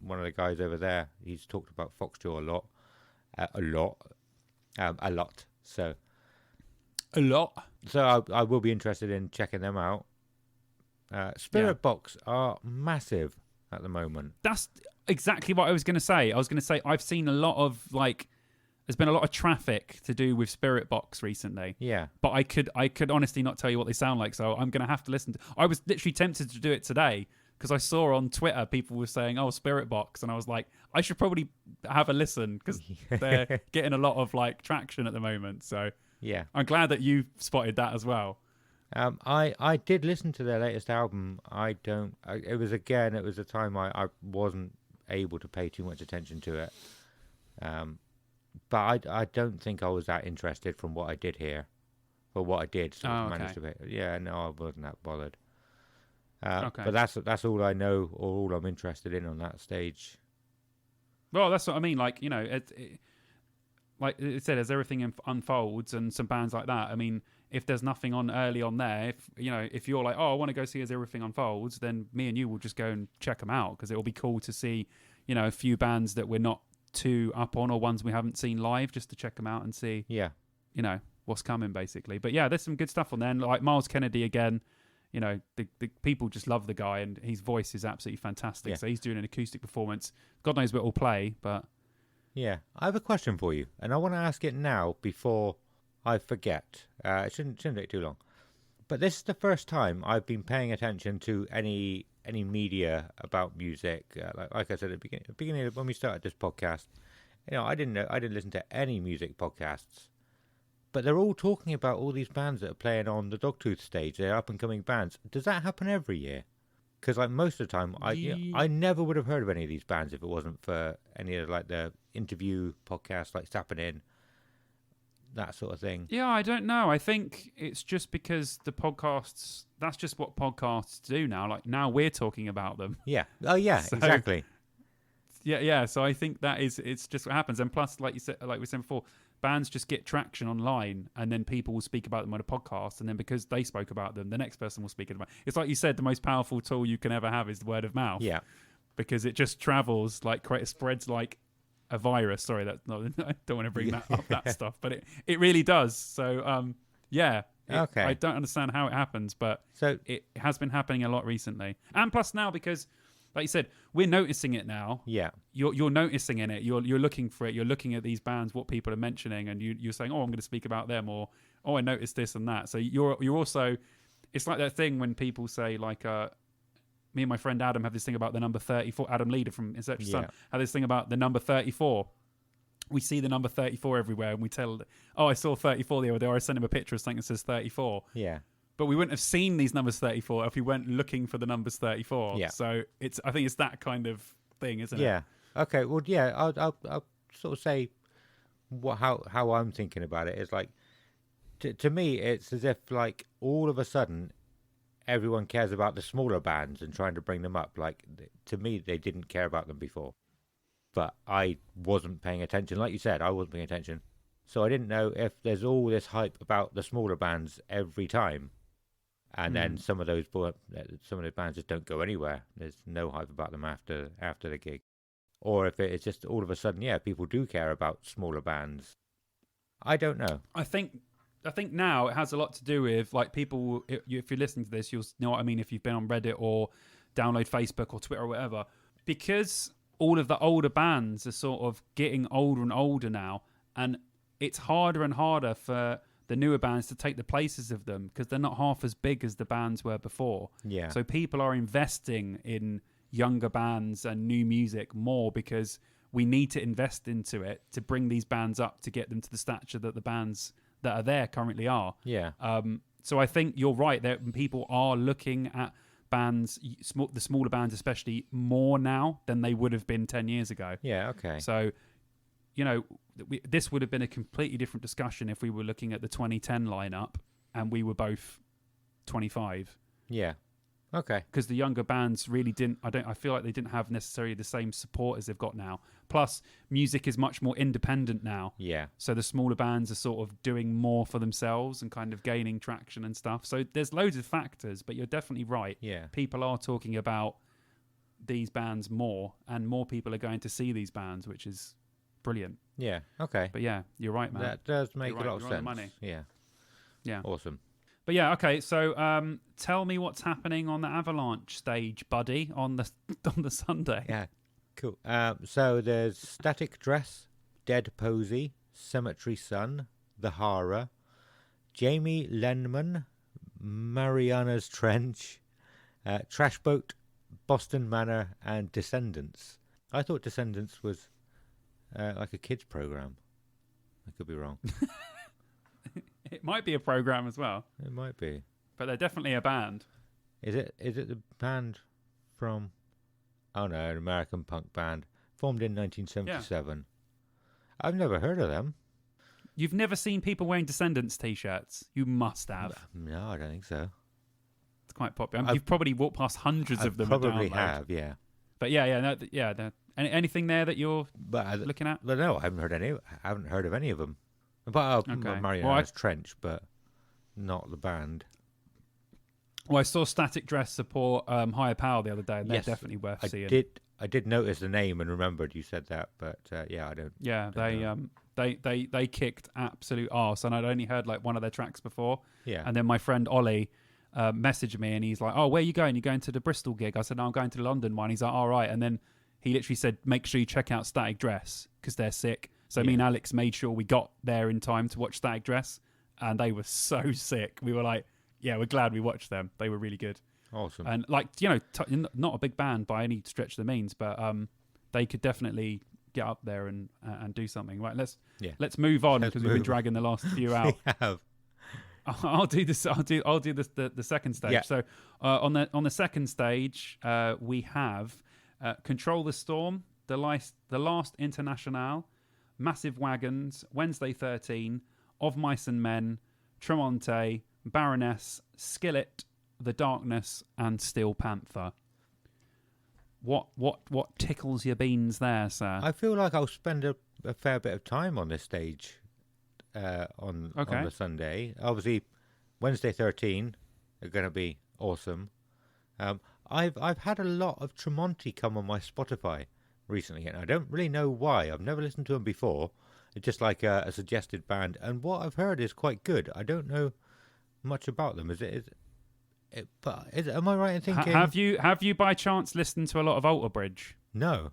One of the guys over there, he's talked about Foxjaw a lot. So A lot. I will be interested in checking them out. Spirit Box are massive at the moment. That's exactly what I was going to say. I was going to say I've seen a lot of there's been a lot of traffic to do with Spirit Box recently. Yeah. But I could honestly not tell you what they sound like, so I'm going to have to listen to. I was literally tempted to do it today because I saw on Twitter people were saying, "Oh, Spirit Box," and I was like, I should probably have a listen because they're getting a lot of traction at the moment. So yeah, I'm glad that you spotted that as well. I did listen to their latest album. It was a time I wasn't able to pay too much attention to it. But I don't think I was that interested from what I did hear, or what I did manage to pay. Yeah, no, I wasn't that bothered. Okay. But that's all I know, or all I'm interested in on that stage. Well, that's what I mean. Like it said, as everything unfolds, and some bands like that. I mean, if there's nothing on early on there, if you're like, oh, I want to go see as everything unfolds, then me and you will just go and check them out because it will be cool to see, a few bands that we're not too up on or ones we haven't seen live, just to check them out and see, what's coming basically. But yeah, there's some good stuff on there. And like Miles Kennedy again, the people just love the guy and his voice is absolutely fantastic. Yeah. So he's doing an acoustic performance. God knows what it'll play, but yeah, I have a question for you, and I want to ask it now before I forget. It shouldn't take too long. But this is the first time I've been paying attention to any media about music. Like I said at the beginning when we started this podcast, I didn't listen to any music podcasts. But they're all talking about all these bands that are playing on the Dogtooth stage. They're up and coming bands. Does that happen every year? Because most of the time, I never would have heard of any of these bands if it wasn't for any of the interview podcasts like Stapping In, that sort of thing. Yeah, I don't know. I think it's just because the podcasts, that's just what podcasts do now. Like now we're talking about them. Yeah. Oh yeah, exactly. Yeah. So I think it's just what happens. And plus, like you said, like we said before, bands just get traction online and then people will speak about them on a podcast. And then because they spoke about them, the next person will speak about it. It's like you said, the most powerful tool you can ever have is the word of mouth. Yeah. Because it just travels, it spreads like a virus. Sorry, I don't want to bring that up, that stuff, but it really does. So, okay. I don't understand how it happens, but it has been happening a lot recently. And plus now, because like you said, we're noticing it now. Yeah. You're noticing in it. You're looking for it. You're looking at these bands, what people are mentioning, and you're saying, oh, I'm going to speak about them, or oh, I noticed this and that. So you're also, it's like that thing when people say me and my friend Adam have this thing about the number 34. Adam Leader from In Search of Sun had this thing about the number 34. We see the number 34 everywhere, and we tell, oh, I saw 34 the other day, or I sent him a picture of something that says 34. Yeah. But we wouldn't have seen these numbers 34 if we weren't looking for the numbers 34. Yeah. So I think it's that kind of thing, isn't it? Yeah. Okay. Well, yeah. I'll sort of say how I'm thinking about it is like, to me, it's as if all of a sudden everyone cares about the smaller bands and trying to bring them up. Like, to me, they didn't care about them before, but I wasn't paying attention. Like you said, I wasn't paying attention, so I didn't know if there's all this hype about the smaller bands every time. And then some of those bands just don't go anywhere. There's no hype about them after the gig, or if it's just all of a sudden, people do care about smaller bands. I don't know. I think now it has a lot to do with people. If you're listening to this, you'll know what I mean. If you've been on Reddit or download Facebook or Twitter or whatever, because all of the older bands are sort of getting older and older now, and it's harder and harder for the newer bands to take the places of them because they're not half as big as the bands were before. Yeah. So people are investing in younger bands and new music more because we need to invest into it to bring these bands up to get them to the stature that the bands that are there currently are. Yeah. So I think you're right that people are looking at bands, the smaller bands especially, more now than they would have been 10 years ago. Yeah. Okay. So, this would have been a completely different discussion if we were looking at the 2010 lineup and we were both 25. Yeah. Okay. Because the younger bands really didn't. I feel like they didn't have necessarily the same support as they've got now. Plus, music is much more independent now. Yeah. So the smaller bands are sort of doing more for themselves and kind of gaining traction and stuff. So there's loads of factors, but you're definitely right. Yeah. People are talking about these bands more, and more people are going to see these bands, which is brilliant. Yeah. Okay. But yeah, you're right, man. That does make You're a right, lot of you're on sense. the money. Yeah. Yeah. Awesome. But yeah, okay. So tell me what's happening on the Avalanche stage, buddy, on the on the Sunday. Yeah. Cool. So there's Static Dress, Dead Posey, Cemetery Sun, The Horror, Jamie Lenman, Mariana's Trench, Trash Boat, Boston Manor, and Descendants. I thought Descendants was like a kids program. I could be wrong. It might be a program as well, It might be. but they're definitely a band. Is it the band from? Oh no, an American punk band formed in 1977. I've never heard of them. You've never seen people wearing Descendants t-shirts? You must have. No, I don't think so. It's quite popular. You've probably walked past hundreds I of them. probably at download. have, yeah. But yeah. Anything there that you're But looking at? But no, I haven't heard any. I haven't heard of any of them. But Okay. Mariana's Trench, but not the band. Well, I saw Static Dress support Higher Power the other day, and Yes, they're definitely worth seeing. I did notice the name and remembered you said that, but yeah, I don't. Yeah, don't they kicked absolute arse, and I'd only heard like one of their tracks before. Yeah. And then my friend Ollie messaged me, and he's like, "Oh, where are you going? You going to the Bristol gig?" I said, "No, I'm going to the London one." He's like, "All right." And then he literally said, "Make sure you check out Static Dress because they're sick." So me and Alex made sure we got there in time to watch Static Dress, and they were so sick. We were like, "Yeah, we're glad we watched them. They were really good." Awesome. And like not a big band by any stretch of the means, but they could definitely get up there and do something. Right, let's move on because we've been dragging the last few out. We have. I'll do this. I'll do the second stage. Yeah. So on the second stage, we have Control the Storm, the Last International, Massive Wagons, Wednesday 13, Of Mice and Men, Tremonte, Baroness, Skillet, The Darkness, and Steel Panther. What tickles your beans there, sir? I feel like I'll spend a fair bit of time on this stage on the Sunday. Obviously, Wednesday 13 are going to be awesome. I've had a lot of Tremonti come on my Spotify recently, and I don't really know why. I've never listened to them before. It's just like a suggested band, and what I've heard is quite good. I don't know much about them. Am I right in thinking? Have you by chance listened to a lot of Alter Bridge? No.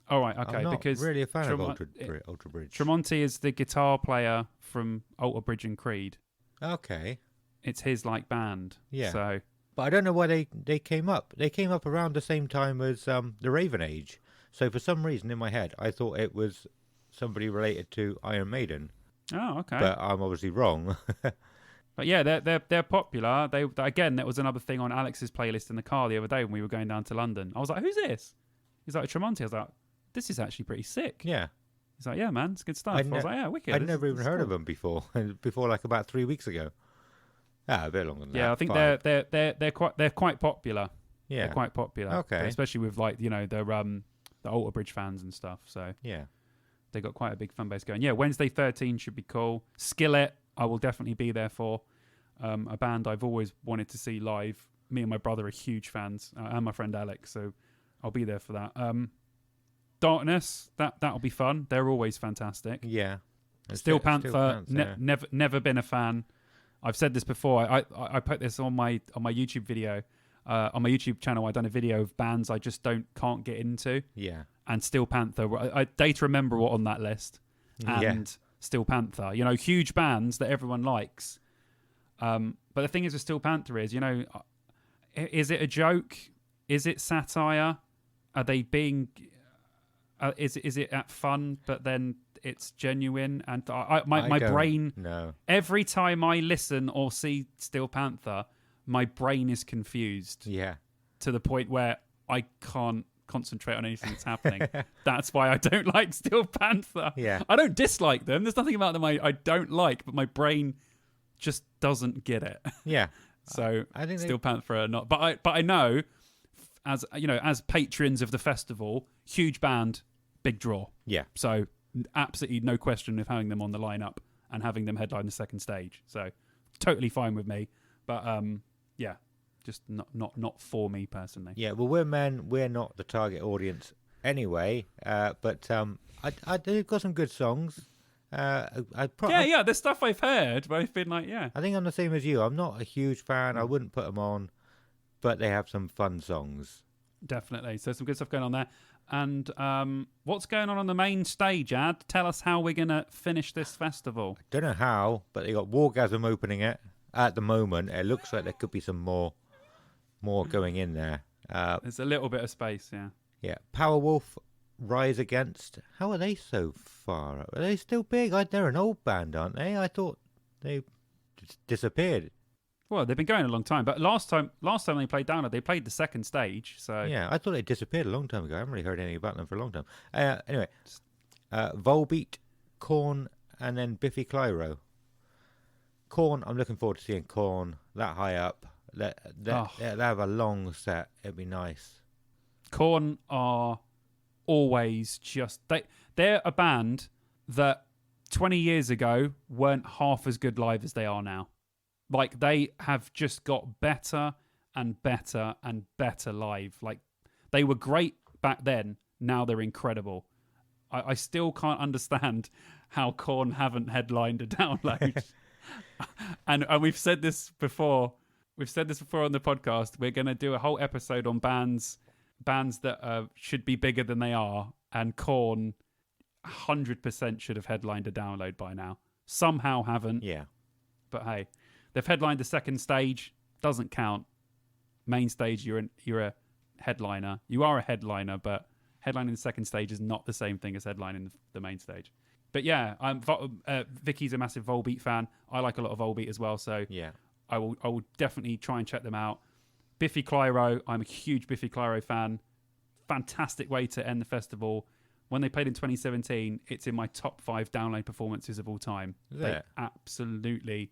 All right, okay. I'm not because really a fan of Tremont- Alter Bridge. Tremonti is the guitar player from Alter Bridge and Creed. Okay. It's his like band. Yeah. So But I don't know why they came up. They came up around the same time as the Raven Age. So for some reason in my head, I thought it was somebody related to Iron Maiden. oh, okay. But I'm obviously wrong. But yeah, they're popular. Again, that was another thing on Alex's playlist in the car the other day when we were going down to London. I was like, "Who's this?" He's like, "Tremonti." I was like, "This is actually pretty sick." Yeah. He's like, "Yeah, man, it's good stuff." I was like, "Yeah, wicked." I'd never even heard of them before. Before like about 3 weeks ago. A bit longer than that. Yeah, I think 5. they're quite popular. Yeah. They're quite popular. Okay. Especially with like the Alter Bridge fans and stuff. So Yeah. they got quite a big fan base going. Yeah, Wednesday 13 should be cool. Skillet, I will definitely be there for. A band I've always wanted to see live. Me and my brother are huge fans, and my friend Alex, so I'll be there for that. Darkness, that'll be fun. They're always fantastic. Yeah. Steel Panther, never been a fan. I've said this before. I put this on my YouTube video, on my YouTube channel. I've done a video of bands I just can't get into. Yeah. And Steel Panther, Data Remember were on that list, and Steel Panther. You know, huge bands that everyone likes. But the thing is with Steel Panther is, you know, is it a joke? Is it satire? Are they being? Is it at fun? But then it's genuine, and my brain. No. Every time I listen or see Steel Panther, my brain is confused. Yeah. To the point where I can't concentrate on anything that's happening. That's why I don't like Steel Panther. Yeah. I don't dislike them. There's nothing about them I don't like, but my brain just doesn't get it. Yeah. So I think Steel Panther are not. But I know, as you know, as patrons of the festival, huge band, big draw. Yeah. So absolutely no question of having them on the lineup and having them headline the second stage. So totally fine with me. But yeah, just not for me personally. Yeah, well, we're men. We're not the target audience anyway. But they've got some good songs. Yeah, there's stuff I've heard, but I've been like, yeah. I think I'm the same as you. I'm not a huge fan. I wouldn't put them on, but they have some fun songs. Definitely. So some good stuff going on there. And what's going on the main stage, Ad? Tell us how we're going to finish this festival. Don't know how, but they got Wargasm opening it at the moment. It looks like there could be some more going in there. There's a little bit of space, yeah. Yeah, Powerwolf, Rise Against. How are they so far up? Are they still big? They're an old band, aren't they? I thought they disappeared. Well, they've been going a long time, but last time they played Download, they played the second stage. So Yeah, I thought they disappeared a long time ago. I haven't really heard anything about them for a long time. Anyway, Volbeat, Korn, and then Biffy Clyro. Korn, I'm looking forward to seeing Korn that high up. They have a long set. It'd be nice. Korn are always just they're a band that 20 years ago weren't half as good live as they are now. Like, they have just got better and better and better live. Like, they were great back then. Now they're incredible. I still can't understand how Korn haven't headlined a Download. and we've said this before. We've said this before on the podcast. We're going to do a whole episode on bands that should be bigger than they are. And Korn 100% should have headlined a Download by now. Somehow haven't. Yeah. But hey, they've headlined the second stage. Doesn't count. Main stage, you're a headliner. You are a headliner, but headlining the second stage is not the same thing as headlining the main stage. But yeah, Vicky's a massive Volbeat fan. I like a lot of Volbeat as well, so Yeah. I will definitely try and check them out. Biffy Clyro, I'm a huge Biffy Clyro fan. Fantastic way to end the festival. When they played in 2017, it's in my top 5 Download performances of all time. Is They it? absolutely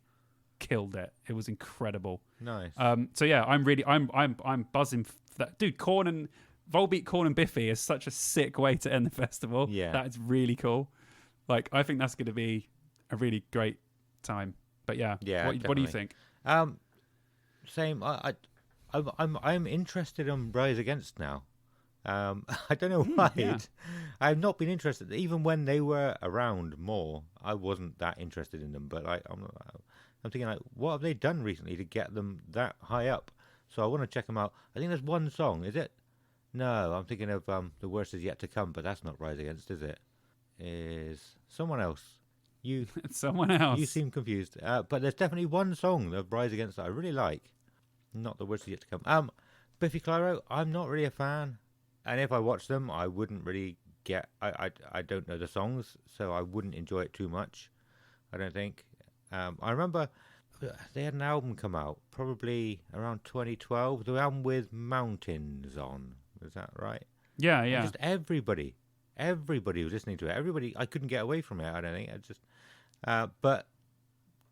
killed it. It was incredible. Nice. So yeah, I'm buzzing for that. Dude, Volbeat, Korn and Biffy is such a sick way to end the festival. Yeah. That is really cool. Like, I think that's going to be a really great time. But yeah, Yeah, what do you definitely. think? Same. I'm interested in Rise Against now. I don't know why. yeah. I've not been interested. Even when they were around more, I wasn't that interested in them. But I'm thinking, like, what have they done recently to get them that high up? So I want to check them out. I think there's one song. Is it? No, I'm thinking of The Worst Is Yet to Come, but that's not Rise Against, is it? Is someone else? You Someone else. You seem confused. But there's definitely one song of Rise Against that I really like. Not The Worst Is Yet to Come. Biffy Clyro, I'm not really a fan. And if I watch them, I wouldn't really get... I don't know the songs, so I wouldn't enjoy it too much, I don't think. I remember they had an album come out, probably around 2012. The album with Mountains on. Is that right? Yeah, And yeah. just everybody was listening to it. Everybody, I couldn't get away from it. I don't think. But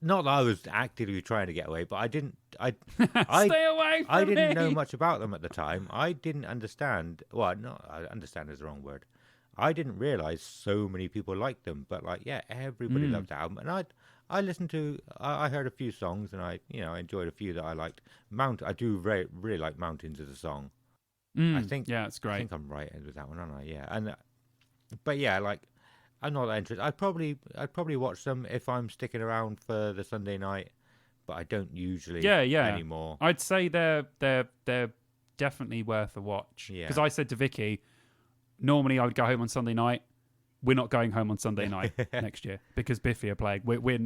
not that I was actively trying to get away, but I didn't. Stay away from I didn't know me! much about them at the time. I didn't understand. Well, no, I understand is the wrong word. I didn't realize so many people liked them. But everybody loved the album, and I listened to. I heard a few songs, and I enjoyed a few that I liked. I do really like Mountains as a song. I think. Yeah, it's I great. think I'm right with that one, aren't I? Yeah, but yeah, like, I'm not that interested. I'd probably watch them if I'm sticking around for the Sunday night, but I don't usually. Anymore. I'd say they're definitely worth a watch. Yeah. Because I said to Vicky, normally I would go home on Sunday night. We're not going home on Sunday night next year because Biffy are playing. We're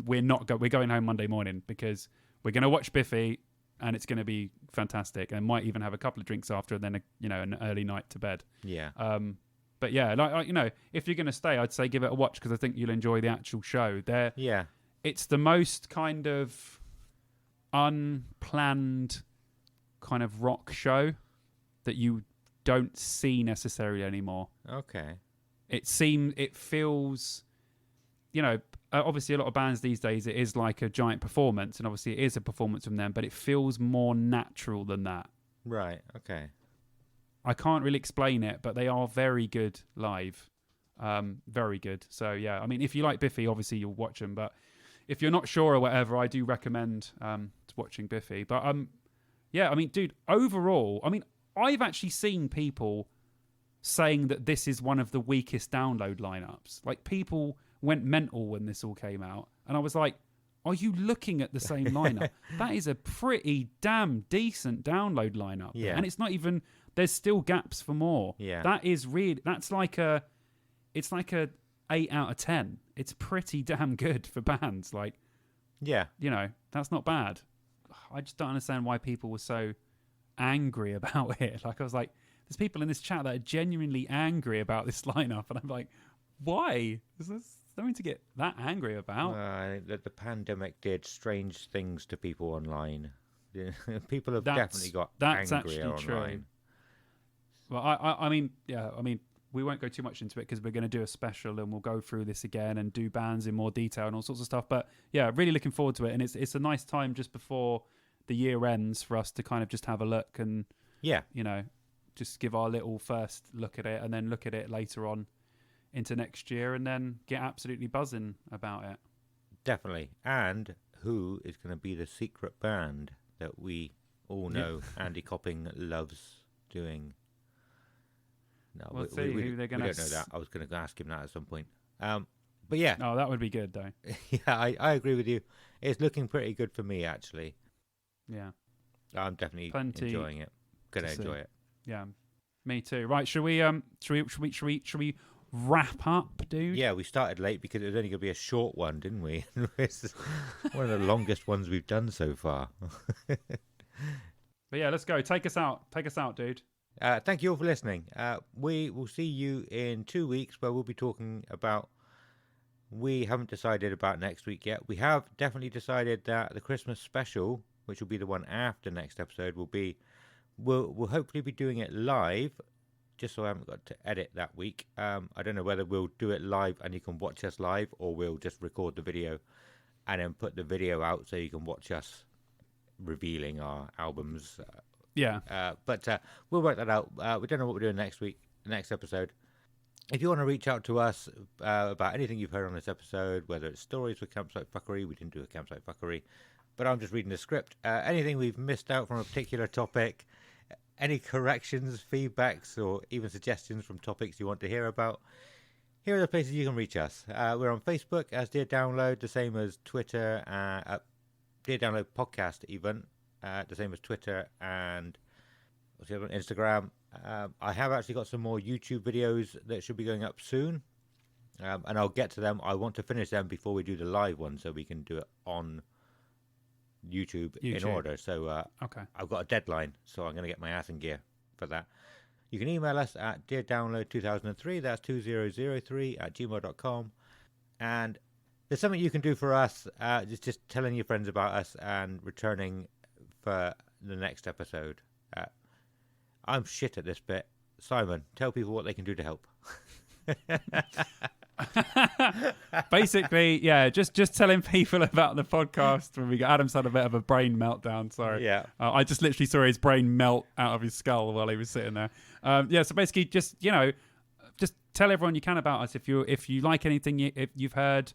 going home Monday morning because we're going to watch Biffy and it's going to be fantastic. And might even have a couple of drinks after, and then an early night to bed. Yeah. But yeah, if you're going to stay, I'd say give it a watch because I think you'll enjoy the actual show. Yeah. It's the most kind of unplanned kind of rock show that you don't see necessarily anymore. Okay. It feels, obviously a lot of bands these days, it is like a giant performance, and obviously it is a performance from them, but it feels more natural than that. Right. Okay. I can't really explain it, but they are very good live. Very good. So yeah, I mean, if you like Biffy, obviously you'll watch them, but if you're not sure or whatever, I do recommend watching Biffy. But yeah, I mean, dude, overall, I mean, I've actually seen people saying that this is one of the weakest download lineups. Like, people went mental when this all came out, and I was like, are you looking at the same lineup? That is a pretty damn decent download lineup. Yeah. And it's not even, there's still gaps for more. Yeah. That is really, it's like a 8 out of 10. It's pretty damn good for bands. Like, Yeah. you know, that's not bad. I just don't understand why people were so angry about it. Like, I was like, there's people in this chat that are genuinely angry about this lineup, and I'm like, why? Is there something to get that angry about? The pandemic did strange things to people online. People have That's definitely got actually angrier online. true. Well, I mean, yeah, I mean, we won't go too much into it because we're going to do a special and we'll go through this again and do bands in more detail and all sorts of stuff. But yeah, really looking forward to it, and it's a nice time just before the year ends for us to kind of just have a look and Yeah. you know, just give our little first look at it and then look at it later on into next year and then get absolutely buzzing about it. Definitely. And who is going to be the secret band that we all know Andy Copping loves doing? No, We'll see who they're gonna we don't know that. I was going to ask him that at some point. But yeah, Oh, that would be good though. yeah, I agree with you. It's looking pretty good for me, actually. Yeah. I'm definitely Plenty enjoying it. Going to to see. enjoy it. Yeah. Me too. Right, should we wrap up, dude? Yeah, we started late because it was only going to be a short one, didn't we? It's one of the longest ones we've done so far. But yeah, let's go. Take us out. Take us out, dude. Thank you all for listening. We will see you in 2 weeks where we'll be talking about... We haven't decided about next week yet. We have definitely decided that the Christmas special, which will be the one after next episode, will be... We'll hopefully be doing it live, just so I haven't got to edit that week. I don't know whether we'll do it live and you can watch us live, or we'll just record the video and then put the video out so you can watch us revealing our albums. Yeah. But we'll work that out. We don't know what we're doing next week, next episode. If you want to reach out to us about anything you've heard on this episode, whether it's stories for Campsite Fuckery, we didn't do a Campsite Fuckery, but I'm just reading the script. Anything we've missed out from a particular topic, any corrections, feedbacks, or even suggestions from topics you want to hear about, here are the places you can reach us. We're on Facebook as Dear Download, the same as Twitter, Dear Download Podcast even, the same as Twitter, and what's the other one? Instagram. I have actually got some more YouTube videos that should be going up soon, and I'll get to them. I want to finish them before we do the live one so we can do it on YouTube. In order. So Okay. I've got a deadline, so I'm going to get my ass in gear for that. You can email us at deardownload2003, that's 2003 at gmail.com. And there's something you can do for us, just telling your friends about us and returning for the next episode. I'm shit at this bit. Simon, tell people what they can do to help. Basically, yeah, just telling people about the podcast when we got Adam's had a bit of a brain meltdown. Sorry. Yeah. I just literally saw his brain melt out of his skull while he was sitting there. Yeah, so basically just tell everyone you can about us if you like anything if you've heard.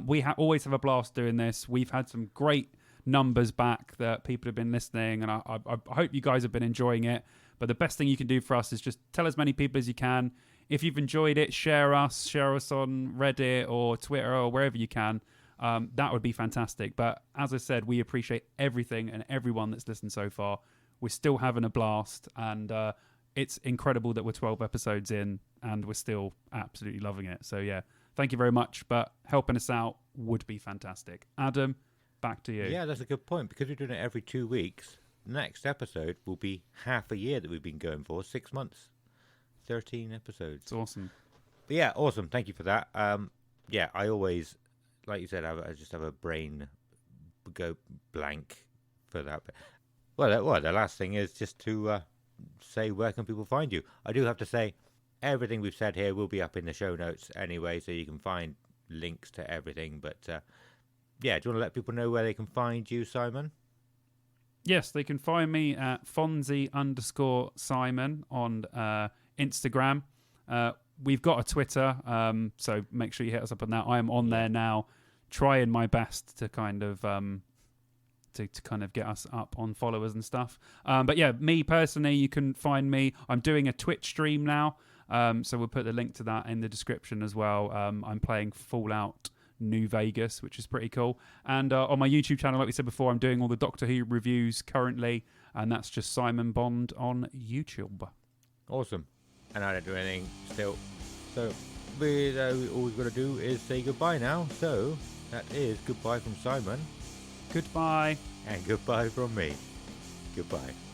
We always have a blast doing this. We've had some great numbers back that people have been listening, and I hope you guys have been enjoying it. But the best thing you can do for us is just tell as many people as you can. If you've enjoyed it, share us on Reddit or Twitter or wherever you can. That would be fantastic. But as I said, we appreciate everything and everyone that's listened so far. We're still having a blast, and it's incredible that we're 12 episodes in and we're still absolutely loving it. So yeah, thank you very much. But helping us out would be fantastic. Adam, back to you. Yeah, that's a good point. Because we're doing it every 2 weeks, next episode will be half a year that we've been going for, 6 months. 13 episodes. It's awesome. But yeah, awesome. Thank you for that. Yeah, I always, like you said, I just have a brain go blank for that. Well, the last thing is just to say where can people find you. I do have to say everything we've said here will be up in the show notes anyway, so you can find links to everything. But yeah, do you want to let people know where they can find you, Simon? Yes, they can find me at Fonzie_Simon on Instagram. We've got a Twitter, so make sure you hit us up on that. I am on there now, trying my best to kind of to kind of get us up on followers and stuff. But yeah, me personally, you can find me. I'm doing a Twitch stream now, so we'll put the link to that in the description as well. I'm playing Fallout New Vegas, which is pretty cool. And on my YouTube channel, like we said before, I'm doing all the Doctor Who reviews currently, and that's just Simon Bond on YouTube. Awesome. And I don't do anything still. So all we've got to do is say goodbye now. So that is goodbye from Simon. Goodbye. And goodbye from me. Goodbye.